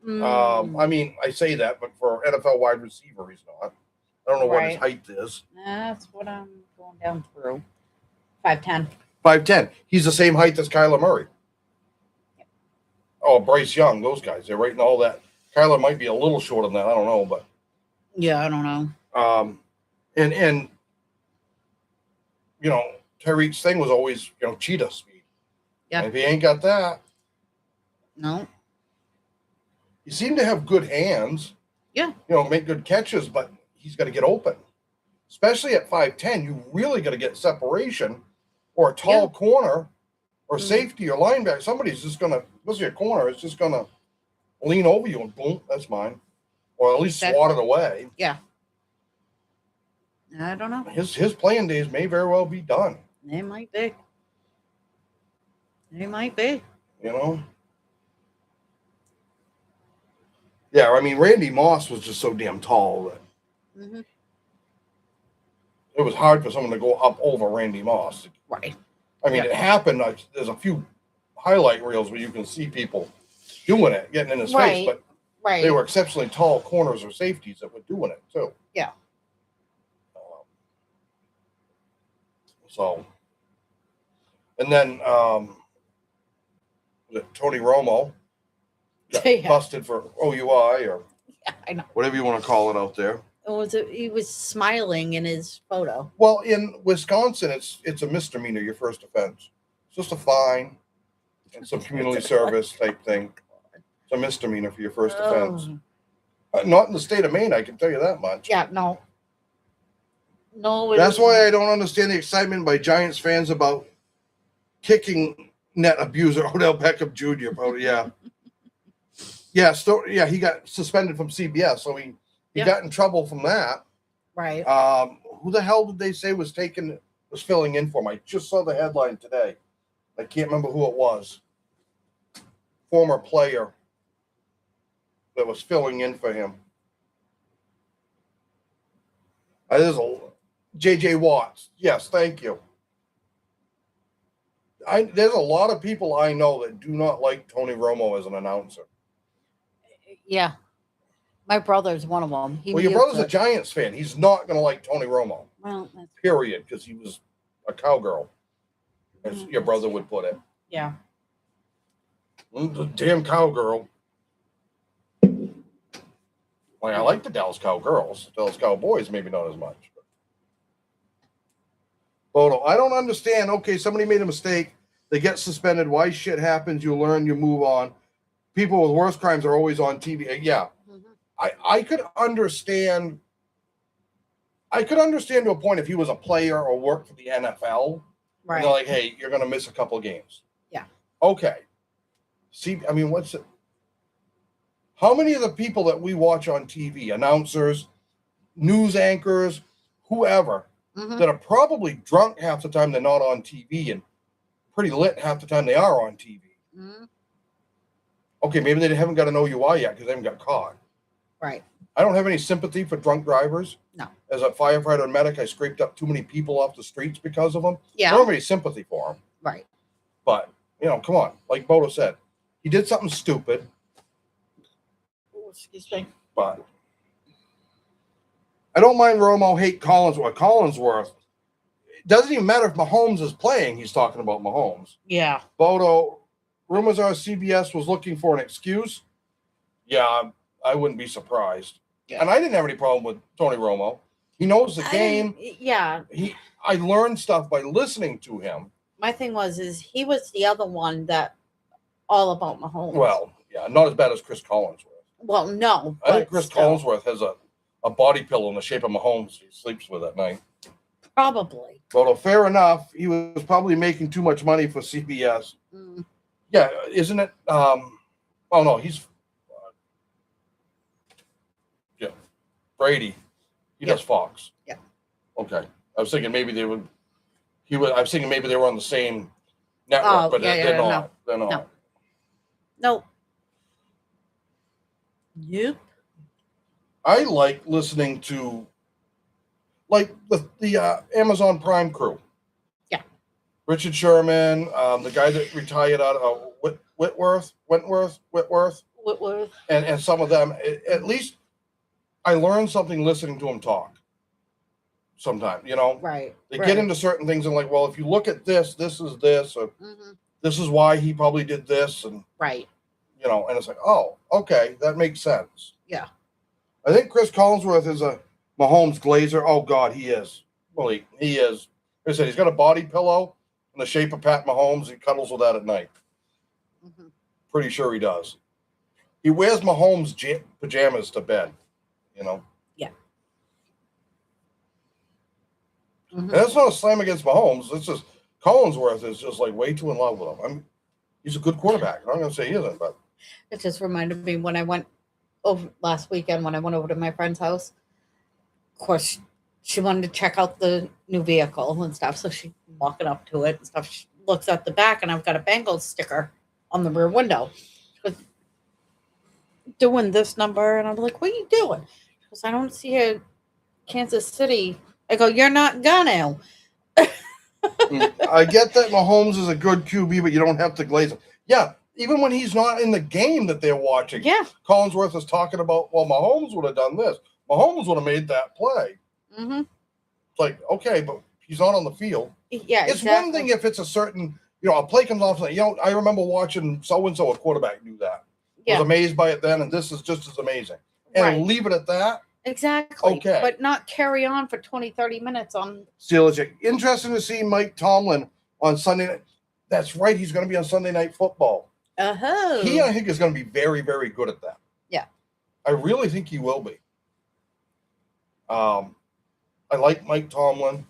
I mean, I say that, but for NFL wide receiver, he's not. I don't know what his height is. That's what I'm going down through. 5'10". 5'10". He's the same height as Kyler Murray. Yep. Oh, Bryce Young, those guys. They're right in all that. Kyler might be a little short on that. I don't know, but. Yeah, I don't know. And you know, Tyreek's thing was always, you know, cheetah speed. Yeah. If he ain't got that. No. He seemed to have good hands. Yeah. You know, make good catches, but he's got to get open. Especially at 5'10", you really got to get separation, or a tall corner, or safety, or linebacker. Somebody's just going to, especially a corner, it's just going to lean over you and boom, that's mine. Or at least swat it away. Yeah. I don't know. His playing days may very well be done. They might be. They might be. You know? Yeah, I mean, Randy Moss was just so damn tall that it was hard for someone to go up over Randy Moss. Right. I mean, it happened. There's a few highlight reels where you can see people doing it, getting in his face, but they were exceptionally tall corners or safeties that were doing it, too. Yeah. So, and then was it Tony Romo got busted for OUI or I know. Whatever you want to call it out there. He was smiling in his photo. Well, in Wisconsin, it's a misdemeanor, your first offense. It's just a fine and some community service type thing. It's a misdemeanor for your first offense. Oh. Not in the state of Maine, I can tell you that much. Yeah, no. No, That's why I don't understand the excitement by Giants fans about kicking net abuser Odell Beckham Jr. Yeah. Yeah, he got suspended from CBS, so he got in trouble from that. Right. Who the hell did they say was filling in for him? I just saw the headline today. I can't remember who it was. Former player that was filling in for him. There's a J.J. Watts. Yes, thank you. There's a lot of people I know that do not like Tony Romo as an announcer. Yeah. My brother's one of them. Well, your brother's a Giants fan. He's not going to like Tony Romo. Well, period, because he was a cowgirl, as your brother would put it. Yeah. The damn cowgirl. Well, I like the Dallas Cowgirls. Dallas Cowboys, maybe not as much. Bodo, I don't understand. Okay, somebody made a mistake. They get suspended. Why shit happens? You learn, you move on. People with worse crimes are always on TV. Yeah. I could understand. I could understand to a point if he was a player or worked for the NFL. Right. And they're like, hey, you're going to miss a couple of games. Yeah. Okay. See, I mean, what's it? How many of the people that we watch on TV, announcers, news anchors, whoever, that are probably drunk half the time they're not on TV and pretty lit half the time they are on TV? Okay, maybe they haven't got an OUI yet because they haven't got caught. Right. I don't have any sympathy for drunk drivers. No. As a firefighter and medic, I scraped up too many people off the streets because of them. Yeah. I don't have any sympathy for them. Right. But, come on. Like Bodo said, he did something stupid. Excuse me. But I don't mind Romo, hate Collinsworth. It doesn't even matter if Mahomes is playing. He's talking about Mahomes. Yeah. Bodo, rumors are CBS was looking for an excuse. Yeah, I wouldn't be surprised. Yeah. And I didn't have any problem with Tony Romo. He knows the game. Yeah. I learned stuff by listening to him. My thing is he was the other one that all about Mahomes. Well, yeah, not as bad as Chris Collinsworth. Well, no. I think Chris Collinsworth has a body pillow in the shape of Mahomes he sleeps with at night. Probably. Well, fair enough. He was probably making too much money for CBS. Yeah, isn't it? Oh, no, he's... yeah, Brady. He does Fox. Yeah. Okay. I was thinking maybe they would... I was thinking maybe they were on the same network, but they're not. No. They're not. No. Nope. Yep. I like listening to the Amazon Prime crew. Yeah. Richard Sherman, the guy that retired out of Whitworth. And some of them, at least I learned something listening to them talk. Sometimes, Right. They get into certain things and like, well, if you look at this, this is this, or this is why he probably did this, and right. And it's like, oh, okay, that makes sense. Yeah. I think Chris Collinsworth is a Mahomes glazer. Oh, God, he is. Well, he is. Like I said, he's got a body pillow in the shape of Pat Mahomes. He cuddles with that at night. Pretty sure he does. He wears Mahomes pajamas to bed, Yeah. And that's not a slam against Mahomes. It's just Collinsworth is just like way too in love with him. He's a good quarterback. I'm not going to say he isn't, but. It just reminded me when I went over last weekend when I went over to my friend's house. Of course, she wanted to check out the new vehicle and stuff, so she's walking up to it and stuff. She looks at the back, and I've got a Bengals sticker on the rear window. She goes, doing this number, and I'm like, what are you doing? She goes, I don't see a Kansas City. I go, you're not gonna. I get that Mahomes is a good QB, but you don't have to glaze him. Yeah, even when he's not in the game that they're watching. Yeah. Collinsworth is talking about, well, Mahomes would have done this. Mahomes would have made that play. It's like, okay, but he's not on the field. Yeah, it's one thing if it's a certain, a play comes off, like, I remember watching so-and-so, a quarterback do that. I was amazed by it then, and this is just as amazing. And leave it at that. Exactly. Okay. But not carry on for 20, 30 minutes on. Steelers. Interesting to see Mike Tomlin on Sunday night. That's right. He's going to be on Sunday Night Football. Oh. He, I think, is going to be very, very good at that. Yeah. I really think he will be. I like Mike Tomlin.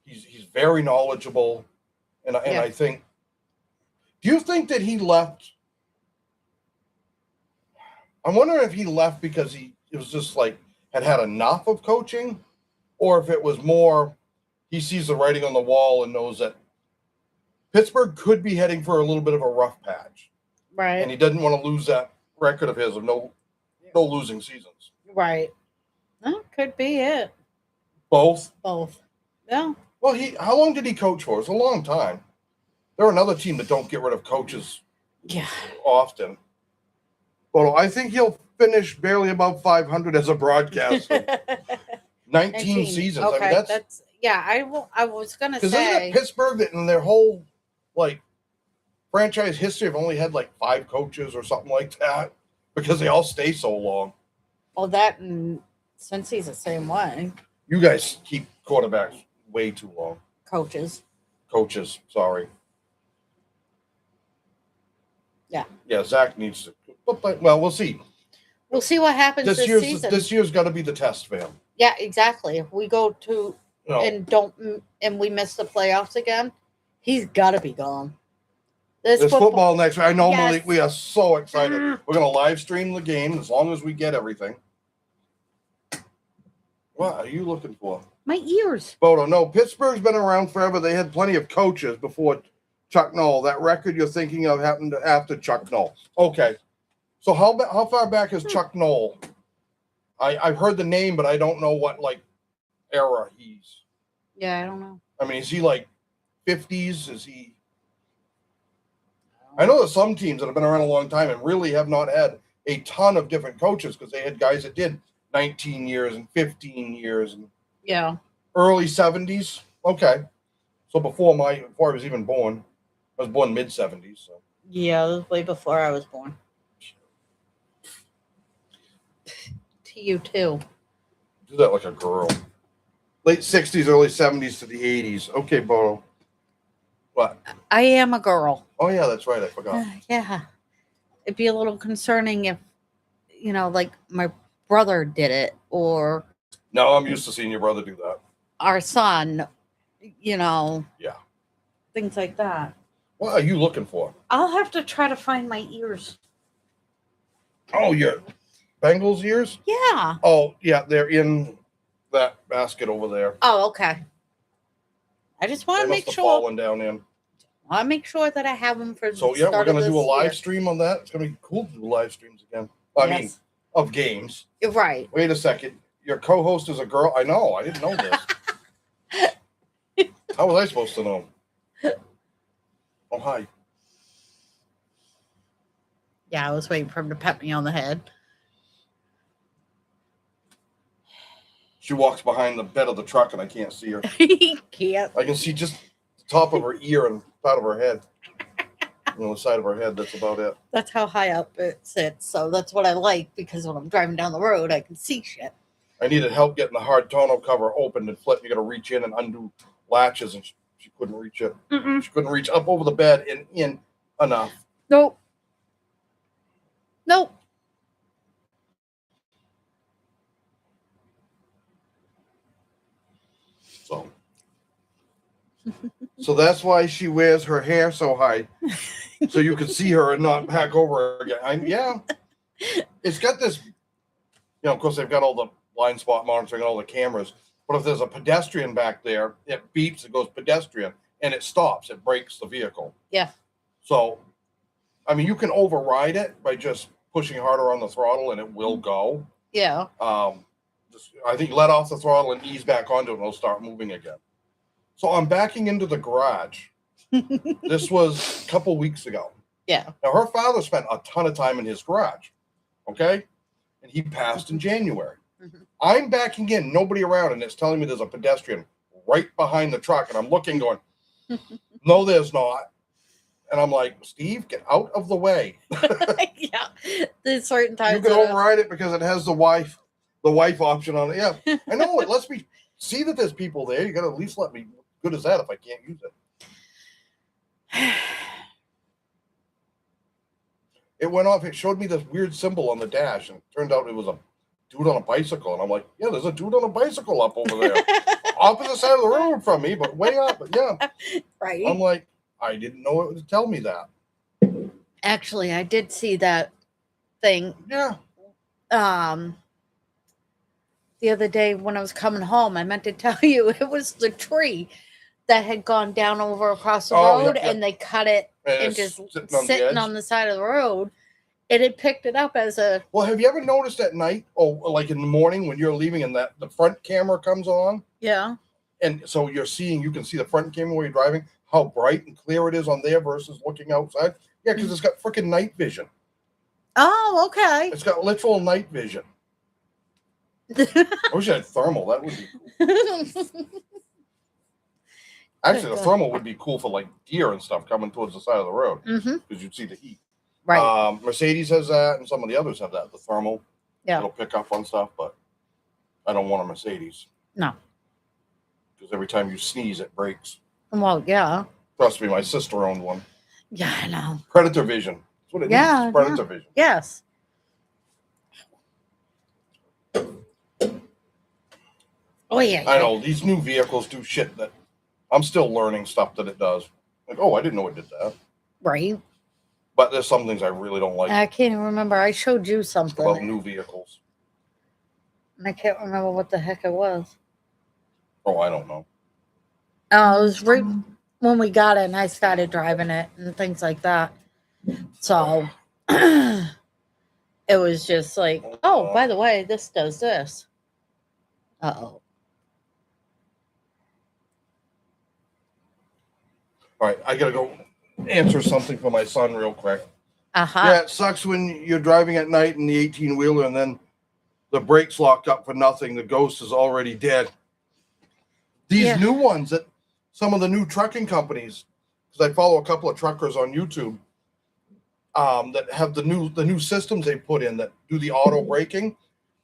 He's very knowledgeable, and Yeah. I think. Do you think that he left? I'm wondering if he left because it was just like had enough of coaching, or if it was more he sees the writing on the wall and knows that Pittsburgh could be heading for a little bit of a rough patch, and Right. he doesn't want to lose that record of his of no losing seasons. Right. That could be it. Both. Yeah. Well, how long did he coach for? It's a long time. They're another team that don't get rid of coaches often. Well, I think he'll finish barely above 500 as a broadcaster. 19 seasons. Okay, I mean, that's I was gonna because say isn't it Pittsburgh that in their whole like franchise history have only had like 5 coaches or something like that because they all stay so long. Well, that and since he's the same way. You guys keep quarterbacks way too long. Coaches, sorry. Yeah. Yeah, Zach needs to. But well, we'll see. We'll see what happens this season. This year's got to be the test for him. Yeah, exactly. If we go to and we miss the playoffs again, he's got to be gone. There's football next week. I know, Yes. Malik, we are so excited. We're going to live stream the game as long as we get everything. What are you looking for? My ears. Bodo, no, Pittsburgh's been around forever. They had plenty of coaches before Chuck Noll. That record you're thinking of happened after Chuck Noll. Okay. So how far back is Chuck Noll? I've heard the name, but I don't know what like era he's. Yeah, I don't know. I mean, is he like 50s? Is he? I know there's some teams that have been around a long time and really have not had a ton of different coaches because they had guys that did 19 years and 15 years and early 70s. Okay, so before I was even born, I was born mid 70s. So yeah, it was way before I was born. To you too. Do that like a girl. Late 60s, early 70s to the 80s. Okay, Bodo. What? I am a girl. Oh yeah, that's right. I forgot. Yeah, it'd be a little concerning if like my brother did it or. No, I'm used to seeing your brother do that. Our son, Yeah. Things like that. What are you looking for? I'll have to try to find my ears. Oh, your Bengals ears? Yeah. Oh, yeah, they're in that basket over there. Oh, okay. I just want to make sure. Fallen down in. I want to make sure that I have them for. So yeah, we're gonna do a live stream on that. It's gonna be cool to do live streams again. I mean, of games. Right. Wait a second. Your co-host is a girl. I know. I didn't know this. How was I supposed to know? Oh, hi. Yeah, I was waiting for him to pat me on the head. She walks behind the bed of the truck, and I can't see her. He can't. I can see just the top of her ear and part of her head. On the side of her head, that's about it. That's how high up it sits. So that's what I like because when I'm driving down the road, I can see shit. I needed help getting the hard tonneau cover open and flip. You got to reach in and undo latches, and she couldn't reach it. Mm-mm. She couldn't reach up over the bed and in enough. Nope. So that's why she wears her hair so high, so you can see her and not back over again. It's got this. Of course, they've got all the blind spot monitoring and all the cameras. But if there's a pedestrian back there, it beeps. It goes pedestrian, and it stops. It brakes the vehicle. Yeah. So, I mean, you can override it by just pushing harder on the throttle, and it will go. Yeah. I think let off the throttle and ease back onto it, and it'll start moving again. So I'm backing into the garage. This was a couple weeks ago. Yeah. Now, her father spent a ton of time in his garage, okay? And he passed in January. Mm-hmm. I'm backing in, nobody around, and it's telling me there's a pedestrian right behind the truck. And I'm looking going, no, there's not. And I'm like, Steve, get out of the way. Yeah. There's certain times. You can override it because it has the wife option on it. Yeah. I know. It lets me see that there's people there. You got to at least let me. Good as that if I can't use it. It went off. It showed me this weird symbol on the dash, and it turned out it was a dude on a bicycle. And I'm like, yeah, there's a dude on a bicycle up over there, opposite side of the road from me, but way up. But yeah, Right. I'm like, I didn't know it would tell me that. Actually, I did see that thing Yeah. The other day when I was coming home. I meant to tell you it was the tree that had gone down over across the road, and they cut it and just sitting on the side of the road. And it picked it up as a. Well, have you ever noticed at night, like in the morning when you're leaving and that the front camera comes on? Yeah. And so you can see the front camera where you're driving, how bright and clear it is on there versus looking outside. Yeah, because it's got freaking night vision. Oh, okay. It's got literal night vision. I wish I had thermal. That would be cool. Actually, the thermal would be cool for like deer and stuff coming towards the side of the road because you'd see the heat. Right. Mercedes has that, and some of the others have that. The thermal. Yeah. It'll pick up on stuff, but I don't want a Mercedes. No. Because every time you sneeze, it breaks. Well, yeah. Trust me, my sister owned one. Yeah, I know. Predator vision. That's what it is. It's predator vision. Yes. Oh, yeah. I know. These new vehicles do shit that I'm still learning stuff that it does. Like, I didn't know it did that. Right. But there's some things I really don't like. I can't even remember. I showed you something about new vehicles. And I can't remember what the heck it was. Oh, I don't know. Oh, it was right when we got it and I started driving it and things like that. So it was just like, oh, by the way, this does this. Uh-oh. All right, I gotta go answer something for my son real quick. Yeah, it sucks when you're driving at night in the 18-wheeler and then the brakes locked up for nothing. The ghost is already dead. These new ones that some of the new trucking companies, because I follow a couple of truckers on YouTube, that have the new systems they put in that do the auto braking.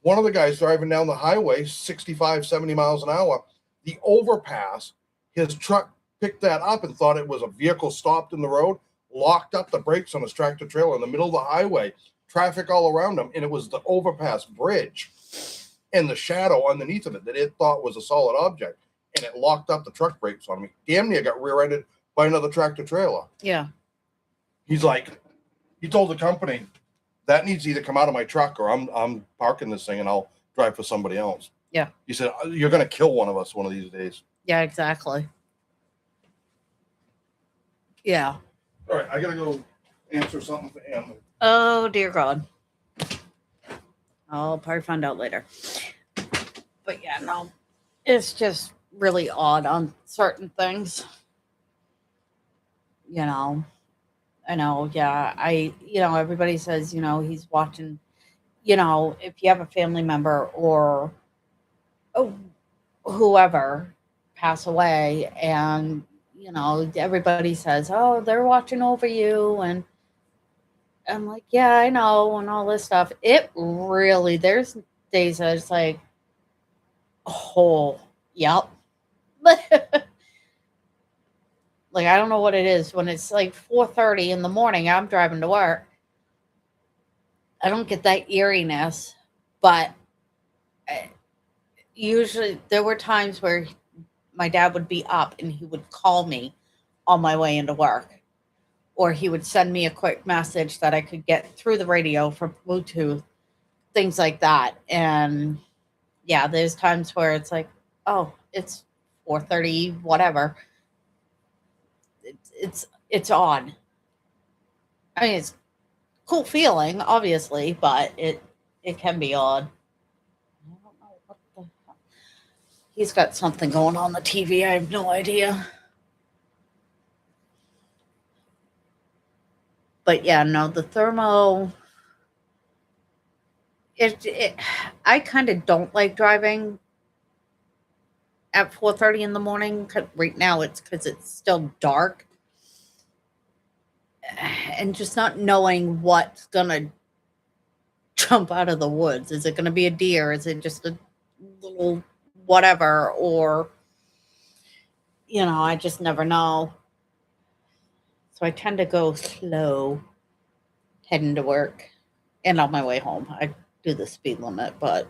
One of the guys driving down the highway, 65, 70 miles an hour, the overpass, his truck picked that up and thought it was a vehicle stopped in the road, locked up the brakes on his tractor trailer in the middle of the highway, traffic all around him, and it was the overpass bridge and the shadow underneath of it that it thought was a solid object, and it locked up the truck brakes on me. Damn near got rear-ended by another tractor trailer. Yeah. He's like, he told the company, that needs to either come out of my truck or I'm parking this thing and I'll drive for somebody else. Yeah. He said, you're going to kill one of us one of these days. Yeah, exactly. Yeah. All right, I got to go answer something for him. Oh, dear God. I'll probably find out later. But yeah, no, it's just really odd on certain things. You know, I know, yeah. Everybody says, he's watching, if you have a family member or whoever pass away and, everybody says, oh, they're watching over you. And I'm like, yeah, I know. And all this stuff. It really, there's days that it's like, oh, yep. Like, I don't know what it is. When it's like 4:30 in the morning, I'm driving to work. I don't get that eeriness, but usually there were times where my dad would be up and he would call me on my way into work, or he would send me a quick message that I could get through the radio from Bluetooth, things like that. And yeah, there's times where it's like, oh, it's 4:30, whatever. It's odd. I mean, it's a cool feeling, obviously, but it can be odd. I don't know what the hell. He's got something going on the TV. I have no idea. But yeah, no, the thermo. I kind of don't like driving at 4:30 in the morning. Right now, it's because it's still dark, and just not knowing what's gonna jump out of the woods. Is it gonna be a deer? Is it just a little whatever? Or I just never know. So I tend to go slow. heading to work and on my way home. I do the speed limit, but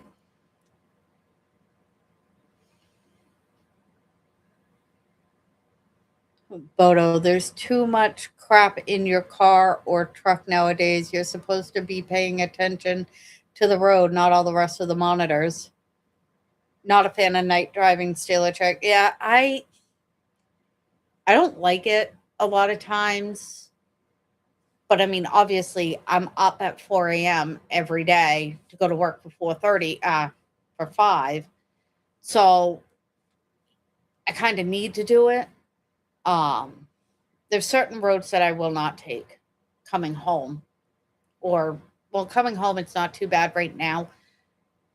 Bodo, there's too much crap in your car or truck nowadays. You're supposed to be paying attention to the road, not all the rest of the monitors. Not a fan of night driving, Steeler Trek. Yeah, I don't like it a lot of times. But I mean, obviously, I'm up at 4 a.m. every day to go to work for 4:30, for 5. So I kind of need to do it. Um, there's certain roads that I will not take coming home, or well, coming home it's not too bad right now,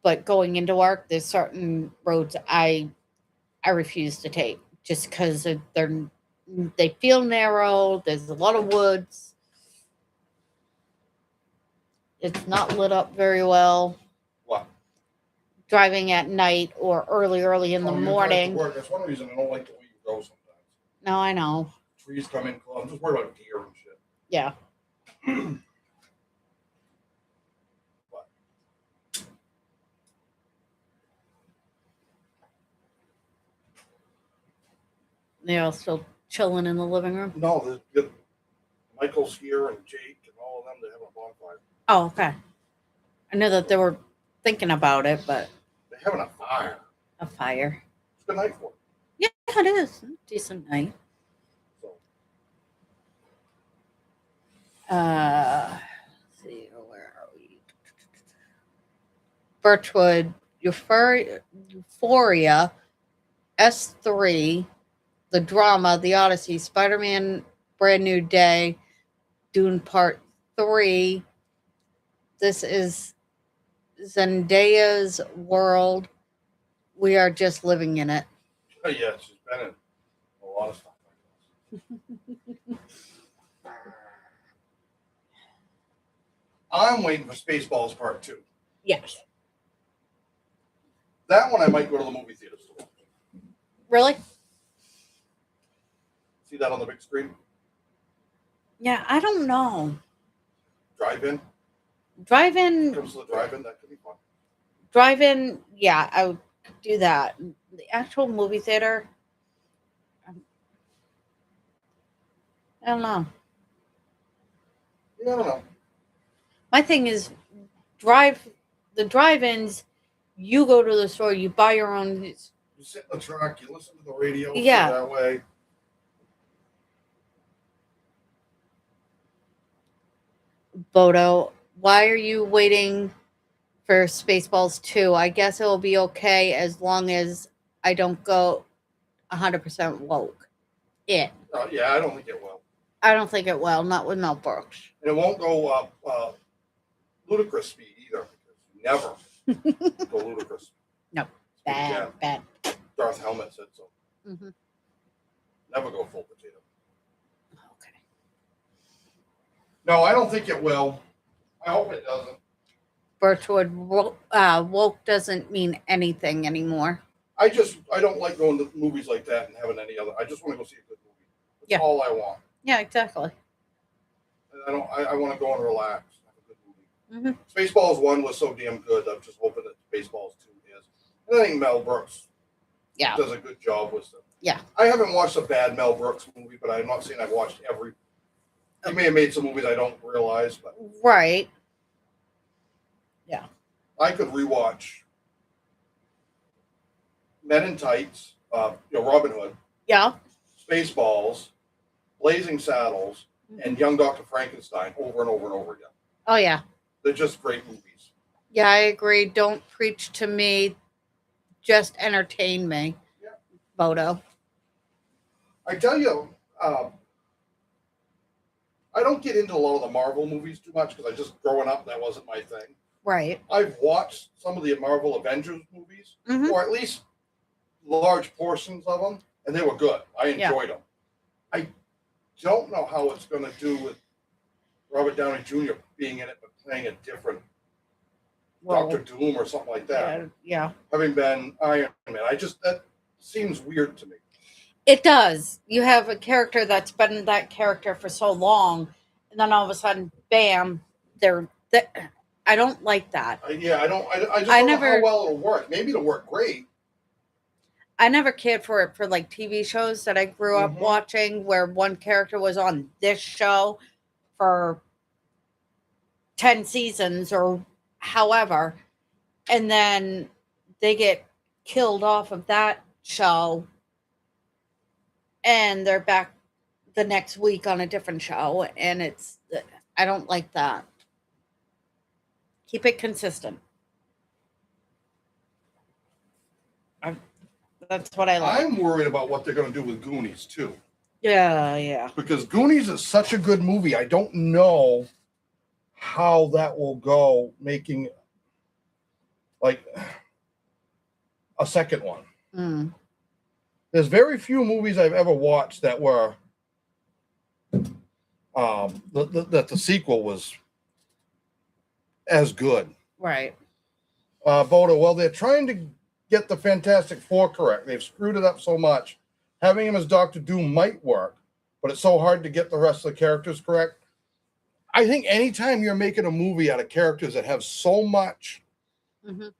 but going into work, there's certain roads I refuse to take just because they feel narrow. There's a lot of woods. It's not lit up very well. What? Driving at night or early in the You drive to morning. work. That's one reason I don't like the way you go sometimes. No, I know. Trees come in close. I'm just worried about deer and shit. Yeah. But They're all still chilling in the living room. no, Michael's here and Jake and all of them. They're having a bonfire. Oh, okay. I know that they were thinking about it, but They're having a fire. a fire. It's a good night for it. Yeah, it is. Decent night. So Let's see, where are we? Birchwood, Euphoria, S3, The Drama, The Odyssey, Spider-Man, Brand New Day, Dune Part 3. This is Zendaya's world. We are just living in it. yeah, she's been in a lot of stuff like this. I'm waiting for Spaceballs Part 2. Yes. That one I might go to the movie theater to watch. Really? See that on the big screen? Yeah, I don't know. Drive-in? Drive-in, Comes to the drive-in, that could be fun. drive-in, yeah, I would do that. The actual movie theater, I don't know. Yeah, I don't know. My thing is the drive-ins, you go to the store, you buy your own. You sit in the truck, you listen to the radio, Yeah. so that way. Bodo, why are you waiting for Spaceballs 2? I guess it will be okay as long as I don't go 100% woke. Yeah, I don't think it will. I don't think it will, not with Mel Brooks. And it won't go ludicrous speed either. Because you never go ludicrous. No, bad. Darth Helmet said so. Mm-hmm. Never go full potato. Okay. No, I don't think it will. I hope it doesn't. Birchwood, woke doesn't mean anything anymore. I don't like going to movies like that and having any other. I just want to go see a good movie. That's all I want. Yeah, exactly. I want to go and relax. Have a good movie. Mm-hmm. Spaceballs 1 was so damn good. I'm just hoping that Spaceballs 2 is. And I think Mel Brooks does a good job with them. Yeah. I haven't watched a bad Mel Brooks movie, but I'm not saying I've watched every. He may have made some movies I don't realize, but right. Yeah. I could rewatch Men in Tights, Robin Hood. Yeah. Spaceballs, Blazing Saddles, and Young Dr. Frankenstein over and over and over again. Oh, yeah. They're just great movies. Yeah, I agree. Don't preach to me. Just entertain me. Yeah. Bodo. I tell you, I don't get into a lot of the Marvel movies too much because I just, growing up, that wasn't my thing. Right. I've watched some of the Marvel Avengers movies, or at least large portions of them, and they were good. I enjoyed them. I don't know how it's going to do with Robert Downey Jr. being in it, but playing a different Doctor Doom or something like that. Yeah. Having been Iron Man, that seems weird to me. It does. You have a character that's been that character for so long, and then all of a sudden, bam, I don't like that. Yeah, I don't. I just I don't know never how well it'll work. Maybe it'll work great. I never cared for it for like TV shows that I grew up Mhm. watching where one character was on this show for 10 seasons or however, and then they get killed off of that show and they're back the next week on a different show. And I don't like that. Keep it consistent. I, that's what I like. I'm worried about what they're going to do with Goonies too, Yeah. because Goonies is such a good movie. I don't know how that will go, making like a second one. Mm, There's very few movies I've ever watched that were that the sequel was as good. right. Bodo, well, they're trying to get the Fantastic Four correct. They've screwed it up so much. Having him as Doctor Doom might work, but it's so hard to get the rest of the characters correct. I think anytime you're making a movie out of characters that have so much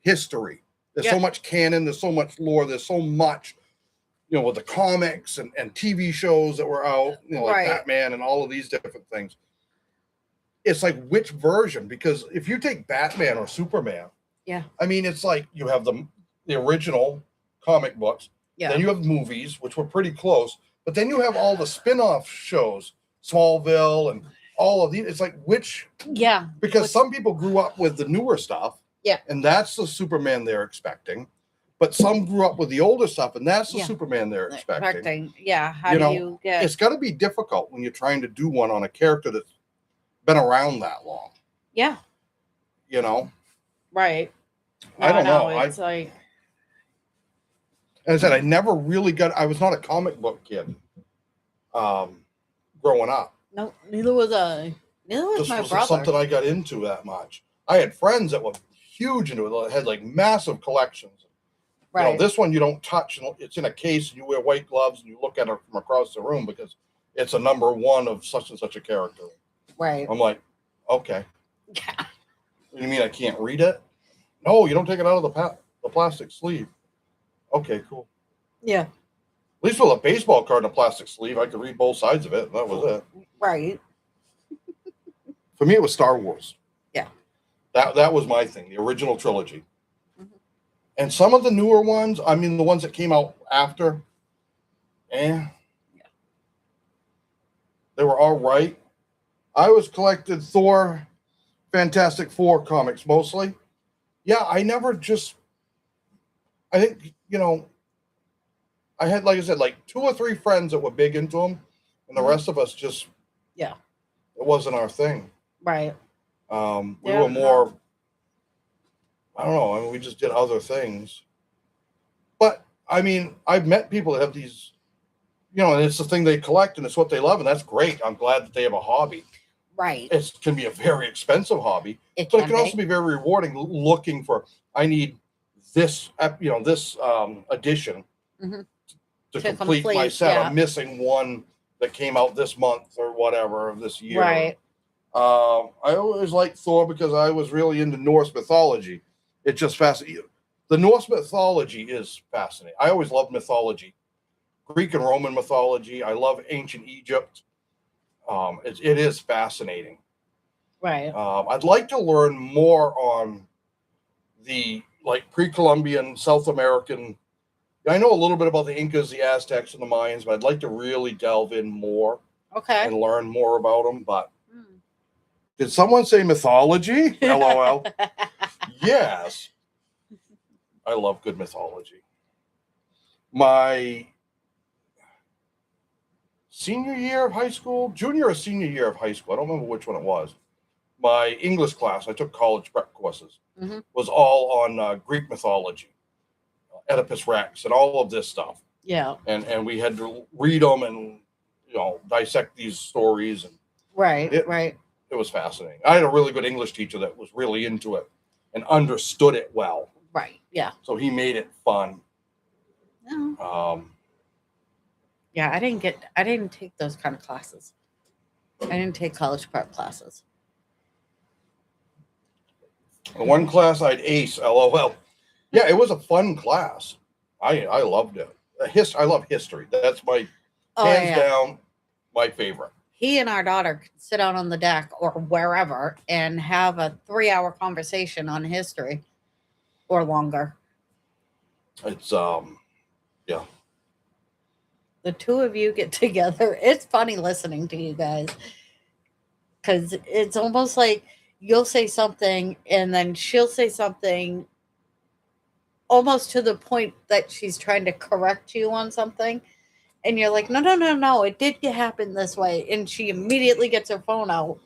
history, there's so much canon, there's so much lore, there's so much, with the comics and TV shows that were out, like Batman and all of these different things. It's like which version? Because if you take Batman or Superman, I mean, it's like you have the original comic books, then you have movies, which were pretty close, but then you have all the spin-off shows, Smallville and all of these. It's like which? Yeah. Because some people grew up with the newer stuff, and that's the Superman they're expecting. But some grew up with the older stuff, and that's the Superman they're expecting. Yeah. How do you get? It's got to be difficult when you're trying to do one on a character that's been around that long. Yeah. Right. I don't know. It's like, as I said, I never really I was not a comic book kid growing up. no, neither was I. Neither was my brother. Something I got into that much. I had friends that were huge into it. That had like massive collections. Right. This one you don't touch. It's in a case, and you wear white gloves, and you look at it from across the room because it's a number one of such and such a character. Right. I'm like, okay. Yeah. What do you mean I can't read it? No, you don't take it out of the plastic sleeve. Okay, cool. Yeah. At least with a baseball card in a plastic sleeve, I could read both sides of it. And that was it. Right. For me, it was Star Wars. Yeah. That was my thing, the original trilogy. And some of the newer ones, I mean, the ones that came out after, they were all right. I was collected Thor, Fantastic Four comics mostly. Yeah, I never just, I think, I had, like I said, like 2 or 3 friends that were big into them, and the rest of us just, it wasn't our thing. Right. We were more, I don't know, I mean, we just did other things. But, I mean, I've met people that have these, and it's the thing they collect, and it's what they love, and that's great. I'm glad that they have a hobby. Right. It can be a very expensive hobby, but it can also be very rewarding looking for, I need this, this edition to complete my set. I'm missing one that came out this month or whatever of this year. Right. I always liked Thor because I was really into Norse mythology. It just fascinating. The Norse mythology is fascinating. I always loved mythology, Greek and Roman mythology. I love ancient Egypt. It is fascinating. Right. I'd like to learn more on the pre-Columbian South American. I know a little bit about the Incas, the Aztecs, and the Mayans, but I'd like to really delve in more. Okay. And learn more about them. But did someone say mythology? LOL. Yes. I love good mythology. My senior year of high school, junior or senior year of high school, I don't remember which one it was. My English class, I took college prep courses, was all on Greek mythology, Oedipus Rex, and all of this stuff. Yeah. And we had to read them and dissect these stories. And right. It was fascinating. I had a really good English teacher that was really into it and understood it well. Right. Yeah. So he made it fun. Yeah. Yeah, I didn't take those kind of classes. I didn't take college prep classes. The one class I'd ace, LOL. Yeah, it was a fun class. I loved it. I love history. That's my Oh hands yeah. down my favorite. He and our daughter could sit out on the deck or wherever and have a 3 hour conversation on history or longer. It's yeah. The two of you get together. It's funny listening to you guys because it's almost like you'll say something and then she'll say something almost to the point that she's trying to correct you on something. And you're like, no, no, no, no, it did happen this way. And she immediately gets her phone out,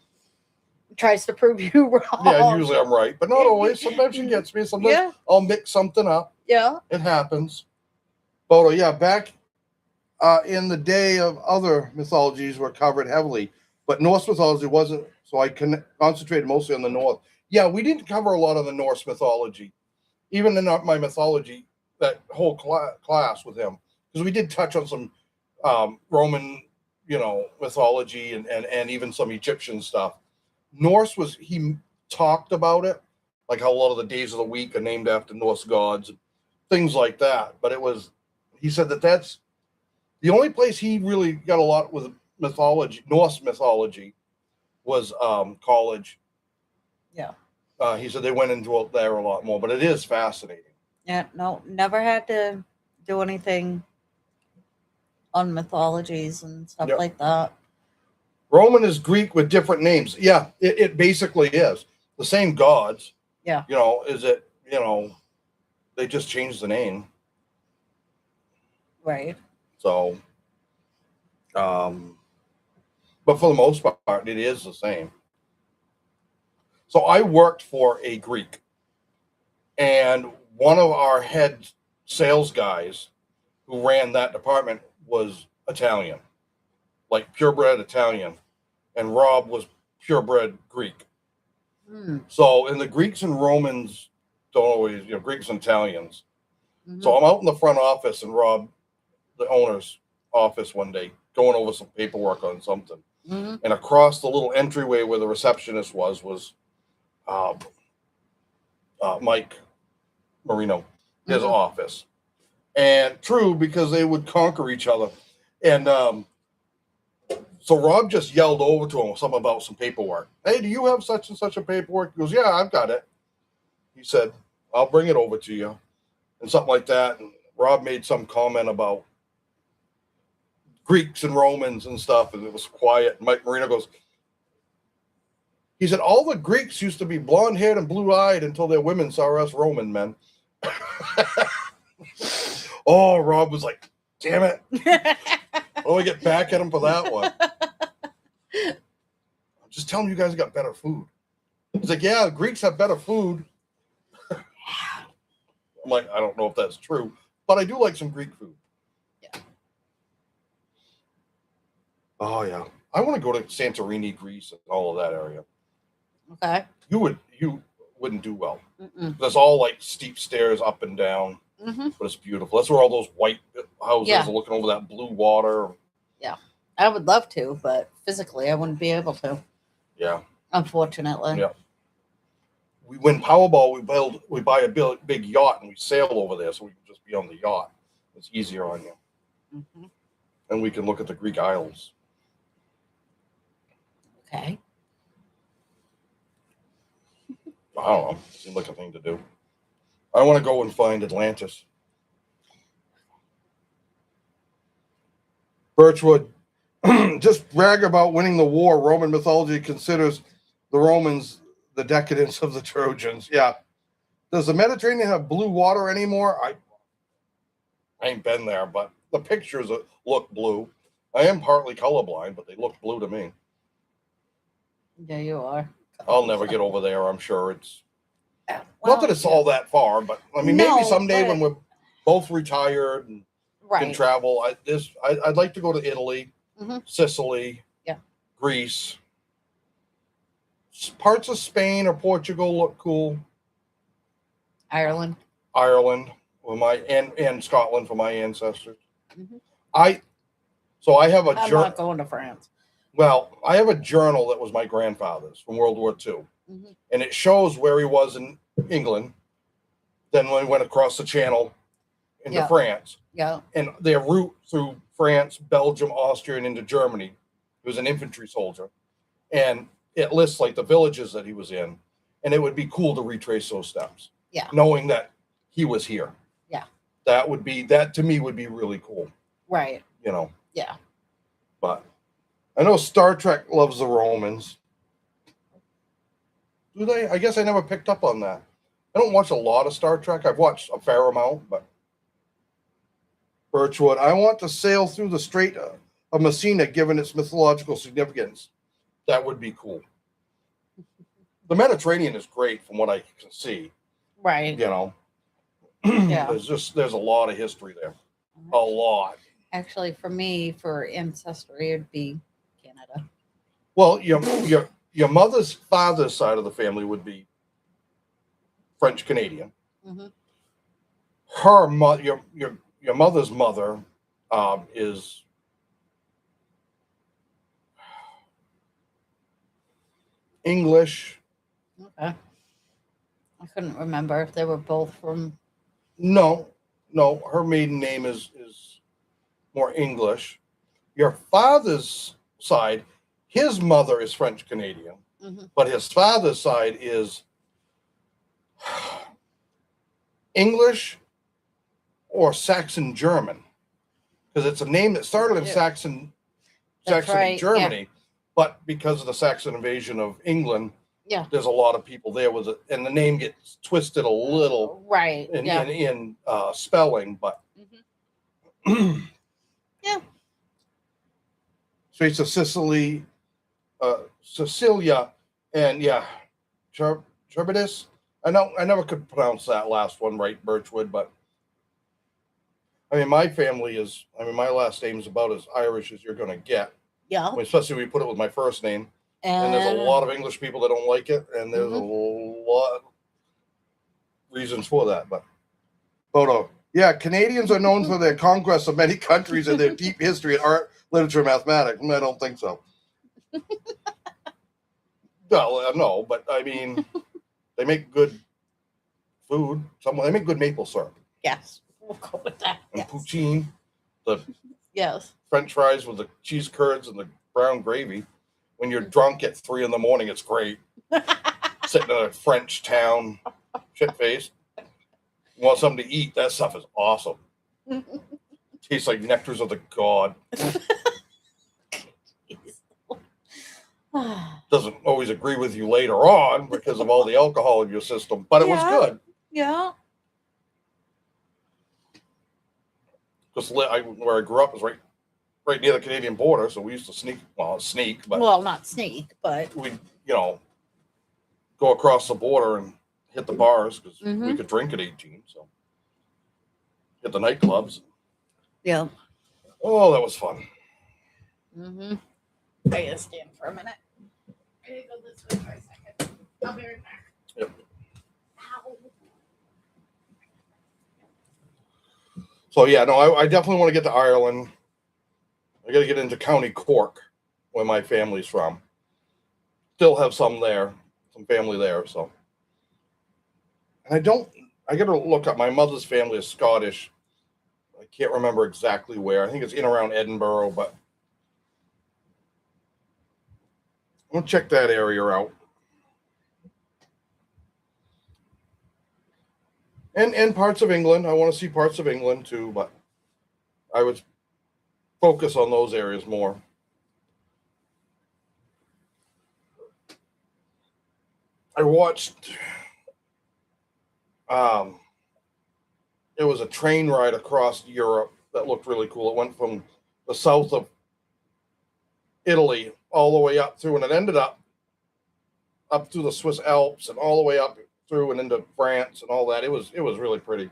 tries to prove you Yeah, and wrong. usually I'm right, but not always. Sometimes she gets me. Sometimes Yeah, I'll mix something up. yeah, It happens. But yeah, back in the day of other mythologies were covered heavily, but Norse mythology wasn't. So I concentrated mostly on the North. Yeah, we didn't cover a lot of the Norse mythology, even in my mythology. That whole class with him, because we did touch on some Roman, mythology and even some Egyptian stuff. Norse was he talked about it, like how a lot of the days of the week are named after Norse gods, things like that. But he said that's the only place he really got a lot with mythology, Norse mythology, was college. yeah. He said they went into it there a lot more, but it is fascinating. Yeah, no, never had to do anything on mythologies and stuff Yep. like that. Roman is Greek with different names. Yeah, it basically is the same gods. Yeah. Is it, they just changed the name. Right. So, but for the most part, it is the same. So I worked for a Greek, and one of our head sales guys who ran that department was Italian, like purebred Italian, and Rob was purebred Greek. Hmm. So, and the Greeks and Romans don't always, Greeks and Italians. Mm-hmm. So I'm out in the front office and Rob, the owner's office one day, going over some paperwork on something. Mm-hmm. And across the little entryway where the receptionist was Mike Marino, his Mm-hmm. office. And true, because they would conquer each other. And so Rob just yelled over to him something about some paperwork. Hey, do you have such and such a paperwork? He goes, yeah, I've got it. He said, I'll bring it over to you. And something like that. And Rob made some comment about Greeks and Romans and stuff. And it was quiet. And Mike Marino goes, he said, all the Greeks used to be blonde haired and blue eyed until their women saw us Roman men. Oh, Rob was like, damn it. What do I get back at him for that one? I'm just telling you guys got better food. He's like, yeah, the Greeks have better food. I'm like, I don't know if that's true, but I do like some Greek food. Yeah. Oh, yeah. I want to go to Santorini, Greece, and all of that area. Okay. You wouldn't do well. Mm-mm. There's all like steep stairs up and down, Mm-hmm. but it's beautiful. That's where all those white houses Yeah. are looking over that blue water. Yeah. I would love to, but physically I wouldn't be able to. Yeah. Unfortunately. Yeah. We win Powerball. We buy a big yacht and we sail over there, so we can just be on the yacht. It's easier on you, Mm-hmm. and we can look at the Greek Isles. Okay. I don't know. Seems like a thing to do. I want to go and find Atlantis. Birchwood, just brag about winning the war. Roman mythology considers the Romans the decadence of the Trojans. Yeah. Does the Mediterranean have blue water anymore? I ain't been there, but the pictures look blue. I am partly colorblind, but they look blue to me. Yeah, you are. I'll never get over there. I'm sure it's Well, not that it's all that far, but I mean, No, maybe someday but- when we're both retired and can right. travel. I'd like to go to Italy, Mhm. Sicily, Yeah. Greece, parts of Spain or Portugal look cool. Ireland. Ireland, with and Scotland for my ancestors. Mhm. I have a I'm journal. not going to France. Well, I have a journal that was my grandfather's from World War II. Mm-hmm. and it shows where he was in England. Then when he went across the channel into Yeah. France, Yeah. and their route through France, Belgium, Austria, and into Germany. He was an infantry soldier, and it lists like the villages that he was in, and it would be cool to retrace those steps. Yeah. Knowing that he was here. Yeah. That to me would be really cool. Right. You know. Yeah. But I know Star Trek loves the Romans. Do they? I guess I never picked up on that. I don't watch a lot of Star Trek. I've watched a fair amount, but Birchwood, I want to sail through the Strait of Messina, given its mythological significance. That would be cool. The Mediterranean is great from what I can see. Right. You know, Yeah. there's a lot of history there. A lot. Actually, for me, for ancestry, it'd be Canada. Well, your mother's father's side of the family would be French Canadian. Mm-hmm. Her mother, your mother's mother, is English. Okay. I couldn't remember if they were both from. No, her maiden name is more English. Your father's side, his mother is French Canadian, Mm-hmm. but his father's side is English or Saxon German, because it's a name that started in Yeah. Saxony, right, Germany, but because of the Saxon invasion of England, Yeah. there's a lot of people there with it, and the name gets twisted a little Right. in spelling, but Mm-hmm. Yeah. Straits of Sicily, Cecilia, and Turbidus. I never could pronounce that last one right, Birchwood, but I mean, my last name is about as Irish as you're going to get. Yeah. Especially when you put it with my first name. And there's a lot of English people that don't like it, and there's a lot of reasons for that. But Bodo, yeah, Canadians are known for their conquest of many countries and their deep history in art, literature, and mathematics. I don't think so. Well, no, but I mean, they make good food. They make good maple syrup. Yes, we'll go with that. And poutine, the French fries with the cheese curds and the brown gravy. When you're drunk at 3 a.m, it's great. Sitting in a French town, shit faced. You want something to eat? That stuff is awesome. Tastes like nectars of the god. Doesn't always agree with you later on because of all the alcohol in your system, but it was good. Yeah. Because where I grew up was right near the Canadian border, so we used to sneak, but not sneak, but we go across the border and hit the bars because we could drink at 18, so hit the nightclubs. Yeah. Oh, that was fun. Mm-hmm. I gotta stand for a minute. I gotta go this way for a second. I'll be right back. Yep. Ow. So yeah, no, I definitely want to get to Ireland. I got to get into County Cork, where my family's from. Still have some family there. So, and I got to look up. My mother's family is Scottish. I can't remember exactly where. I think it's in around Edinburgh, but I'm gonna check that area out. And parts of England. I want to see parts of England too, but I would focus on those areas more. I watched it was a train ride across Europe that looked really cool. It went from the south of Italy all the way up through, and it ended up through the Swiss Alps and all the way up through and into France and all that. It was really pretty.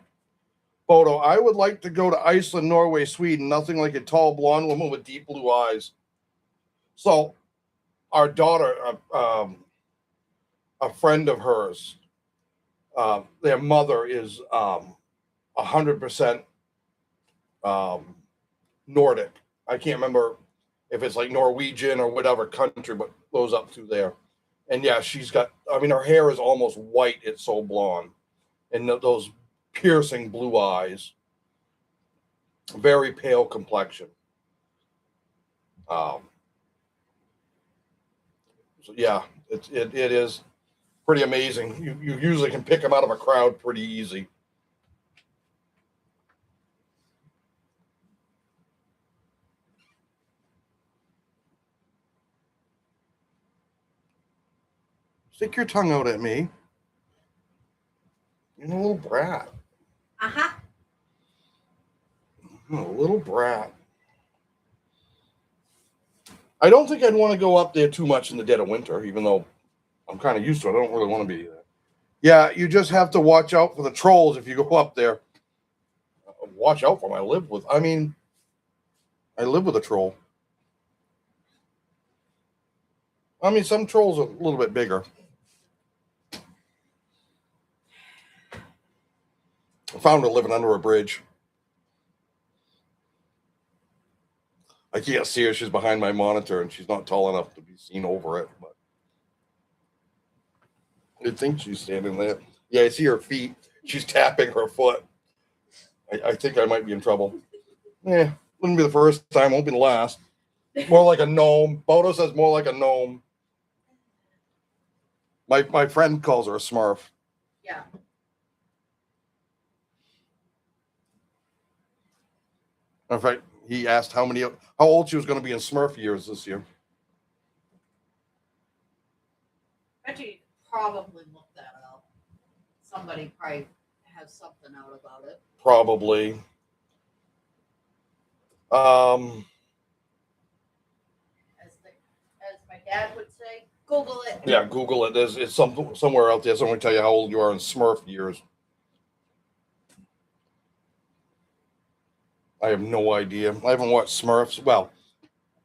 Bodo, I would like to go to Iceland, Norway, Sweden. Nothing like a tall blonde woman with deep blue eyes. So, our daughter, a friend of hers, their mother is 100% Nordic. I can't remember if it's like Norwegian or whatever country, but goes up through there. And yeah, she's got, I mean, her hair is almost white. It's so blonde. And those piercing blue eyes, very pale complexion. Um, so yeah, it is pretty amazing. You usually can pick them out of a crowd pretty easy. Stick your tongue out at me. You're a little brat. Uh-huh. A little brat. I don't think I'd want to go up there too much in the dead of winter, even though I'm kind of used to it. I don't really want to be there. Yeah, you just have to watch out for the trolls if you go up there. Watch out for them. I live with a troll. I mean, some trolls are a little bit bigger. I found her living under a bridge. I can't see her. She's behind my monitor, and she's not tall enough to be seen over it. But I think she's standing there. Yeah, I see her feet. She's tapping her foot. I think I might be in trouble. Yeah, wouldn't be the first time. Won't be the last. More like a gnome. Bodo says more like a gnome. My friend calls her a Smurf. Yeah. In fact, he asked how old she was going to be in Smurf years this year. I bet you probably look that up. Somebody probably has something out about it. Probably. As my dad would say, Google it. Yeah, Google it. It's somewhere out there. Someone will tell you how old you are in Smurf years. I have no idea. I haven't watched Smurfs. Well,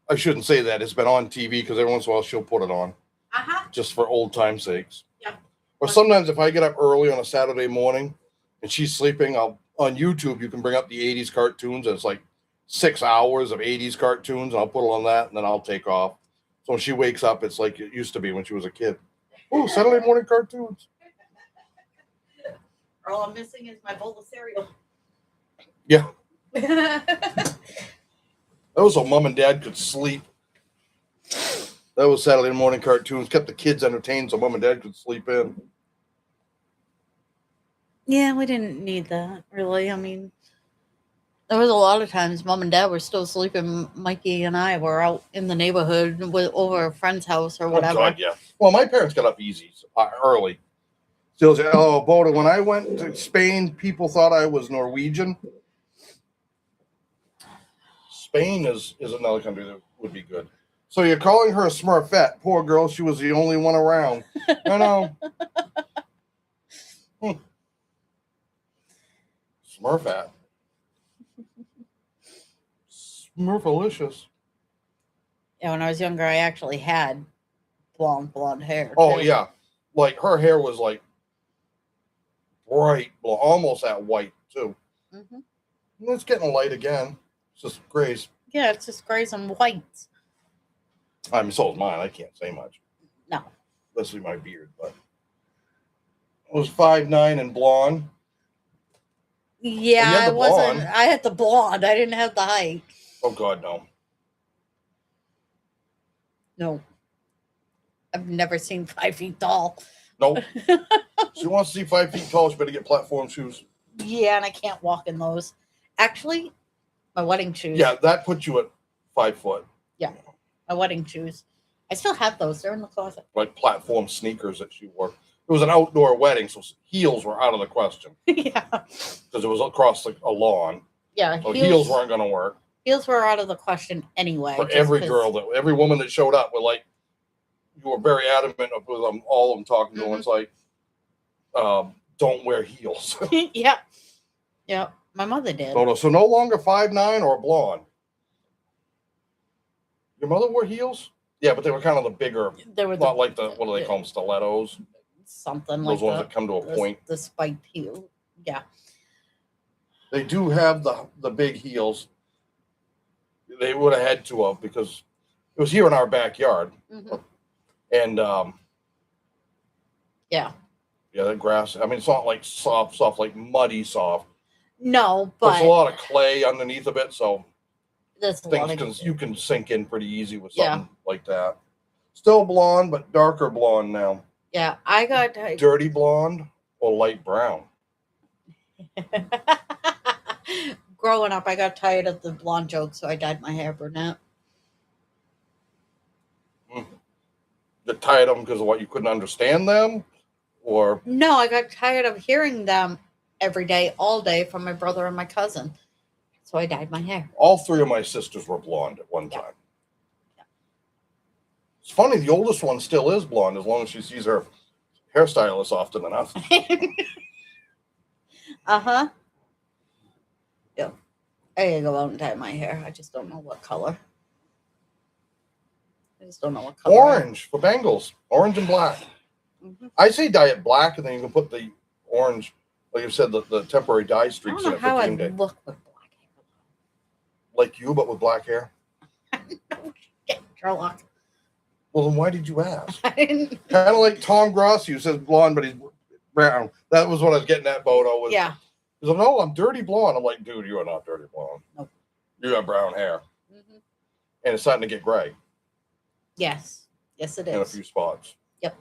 I shouldn't say that. It's been on TV because every once in a while she'll put it on. Uh-huh. Just for old time's sakes. Yeah. Or sometimes if I get up early on a Saturday morning and she's sleeping, on YouTube you can bring up the 80s cartoons. And it's like 6 hours of 80s cartoons, and I'll put it on that, and then I'll take off. So when she wakes up, it's like it used to be when she was a kid. Oh, Saturday morning cartoons. All I'm missing is my bowl of cereal. Yeah. That was so mom and dad could sleep. That was Saturday morning cartoons. Kept the kids entertained so mom and dad could sleep in. Yeah, we didn't need that, really. I mean, there was a lot of times mom and dad were still sleeping. Mikey and I were out in the neighborhood over a friend's house or whatever. Oh, God, yeah. Well, my parents got up easy, early. Still say, oh, Boda, when I went to Spain, people thought I was Norwegian. Spain is another country that would be good. So you're calling her a Smurfette. Poor girl, she was the only one around. I know. Smurfette. Smurfalicious. Yeah, when I was younger, I actually had blonde hair. Oh, too. yeah. Like, her hair was, like, bright, almost that white, too. Mm-hmm. It's getting light again. It's just grays. Yeah, it's just grays and whites. I mean, so is mine. I can't say much. No. Especially my beard, but it was 5'9" and blonde. Yeah, I wasn't. I had the blonde. I didn't have the height. Oh, God, no. No. I've never seen 5 feet tall. Nope. She wants to see 5 feet tall. She better get platform shoes. Yeah, and I can't walk in those. Actually, my wedding shoes. Yeah, that puts you at 5 foot. Yeah, my wedding shoes. I still have those. They're in the closet. Like platform sneakers that she wore. It was an outdoor wedding, so heels were out of the question. Yeah. Because it was across a lawn. Yeah. So heels weren't going to work. Heels were out of the question anyway. For every girl, every woman that showed up, were like, you were very adamant with them, all of them talking to them. It's like, don't wear heels. Yeah. Yeah. My mother did. So no longer 5'9" or blonde. Your mother wore heels? Yeah, but they were kind of the bigger. They were not like what do they call them? Stilettos? Something like that. Those ones that come to a point. The spiked heel. Yeah. They do have the big heels. They would have had to have because it was here in our backyard. Mm-hmm. And Yeah. Yeah, the grass. I mean, it's not like soft, like muddy soft. No, There's a but lot of clay underneath of it, so there's a things lot can of you can sink in pretty easy with Yeah. something like that. Still blonde, but darker blonde now. yeah. I got Dirty blonde or light brown. growing up. I got tired of the blonde joke, so I dyed my hair brunette. Get tired of them because of what you couldn't understand them, or No, I got tired of hearing them every day, all day from my brother and my cousin. So I dyed my hair. all three of my sisters were blonde at one Yeah. time. It's funny, the oldest one still is blonde as long as she sees her hairstylist often enough. Uh-huh. Yeah. I gotta go out and dye my hair. I just don't know what color. I just don't know what color. Orange for Bengals. Orange and black. Mm-hmm. I say dye it black, and then you can put the orange, like you said, the temporary dye I streaks don't in know it how for I game day. look with black hair. Like you, but with black hair. No shit, Sherlock. Well, then why did you ask? I didn't. Kind of like Tom Grossi, who says blonde, but he's brown. That was what I was getting at, Bodo. Was, Yeah. He's like, no, I'm dirty blonde. I'm like, dude, you are not dirty blonde. Nope. You got brown hair. Mm-hmm. And it's starting to get gray Yes. Yes, it in a is. few spots. Yep.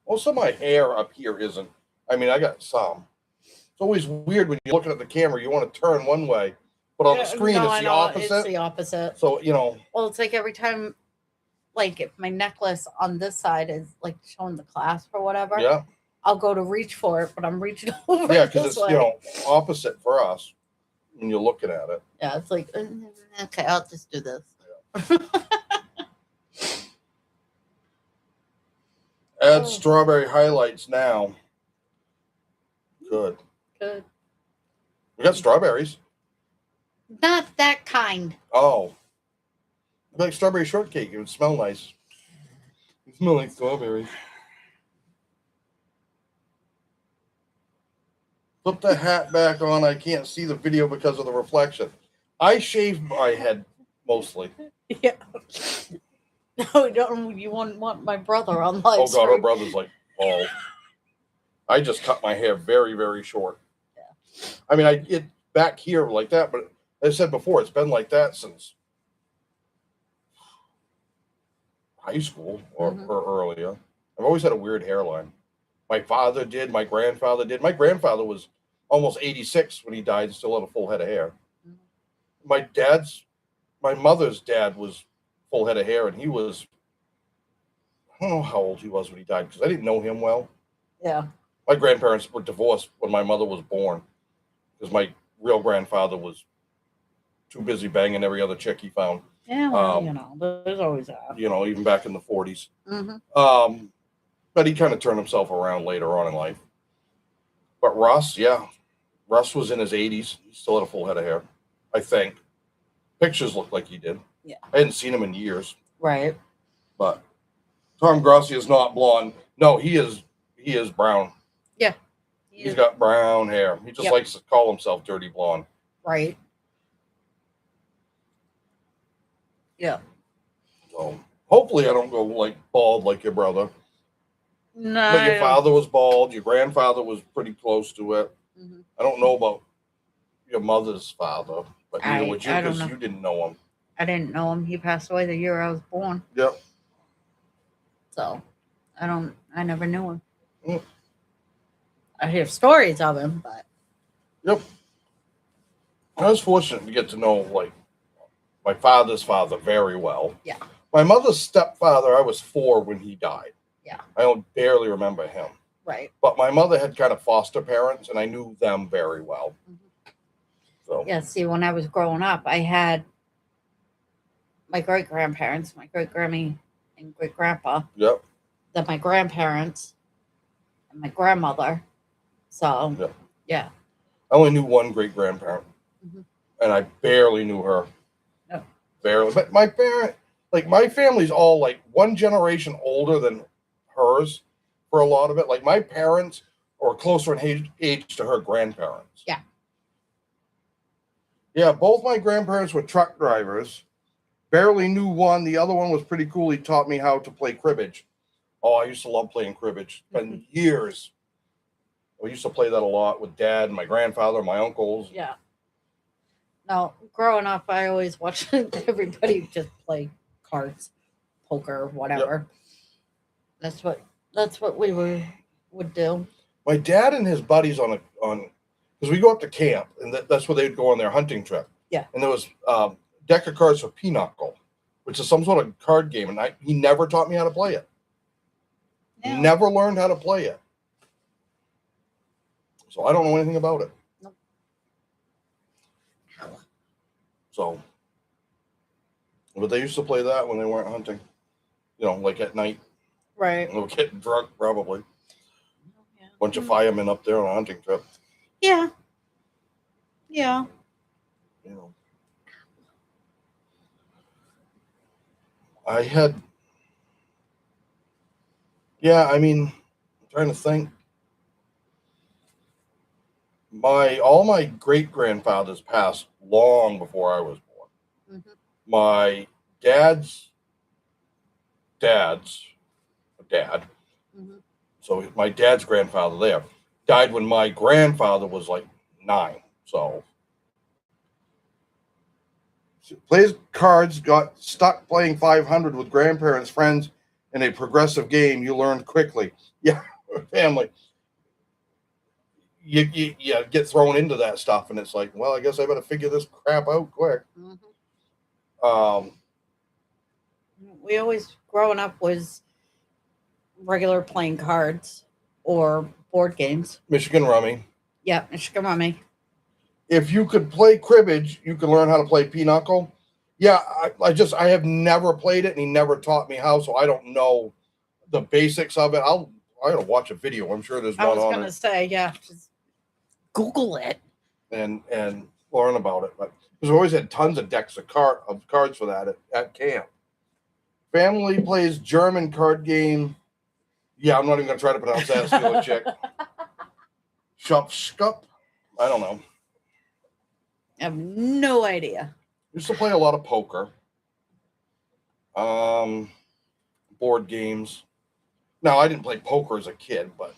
Most of my hair up here isn't. I mean, I got some. It's always weird when you're looking at the camera. You want to turn one way, but on the screen No, it's I the know, opposite. It's the opposite. So, you know. Well, it's like every time, like if my necklace on this side is like showing the clasp or whatever, Yeah. I'll go to reach for it, but I'm reaching over. Yeah, because this it's, way. you know, opposite for us when you're looking at it. Yeah, it's like, okay, I'll just do this. Add strawberry highlights now. Good. Good. We got strawberries. Not that kind. Oh. Like strawberry shortcake. It would smell nice. It smells like strawberries. Put the hat back on. I can't see the video because of the reflection. I shave my head mostly. Yeah. No, don't. You wouldn't want my brother on live Oh, God, her stream. brother's like bald. I just cut my hair very, very short. Yeah. I mean, I get back here like that, but as I said before, it's been like that since high school or earlier. I've always had a weird hairline. My father did. My grandfather did. My grandfather was almost 86 when he died and still had a full head of hair. Mm-hmm. My mother's dad was full head of hair, and he was, I don't know how old he was when he died because I didn't know him well. Yeah. My grandparents were divorced when my mother was born because my real grandfather was too busy banging every other chick he found. Yeah, well, you know, there's always that. You know, even back in the 40s. Mm-hmm. But he kind of turned himself around later on in life. But Russ, yeah. Russ was in his 80s. He still had a full head of hair, I think. Pictures look like he did. Yeah. I hadn't seen him in years. Right. But Tom Grossi is not blonde. No, he is brown. Yeah. He's got brown hair. He just likes to call himself dirty blonde. Right. Yeah. So hopefully I don't go like bald like your brother. No. But your father was bald. Your grandfather was pretty close to it. Mm-hmm. I don't know about your mother's father, but neither would you I don't because know. you didn't know him. I didn't know him. He passed away the year I was born. Yep. So I never knew him. Mm. I hear stories of him, but. Yep. I was fortunate to get to know like my father's father very well. Yeah. My mother's stepfather, I was 4 when he died. Yeah. I don't barely remember him. Right. But my mother had kind of foster parents, and I knew them very well. Mm-hmm. So Yeah, see, when I was growing up, I had my great-grandparents, my great-grammy and great-grandpa. Yep. Then my grandparents and my grandmother. So, Yep. Yeah. I only knew one great grandparent, and I barely knew her. No. Barely. But my parent, like my family's all like one generation older than hers for a lot of it. Like my parents are closer in age to her grandparents. Yeah. Yeah, both my grandparents were truck drivers. Barely knew one. The other one was pretty cool. He taught me how to play cribbage Oh, I used to love playing cribbage. It's been years. We used to play that a lot with Dad, my grandfather, my uncles. Yeah. No, growing up, I always watched everybody just play cards, poker, whatever. That's what we would do. My dad and his buddies on because we go up to camp, and that's where they'd go on their hunting trip. Yeah. And there was deck of cards for Pinochle, which is some sort of card game, and he never taught me how to play it. Yeah. Never learned how to play it. So I don't know anything about it. Nope. So, but they used to play that when they weren't hunting. Like at night. Right. They were getting drunk, probably. Yeah. Bunch of firemen up there on a hunting trip. Yeah. Yeah. I had. Yeah, I mean, I'm trying to think. All my great grandfathers passed long before I was born. Mm-hmm. My dad's dad, Mm-hmm. so my dad's grandfather there died when my grandfather was like 9. So plays cards, got stuck playing 500 with grandparents, friends in a progressive game. You learned quickly. Yeah, family. You get thrown into that stuff, and it's like, well, I guess I better figure this crap out quick. Mm-hmm. We always, growing up, was regular playing cards or board games. Michigan Rummy. Yeah, Michigan Rummy. If you could play cribbage, you could learn how to play pinochle. Yeah, I have never played it, and he never taught me how, so I don't know the basics of it. I gotta watch a video. I'm sure there's one on it. I was gonna say, yeah, just Google it and learn about it. But because we always had tons of decks of cards for that at camp. Family plays German card game. Yeah, I'm not even gonna try to pronounce that. Steal a chick. Shopskup. I don't know. I have no idea. Used to play a lot of poker. Board games. No, I didn't play poker as a kid, but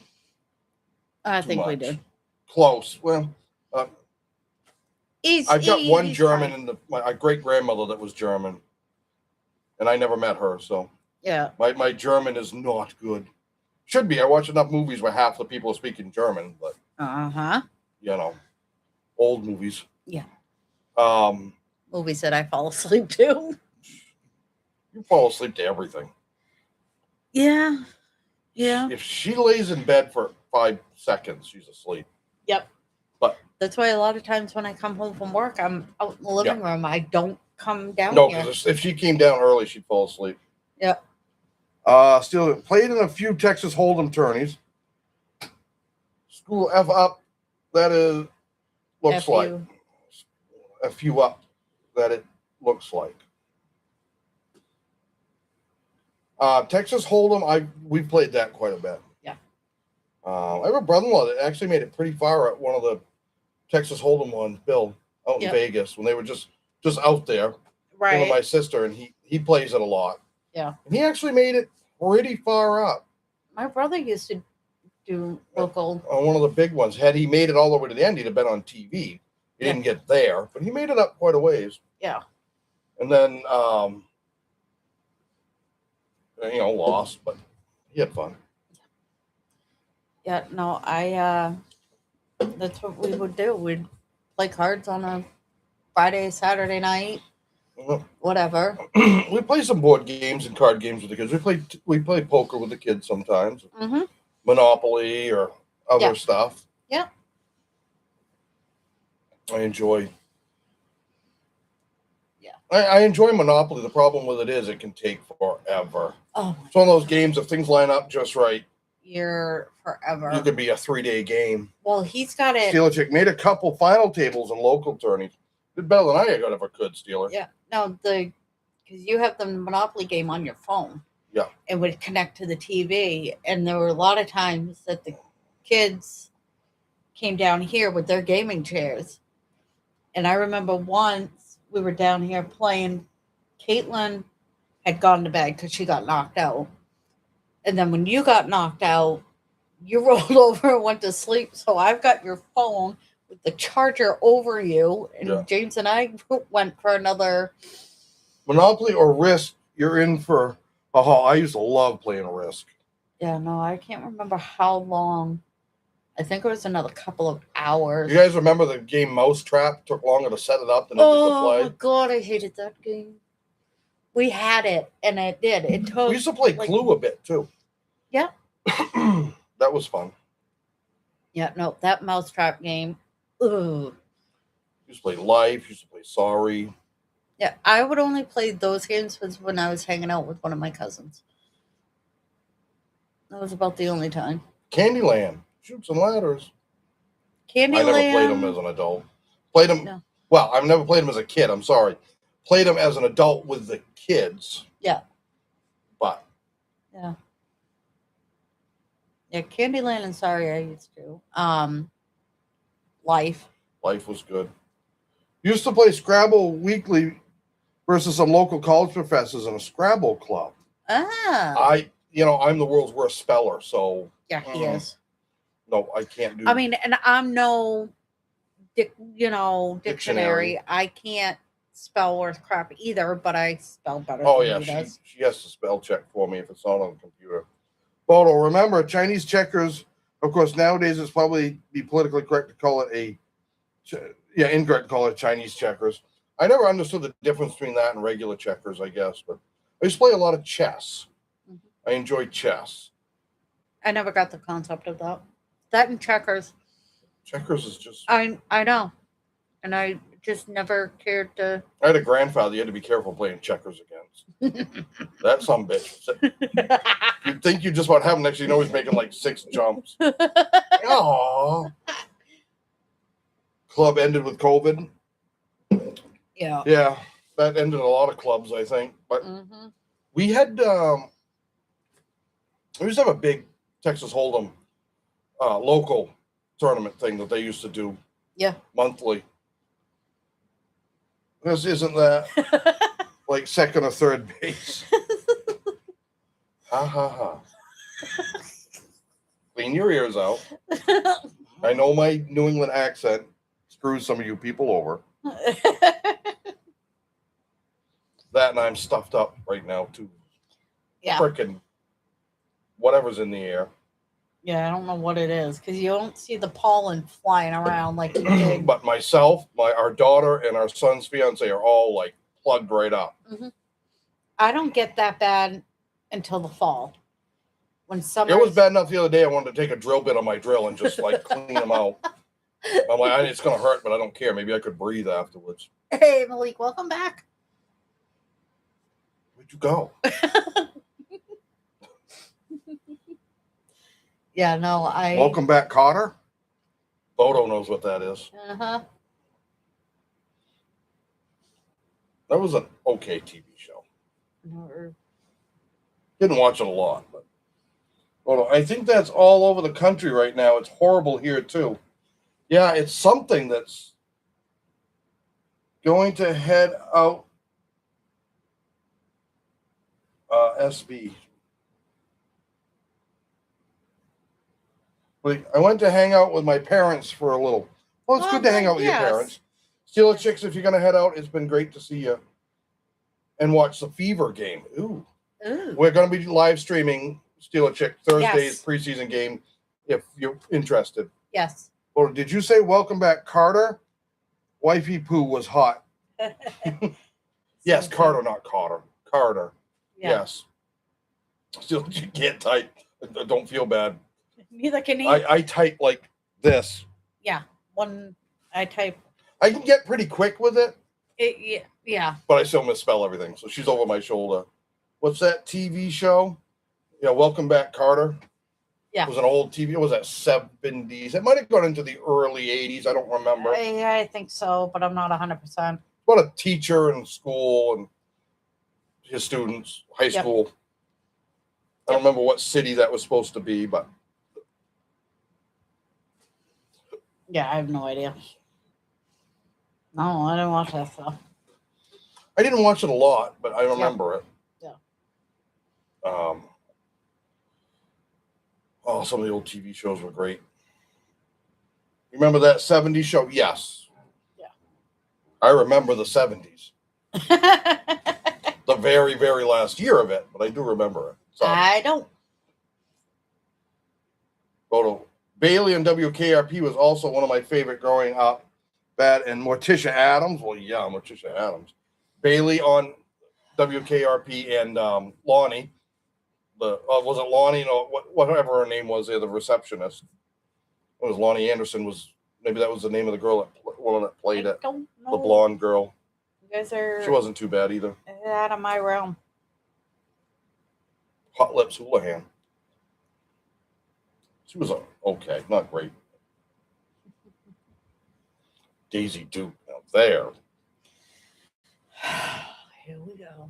I think we did. Close. Well, I've got one German fine. in my great grandmother that was German, and I never met her. So Yeah. my German is not good. Should be. I watch enough movies where half the people are speaking German, but old movies. Yeah. Movies that I fall asleep to. You fall asleep to everything. Yeah. Yeah. If she lays in bed for 5 seconds, she's asleep. Yep. But that's why a lot of times when I come home from work, I'm out in the living room. I don't come down no, here. because if she came down early, she'd fall asleep. Yep. Still played in a few Texas Hold'em tourneys. School F up. That is looks F like you. a few up. That it looks like. Texas Hold'em. We played that quite a bit. Yeah. I have a brother-in-law that actually made it pretty far at one of the Texas Hold'em ones, Bill, out in Vegas, when they were just out there. Right. With my sister, and he plays it a lot. Yeah. And he actually made it pretty far up. My brother used to do local. On one of the big ones. Had he made it all the way to the end, he'd have been on TV. He didn't get there, but he made it up quite a ways. Yeah. And then, lost, but he had fun. Yeah, no, that's what we would do. We'd play cards on a Friday, Saturday night, whatever. We play some board games and card games with the kids. We play poker with the kids sometimes. Mm-hmm. Monopoly or other stuff. Yeah. I enjoy. Yeah. I enjoy Monopoly. The problem with it is it can take forever. Oh. It's one of those games, if things line up just right, You're forever. You could be a 3-day game. Well, he's got it. Steeler Chick made a couple final tables in local tourneys. Did better than I ever could, Steeler. Yeah. No, because you have the Monopoly game on your phone. Yeah. It would connect to the TV. And there were a lot of times that the kids came down here with their gaming chairs. And I remember once we were down here playing. Caitlin had gone to bed because she got knocked out. And then when you got knocked out, you rolled over and went to sleep. So I've got your phone with the charger over you, and Yeah. James and I went for another. Monopoly or Risk, you're in for a haul. I used to love playing Risk. Yeah, no, I can't remember how long. I think it was another couple of hours. You guys remember the game Mousetrap? Took longer to set it up than it did to Oh play. my god, I hated that game. We had it, and it did. It took. We used to play Clue a bit too. Yeah. That was fun. Yeah, no, that Mousetrap game. Ooh. Used to play Life. Used to play Sorry. Yeah, I would only play those games was when I was hanging out with one of my cousins. That was about the only time. Candyland, Shoots and Ladders. Candyland. I never played them as an adult. Played them. No. Well, I've never played them as a kid. I'm sorry. Played them as an adult with the kids. Yeah. But. Yeah. Yeah, Candyland and Sorry I used to. Life. Life was good. Used to play Scrabble weekly versus some local college professors in a Scrabble club. Ah. I'm the world's worst speller, so. Yeah, he is. No, I can't do. I mean, and I'm no, dictionary. I can't spell worth crap either, but I spell better. Oh than yeah, he does. she has to spell check for me if it's not on the computer. Photo. Remember, Chinese checkers. Of course, nowadays it's probably be politically correct to call it incorrect to call it Chinese checkers. I never understood the difference between that and regular checkers, I guess, but I used to play a lot of chess. Mm-hmm. I enjoy chess. I never got the concept of that. That and checkers. Checkers is just. I know, and I just never cared to. I had a grandfather you had to be careful playing checkers against. That some bitch. You'd think you just about have him next. You know he's making like 6 jumps. Aww. Club ended with COVID. Yeah. Yeah, that ended a lot of clubs, I think. But we had. We used to have a big Texas Hold'em local tournament thing that they used to do. Yeah. Monthly. This isn't that like second or third base. Ha ha ha. Clean your ears out. I know my New England accent screws some of you people over. That and I'm stuffed up right now too. Yeah. Frickin' whatever's in the air. Yeah, I don't know what it is because you don't see the pollen flying around like you did. But myself, our daughter, and our son's fiance are all like plugged right up. Mm-hmm. I don't get that bad until the fall. When summer. It was bad enough the other day. I wanted to take a drill bit on my drill and just like clean them out. I'm like, it's gonna hurt, but I don't care. Maybe I could breathe afterwards. Hey, Malik, welcome back. Where'd you go? Yeah, no, Welcome back, Cotter. Bodo knows what that is. Uh-huh. That was an okay TV show. No. Didn't watch it a lot, but Bodo, I think that's all over the country right now. It's horrible here too. Yeah, it's something that's going to head out. SB. I went to hang out with my parents for a little. Well, it's good to hang out with your parents. Steeler Chicks, if you're going to head out, it's been great to see you. And watch the Fever game. Ooh. We're going to be live streaming Steeler Chick Thursday's preseason game if you're interested. Yes. Well, did you say welcome back, Carter? Wifey Poo was hot. Yes, Carter, not Cotter. Carter. Yeah. Yes. Still, you can't type. Don't feel bad. Neither can he. I type like this. Yeah. I type. I can get pretty quick with it. Yeah. But I still misspell everything. So she's over my shoulder. What's that TV show? Yeah, Welcome Back, Carter. Yeah. It was an old TV. It was at 70s. It might have gone into the early 80s. I don't remember. I think so, but I'm not 100%. What a teacher in school and his students, high school. I don't remember what city that was supposed to be, but. Yeah, I have no idea. No, I didn't watch that stuff. I didn't watch it a lot, but I remember it. Yeah. some of the old TV shows were great. Remember that 70s show? Yes. Yeah. I remember the 70s. The very, very last year of it, but I do remember it. So, I don't. Bodo. Bailey on WKRP was also one of my favorite growing up. And Morticia Adams. Well, yeah, Morticia Adams. Bailey on WKRP and Lonnie. Was it Lonnie? No, whatever her name was, the receptionist. It was Lonnie Anderson. Maybe that was the name of the girl that played it. Don't know. The blonde girl. You guys are. She wasn't too bad either. Out of my realm. Hot Lips Houlihan. She was okay, not great. Daisy Duke out there. Here we go.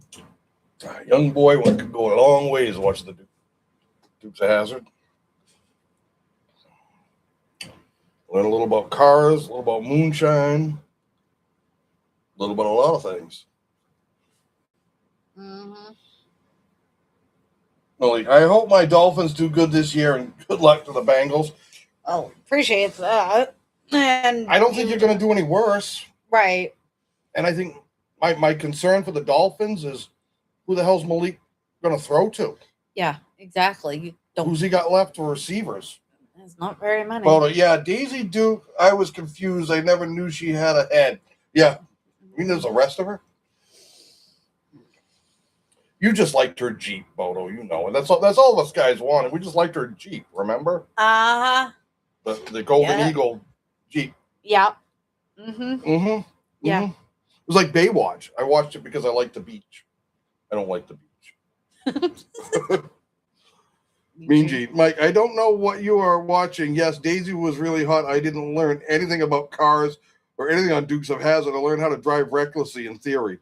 A young boy could go a long ways watching the Dukes of Hazzard. Learn a little about cars, a little about moonshine, a little about a lot of things. Mm-hmm. Well, I hope my Dolphins do good this year, and good luck to the Bengals. Oh, appreciate that. And I don't think you're going to do any worse. Right. And I think my concern for the Dolphins is who the hell's Malik going to throw to? Yeah, exactly. Who's he got left for receivers? There's not very many. Well, yeah, Daisy Duke, I was confused. I never knew she had a head. Yeah. I mean, there's the rest of her. You just liked her Jeep, Bodo, and that's all of us guys wanted. We just liked her Jeep, remember? Uh-huh. The Golden Eagle Jeep. Yeah. Mm-hmm. Mm-hmm. Yeah. Mm-hmm. It was like Baywatch. I watched it because I like the beach. I don't like the beach. Mean Gene. Mike, I don't know what you are watching. Yes, Daisy was really hot. I didn't learn anything about cars or anything on Dukes of Hazzard. I learned how to drive recklessly in theory.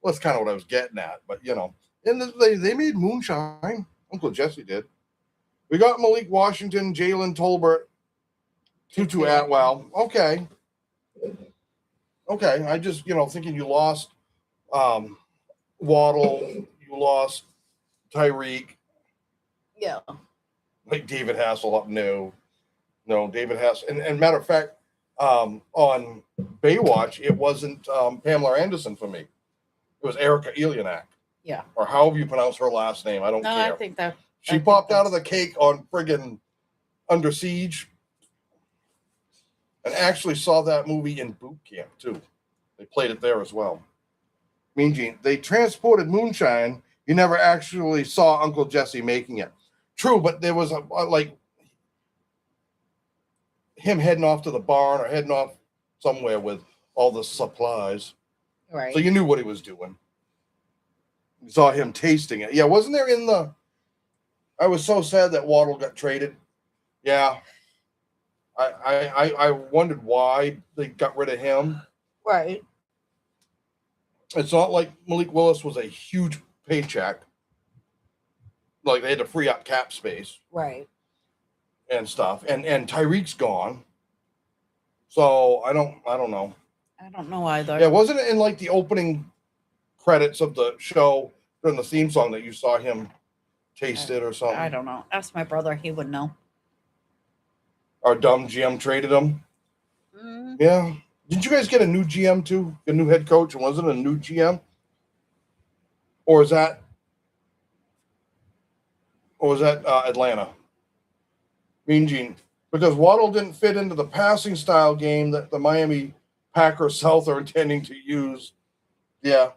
Well, that's kind of what I was getting at. But, and they made moonshine. Uncle Jesse did. We got Malik Washington, Jalen Tolbert, Tutu Atwell. Okay. I just, thinking you lost Waddle, you lost Tyreek. Yeah. Like David Hasselhoff. No, David Hasselhoff. And matter of fact, on Baywatch, it wasn't Pamela Anderson for me. It was Erica Elianak. Yeah. Or however you pronounce her last name. I don't care. I think that. She popped out of the cake on friggin' Under Siege. And actually saw that movie in boot camp, too. They played it there as well. Mean Gene, they transported moonshine. You never actually saw Uncle Jesse making it. True, but there was him heading off to the barn or heading off somewhere with all the supplies. Right. So you knew what he was doing. You saw him tasting it. Yeah, wasn't there I was so sad that Waddle got traded. Yeah. I wondered why they got rid of him. Right. It's not like Malik Willis was a huge paycheck. Like they had to free up cap space. Right. And stuff. And Tyreek's gone. So I don't know. I don't know either. Yeah, wasn't it in like the opening credits of the show during the theme song that you saw him taste it or something? I don't know. Ask my brother, he would know. Our dumb GM traded him. Mm-hmm. Yeah. Did you guys get a new GM too? A new head coach? And was it a new GM? Or is that Atlanta? Mean Gene. Because Waddle didn't fit into the passing style game that the Miami Packers South are intending to use. Yeah.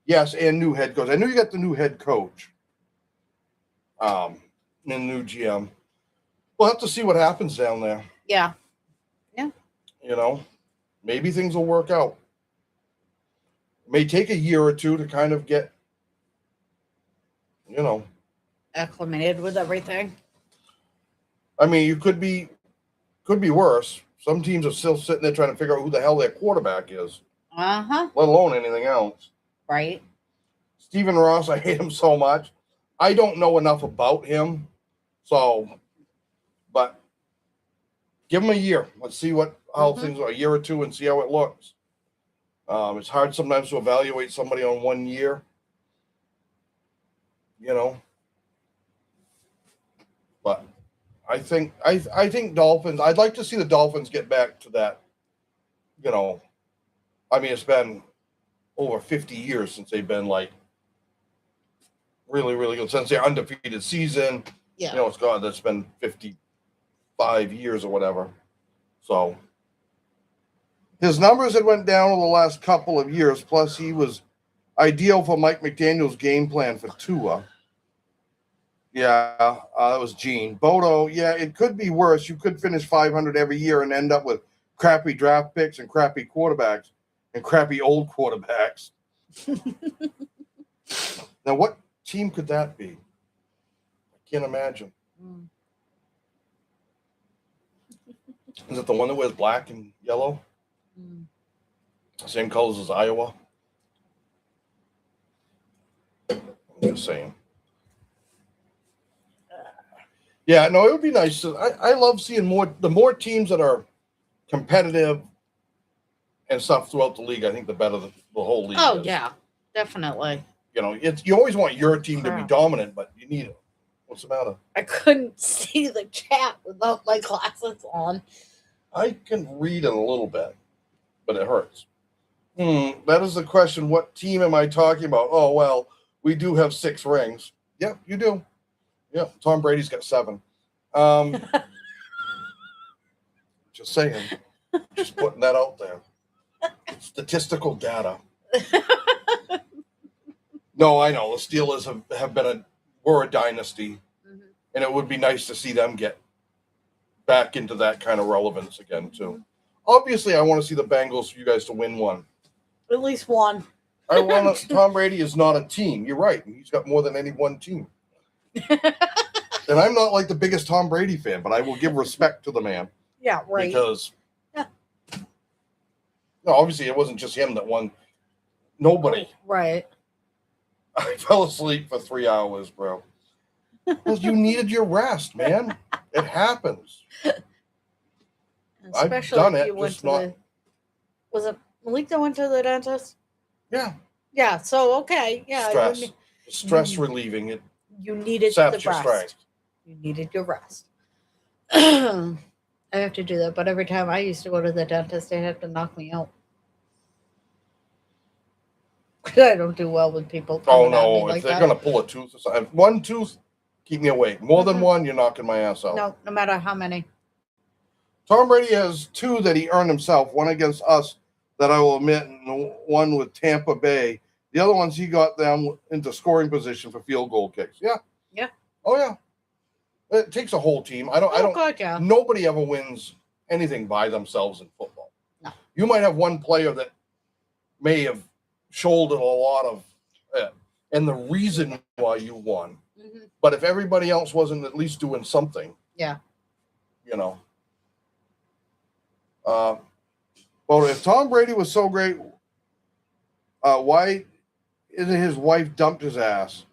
Yes, and new head coach. I knew you got the new head coach. And new GM. We'll have to see what happens down there. Yeah. Yeah. Maybe things will work out. It may take a year or two to kind of get, acclimated with everything. I mean, you could be worse. Some teams are still sitting there trying to figure out who the hell their quarterback is. Uh-huh. Let alone anything else. Right. Stephen Ross, I hate him so much. I don't know enough about him. But give him a year. Let's see how things are, a year or two, and see how it looks. It's hard sometimes to evaluate somebody on 1 year. But I think Dolphins. I'd like to see the Dolphins get back to that. You know, I mean, it's been over 50 years since they've been like really, really good. Since their undefeated season, Yeah. you know, it's gone. That's been 55 years or whatever. So his numbers had went down over the last couple of years. Plus, he was ideal for Mike McDaniel's game plan for Tua. Yeah, that was Gene. Bodo, yeah, it could be worse. You could finish 500 every year and end up with crappy draft picks and crappy quarterbacks and crappy old quarterbacks. Now, what team could that be? I can't imagine. Mm. Is it the one that wears black and yellow? Mm. Same colors as Iowa? I'm just saying. Yeah, no, it would be nice. I love seeing the more teams that are competitive and stuff throughout the league. I think the better the whole league Oh is. yeah, definitely. You know, you always want your team to be dominant, but you need it. What's the matter? I couldn't see the chat without my glasses on. I can read it a little bit, but it hurts. That is the question. What team am I talking about? Oh, well, we do have 6 rings. Yeah, you do. Yeah, Tom Brady's got 7. Just saying. Just putting that out there. Statistical data. No, I know. The Steelers were a dynasty, and it would be nice to see them get back into that kind of relevance again, too. Obviously, I want to see the Bengals for you guys to win one. At least one. Tom Brady is not a team. You're right. He's got more than any one team. And I'm not like the biggest Tom Brady fan, but I will give respect to the man. Yeah, right. Because no, obviously it wasn't just him that won. Nobody. Right. I fell asleep for 3 hours, bro. Because you needed your rest, man. It happens. Especially I've done if it, you went just to not. Was it Malik that went to the dentist? Yeah. Yeah. So okay. Yeah. Stress relieving. It you needed saps the your rest. strength. You needed your rest. I have to do that, but every time I used to go to the dentist, they'd have to knock me out. I don't do well with people. Oh no! If they're gonna pull a tooth or something, one tooth, keep me awake. More than one, you're knocking my ass out. No matter how many. Tom Brady has 2 that he earned himself. One against us, that I will admit, and one with Tampa Bay. The other ones he got them into scoring position for field goal kicks. Yeah. Yeah. Oh yeah. It takes a whole team. God, yeah. Nobody ever wins anything by themselves in football. No. You might have one player that may have shouldered a lot of it, and the reason why you won. Mm-hmm. But if everybody else wasn't at least doing something, yeah, you know. Well, if Tom Brady was so great, why isn't his wife dumped his ass?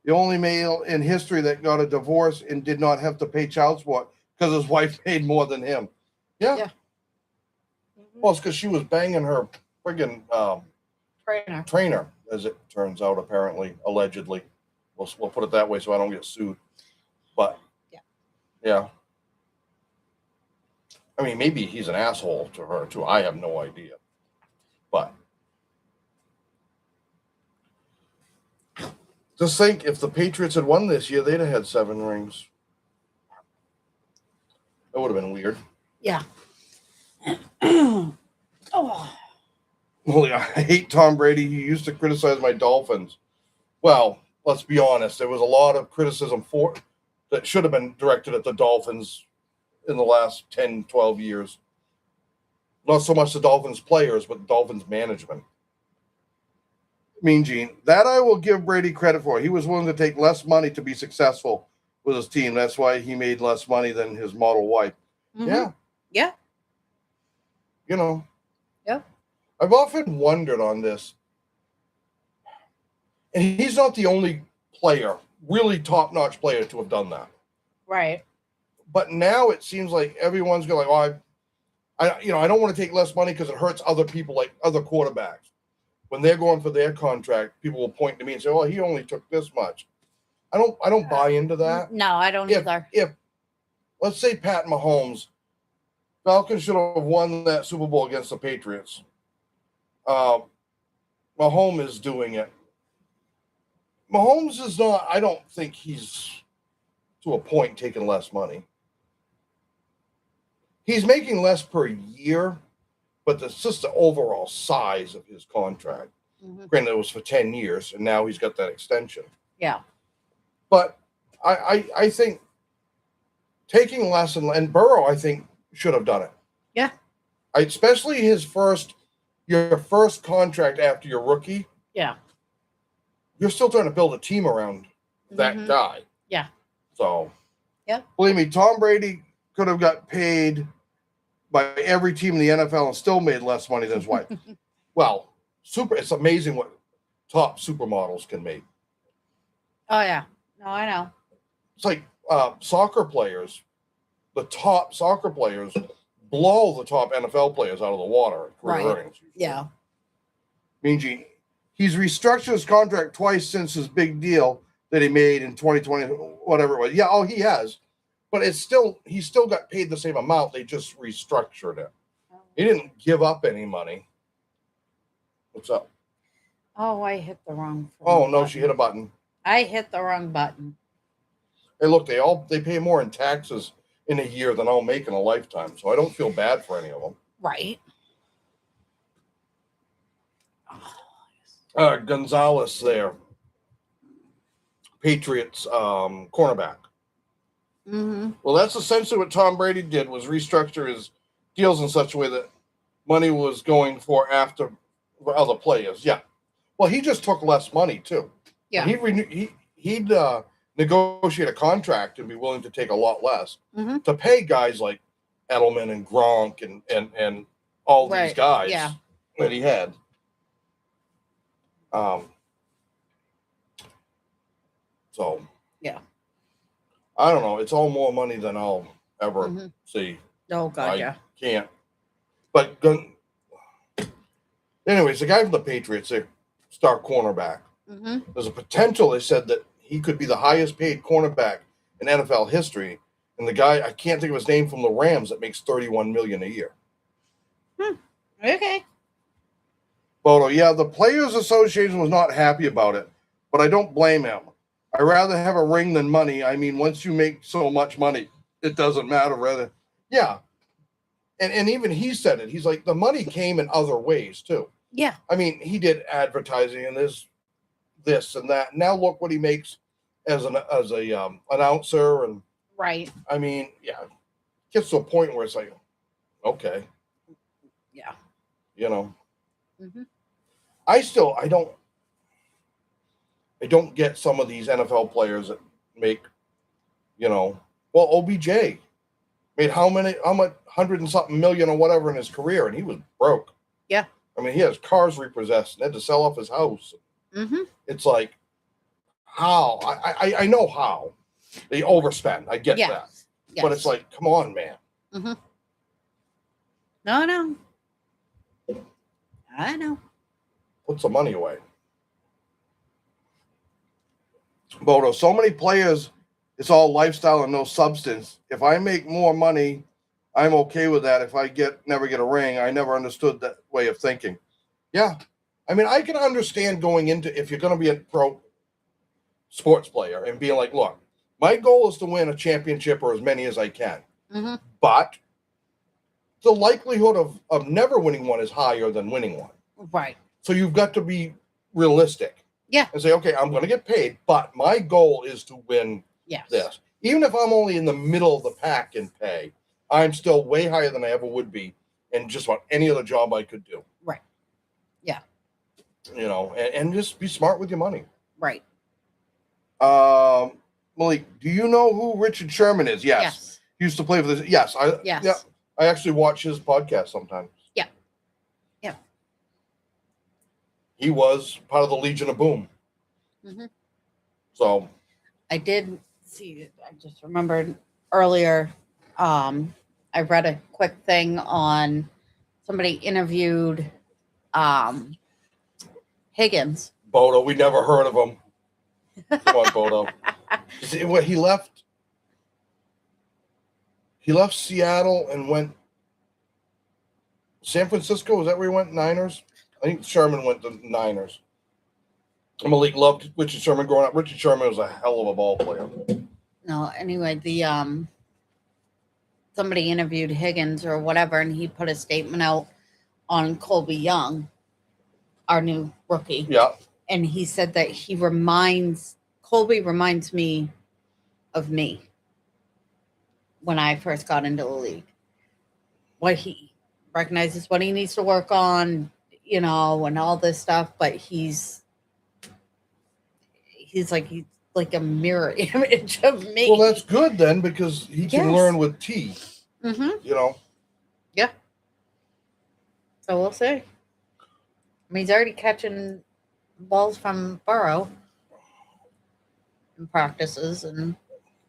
The only male in history that got a divorce and did not have to pay child support because his wife paid more than him. Yeah. Mm-hmm. Well, it's because she was banging her friggin' trainer, as it turns out, apparently, allegedly. We'll put it that way so I don't get sued. But, yeah. I mean, maybe he's an asshole to her, too. I have no idea. But just think, if the Patriots had won this year, they'd have had 7 rings. That would have been weird. Yeah. Oh. Well, yeah, I hate Tom Brady. He used to criticize my Dolphins. Well, let's be honest. There was a lot of criticism that should have been directed at the Dolphins in the last 10, 12 years. Not so much the Dolphins players, but the Dolphins management. Mean Gene. That I will give Brady credit for. He was willing to take less money to be successful with his team. That's why he made less money than his model wife. Mm-hmm. Yeah. Yeah. You know. Yeah. I've often wondered on this. And he's not the only player, really top-notch player, to have done that. Right. But now it seems like everyone's going like, I don't want to take less money because it hurts other people, like other quarterbacks. When they're going for their contract, people will point to me and say, "Well, he only took this much." I don't buy into that. No, I don't either. let's say Pat Mahomes, Falcons should have won that Super Bowl against the Patriots. Mahomes is doing it. Mahomes is not, I don't think he's to a point taking less money. He's making less per year, but it's just the overall size of his contract. Mm-hmm. Granted, it was for 10 years, and now he's got that extension. Yeah. But I think taking less, and Burrow, I think, should have done it. Yeah. Especially your first contract after your rookie. Yeah. You're still trying to build a team around that guy. Yeah. So, yeah. Believe me, Tom Brady could have got paid by every team in the NFL and still made less money than his wife. Well, it's amazing what top supermodels can make. Oh, yeah. No, I know. It's like soccer players. The top soccer players blow the top NFL players out of the water. Right. Earnings. Yeah. Means he's restructured his contract twice since his big deal that he made in 2020, whatever it was. Yeah, he has. But he's still got paid the same amount. They just restructured it. He didn't give up any money. What's up? Oh, I hit the wrong. Oh no, button. she hit a button. I hit the wrong button. Hey, look, they pay more in taxes in a year than I'll make in a lifetime, so I don't feel bad for any of them. Right. Gonzalez there, Patriots cornerback. Mm-hmm. Well, that's essentially what Tom Brady did, was restructure his deals in such a way that money was going for after other players. Yeah. Well, he just took less money too. Yeah. He'd negotiate a contract and be willing to take a lot less to pay guys like Edelman and Gronk and all these guys that he had. So yeah. I don't know. It's all more money than I'll ever see. Oh God, I can't. But anyways, the guy from the Patriots, their star cornerback. There's a potential. They said that he could be the highest paid cornerback in NFL history, and the guy, I can't think of his name, from the Rams, that makes $31 million a year. Okay. Bodo, yeah, the Players Association was not happy about it, but I don't blame him. I'd rather have a ring than money. I mean, once you make so much money, it doesn't matter. Rather, yeah. And even he said it. He's like, the money came in other ways too. Yeah. I mean, he did advertising and this and that. Now look what he makes as a announcer, and right. I mean, yeah, it gets to a point where it's like, okay, yeah, you know. I don't get some of these NFL players that make, well, OBJ made how much, 100 and something million or whatever in his career, and he was broke. Yeah. I mean, he has cars repossessed and had to sell off his house. It's like, how? I know how. They overspend. I get that. Yes. But it's like, come on, man. No. I know. Put some money away. Bodo, so many players, it's all lifestyle and no substance. If I make more money, I'm okay with that. If I never get a ring, I never understood that way of thinking. Yeah. I mean, I can understand going into, if you're going to be a pro sports player and being like, look, my goal is to win a championship or as many as I can. But the likelihood of never winning one is higher than winning one. Right. So you've got to be realistic. Yeah. And say, okay, I'm going to get paid, but my goal is to win this. Even if I'm only in the middle of the pack in pay, I'm still way higher than I ever would be in just about any other job I could do. Right. Yeah. And just be smart with your money. Right. Malik, do you know who Richard Sherman is? Yes. He used to play for this. Yes. I actually watch his podcast sometimes. Yeah. He was part of the Legion of Boom. So I did see, I just remembered earlier, I read a quick thing on somebody interviewed Higgins. Bodo, we never heard of him. Come on, Bodo. What, he left? He left Seattle and went San Francisco. Was that where he went? Niners? I think Sherman went to Niners. Malik loved Richard Sherman growing up. Richard Sherman was a hell of a ball player. No, anyway, the somebody interviewed Higgins or whatever, and he put a statement out on Colby Young, our new rookie. Yeah. And he said that Colby reminds me of me when I first got into the league. What he recognizes what he needs to work on, and all this stuff, but he's like a mirror image of me. Well, that's good then, because he can learn with T. Mm-hmm. Yeah. So we'll see. I mean, he's already catching balls from Burrow in practices and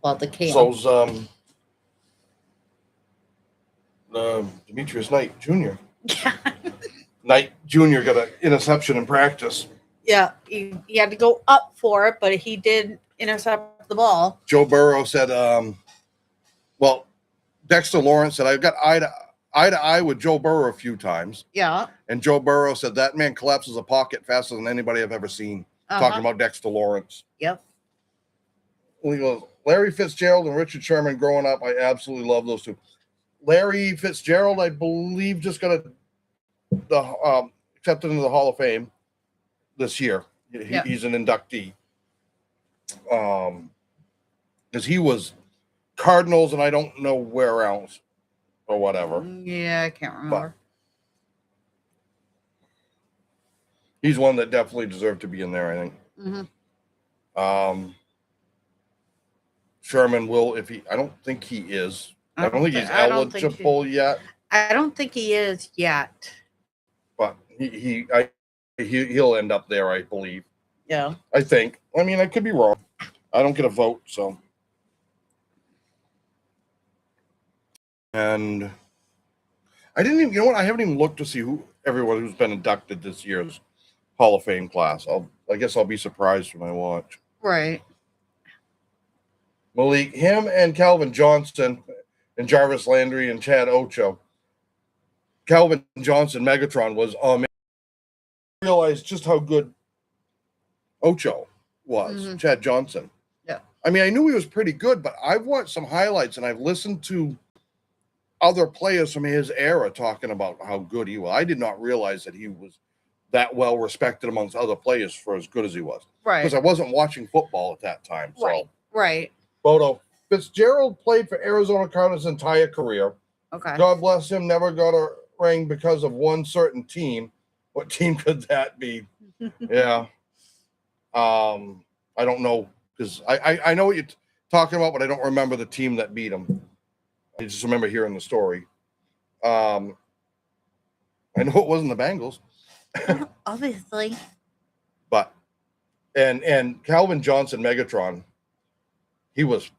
the camp. So's Demetrius Knight Jr. Knight Jr. got an interception in practice. Yeah, he had to go up for it, but he did intercept the ball. Joe Burrow said, Dexter Lawrence said, I've got eye to eye with Joe Burrow a few times. Yeah. And Joe Burrow said, that man collapses a pocket faster than anybody I've ever seen. Talking about Dexter Lawrence. Yep. Well, he goes, Larry Fitzgerald and Richard Sherman growing up, I absolutely love those two. Larry Fitzgerald, I believe, just got accepted into the Hall of Fame this year. He's an inductee. Because he was Cardinals and I don't know where else or whatever. Yeah, I can't remember. But he's one that definitely deserved to be in there, I think. Mm-hmm. Sherman will, I don't think he is. I don't think he's eligible yet. I don't think he is yet. But he'll end up there, I believe. Yeah. I think. I mean, I could be wrong. I don't get a vote, so. And I didn't even, I haven't even looked to see everyone who's been inducted this year's Hall of Fame class. I guess I'll be surprised when I watch. Right. Malik, him and Calvin Johnson and Jarvis Landry and Chad Ocho. Calvin Johnson, Megatron, was I realized just how good Ocho was, Chad Johnson. Yeah. I mean, I knew he was pretty good, but I've watched some highlights and I've listened to other players from his era talking about how good he was. I did not realize that he was that well respected amongst other players for as good as he was. Right. Because I wasn't watching football at that time. So. Right. Bodo, Fitzgerald played for Arizona Cardinals' entire career. Okay. God bless him, never got a ring because of one certain team. What team could that be? Yeah. I don't know, because I know what you're talking about, but I don't remember the team that beat him. I just remember hearing the story. I know it wasn't the Bengals. Obviously. But and Calvin Johnson, Megatron, he was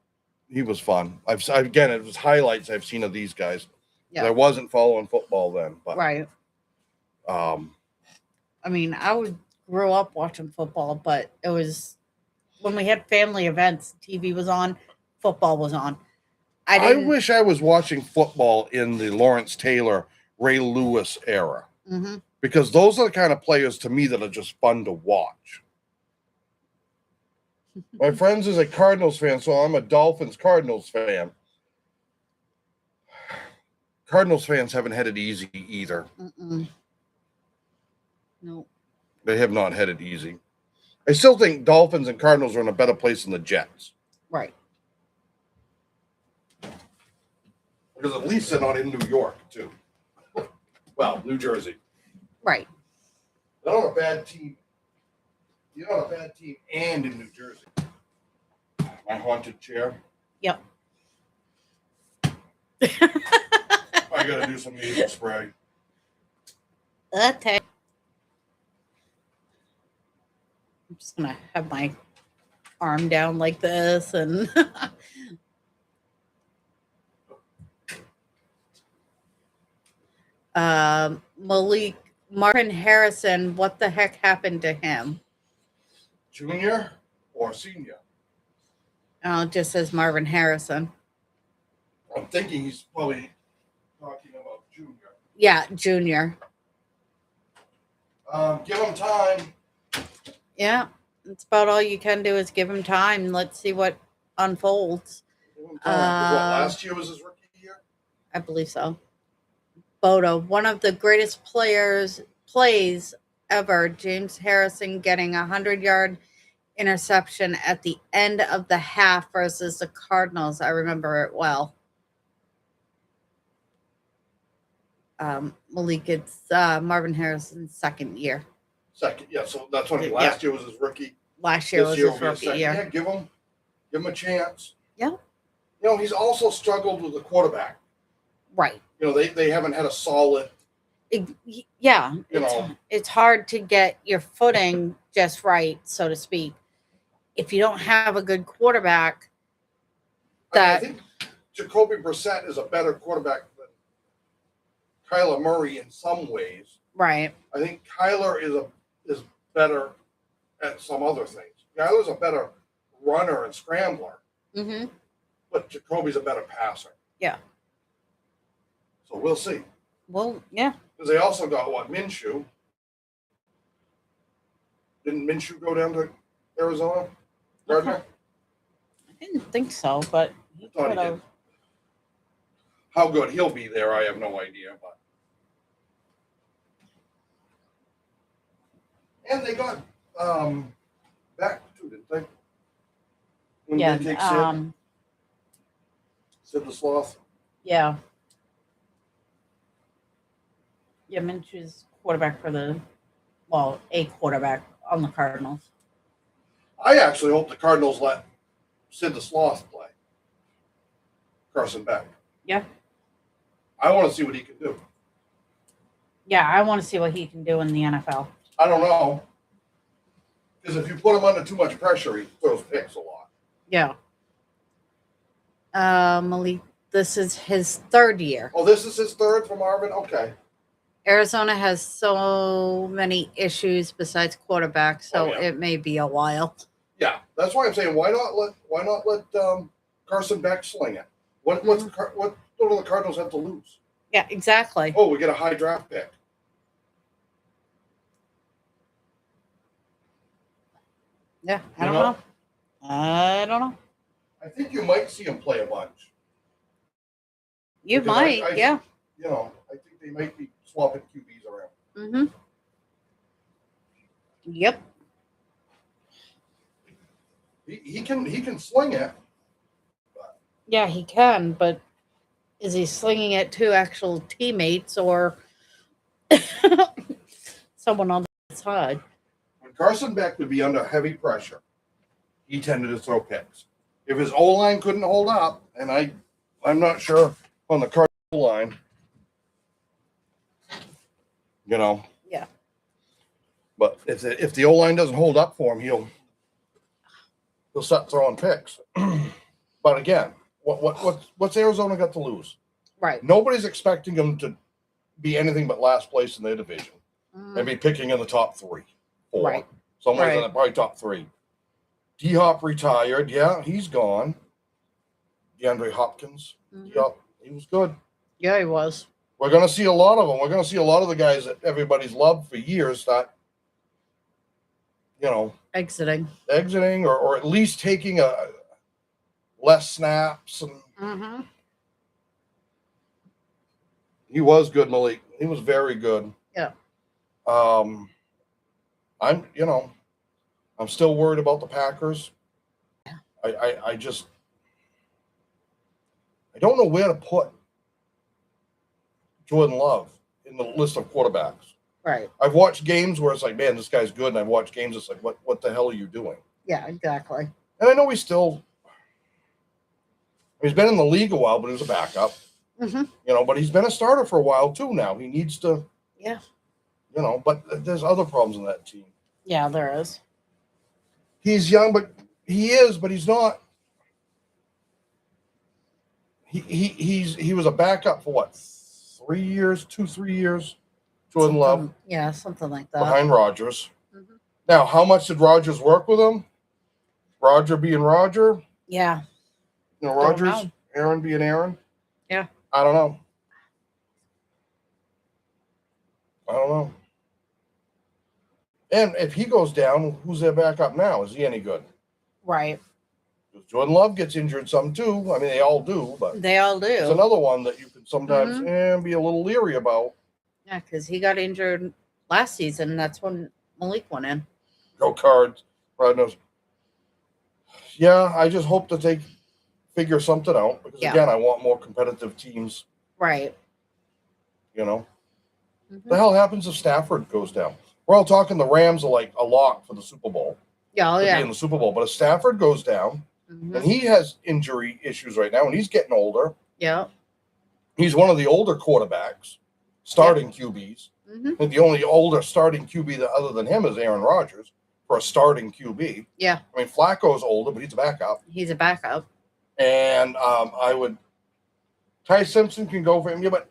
fun. Again, it was highlights I've seen of these guys. Yeah. I wasn't following football then, but right. I mean, I grew up watching football, but it was when we had family events, TV was on, football was on. I wish I was watching football in the Lawrence Taylor, Ray Lewis era. Mm-hmm. Because those are the kind of players to me that are just fun to watch. My friends is a Cardinals fan, so I'm a Dolphins-Cardinals fan. Cardinals fans haven't had it easy either. No. They have not had it easy. I still think Dolphins and Cardinals are in a better place than the Jets. Right. Because at least they're not in New York, too. Well, New Jersey. Right. They're not a bad team. You're not a bad team and in New Jersey. My haunted chair. Yep. I got to do some nasal spray. Okay. I'm just going to have my arm down like this and... Marvin Harrison, what the heck happened to him? Junior or senior? Oh, it just says Marvin Harrison. I'm thinking he's probably talking about Junior. Yeah, Junior. Give him time. Yeah, it's about all you can do is give him time. Let's see what unfolds. Give him time. 'Cause what, last year was his rookie year? I believe so. Bodo, one of the greatest plays ever. James Harrison getting a 100-yard interception at the end of the half versus the Cardinals. I remember it well. Malik, it's Marvin Harrison's second year. Second, yeah. So that's when last year was his rookie. Last year was his rookie year. Yeah, give him a chance. Yeah. You know, he's also struggled with the quarterback. Right. You know, they haven't had a solid. It's hard to get your footing just right, so to speak. If you don't have a good quarterback, I think Jacoby Brissett is a better quarterback than Kyler Murray in some ways. Right. I think Kyler is better at some other things. Kyler's a better runner and scrambler. Mm-hmm. But Jacoby's a better passer. Yeah. So we'll see. Well, yeah. Because they also got Minshew. Didn't Minshew go down to Arizona? Gardner? I didn't think so, but he Thought he could have. did. How good he'll be there, I have no idea. But and they got back too, didn't they? When Yeah. they take Sid the Sloth. Yeah. Yeah, Minshew's quarterback for a quarterback on the Cardinals. I actually hope the Cardinals let Sid the Sloth play. Carson Beck. Yeah. I want to see what he can do. Yeah, I want to see what he can do in the NFL. I don't know. Because if you put him under too much pressure, he throws picks a lot. Yeah. Malik, this is his third year. Oh, this is his third for Marvin? Okay. Arizona has so many issues besides quarterback, so it may be a while. Yeah, that's why I'm saying why not let Carson Beck sling it? What do the Cardinals have to lose? Yeah, exactly. Oh, we get a high draft pick. Yeah, I don't know. I don't know. I think you might see him play a bunch. You Because might, yeah. You know, I think they might be swapping QBs around. Mm-hmm. Yep. He can sling it. Yeah, he can, but is he slinging it to actual teammates or someone on the side? When Carson Beck would be under heavy pressure, he tended to throw picks. If his O-line couldn't hold up, and I'm not sure on the Cardinals line, you know. Yeah. But if the O-line doesn't hold up for him, he'll start throwing picks. But again, what's Arizona got to lose? Right. Nobody's expecting them to be anything but last place in their division. And be picking in the top 3, 4. Right. Somewhere in the probably top 3. D-Hop retired. Yeah, he's gone. DeAndre Hopkins. Yep, he was good. Yeah, he was. We're going to see a lot of them. We're going to see a lot of the guys that everybody's loved for years that, you know, exiting or at least taking less snaps. And he was good, Malik. He was very good. Yeah. I'm still worried about the Packers. Yeah. I don't know where to put Jordan Love in the list of quarterbacks. Right. I've watched games where it's like, man, this guy's good, and I've watched games it's like, what the hell are you doing? Yeah, exactly. And I know he's been in the league a while, but he was a backup. You know, but he's been a starter for a while too now. He needs to. Yeah. You know, but there's other problems in that team. Yeah, there is. He's young, but he's not. He was a backup for what, 3 years, 2-3 years. Jordan Love. Yeah, something like that. Behind Rodgers. Now, how much did Rodgers work with him? Roger being Roger. Yeah. You know, Rodgers, Aaron being Aaron. I don't know. I don't know. And if he goes down, who's their backup now? Is he any good? Right. Jordan Love gets injured some too. I mean, they all do, but They all do. it's another one that you can sometimes be a little leery about. Yeah, because he got injured last season. That's when Malik went in. Go Cards. God knows. Yeah, I just hope that they figure something out because again, I want more competitive teams. Right. You know, the hell happens if Stafford goes down? We're all talking the Rams are like a lock for the Super Bowl. Yeah, to be in the Super Bowl, but if Stafford goes down, and he has injury issues right now, and he's getting older. Yeah. He's one of the older quarterbacks, starting QBs. And the only older starting QB other than him is Aaron Rodgers for a starting QB. Yeah. I mean, Flacco's older, but he's a backup. He's a backup. And Ty Simpson can go for him. Yeah, but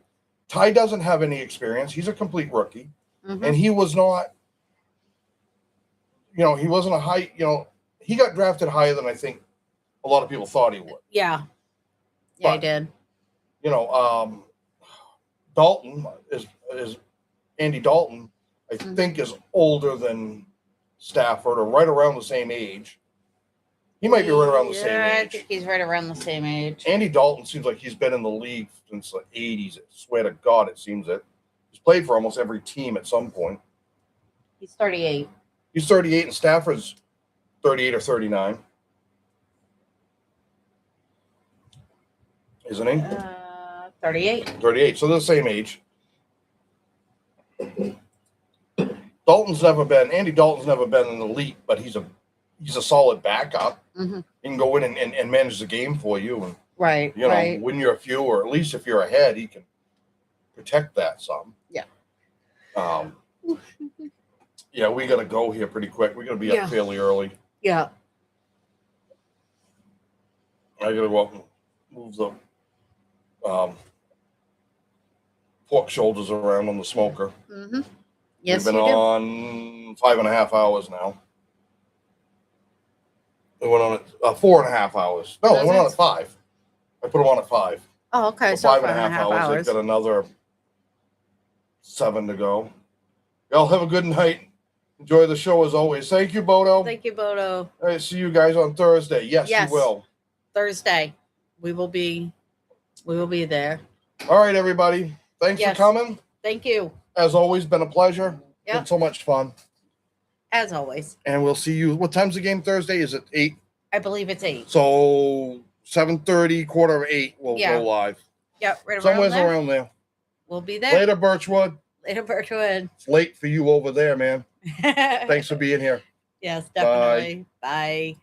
Ty doesn't have any experience. He's a complete rookie. And he was not, he wasn't a high, he got drafted higher than I think a lot of people thought he would. Yeah. Yeah, he did. Dalton is Andy Dalton, I think, is older than Stafford or right around the same age. He might be right around the same age. I think he's right around the same age. Andy Dalton seems like he's been in the league since the 80s. I swear to God, it seems it. He's played for almost every team at some point. He's 38. He's 38, and Stafford's 38 or 39. Isn't he? 38. 38. So they're the same age. Andy Dalton's never been an elite, but he's a solid backup. He can go in and manage the game for you and win you a few, or at least if you're ahead, he can protect that some. Yeah. Yeah, we got to go here pretty quick. We're going to be up fairly early. Yeah. I got to go up and move the pork shoulders around on the smoker. Yes, we've been on 5.5 hours now. We went on at 4.5 hours. No, we went on at 5. I put them on at 5. Oh, okay. So 5.5 hours. They've got another 7 to go. Y'all have a good night. Enjoy the show as always. Thank you, Bodo. Thank you, Bodo. All right, see you guys on Thursday. Yes, you will. Thursday. We will be there. All right, everybody. Thanks for coming. Thank you. As always, been a pleasure. Yep. Been so much fun. As always. And we'll see you. What time's the game Thursday? Is it 8? I believe it's 8. So 7:30, 7:45, we'll go live. Yep, right somewhere around there. We'll be there. Later, Birchwood. Later, Birchwood. It's late for you over there, man. Thanks for being here. Yes, definitely. Bye.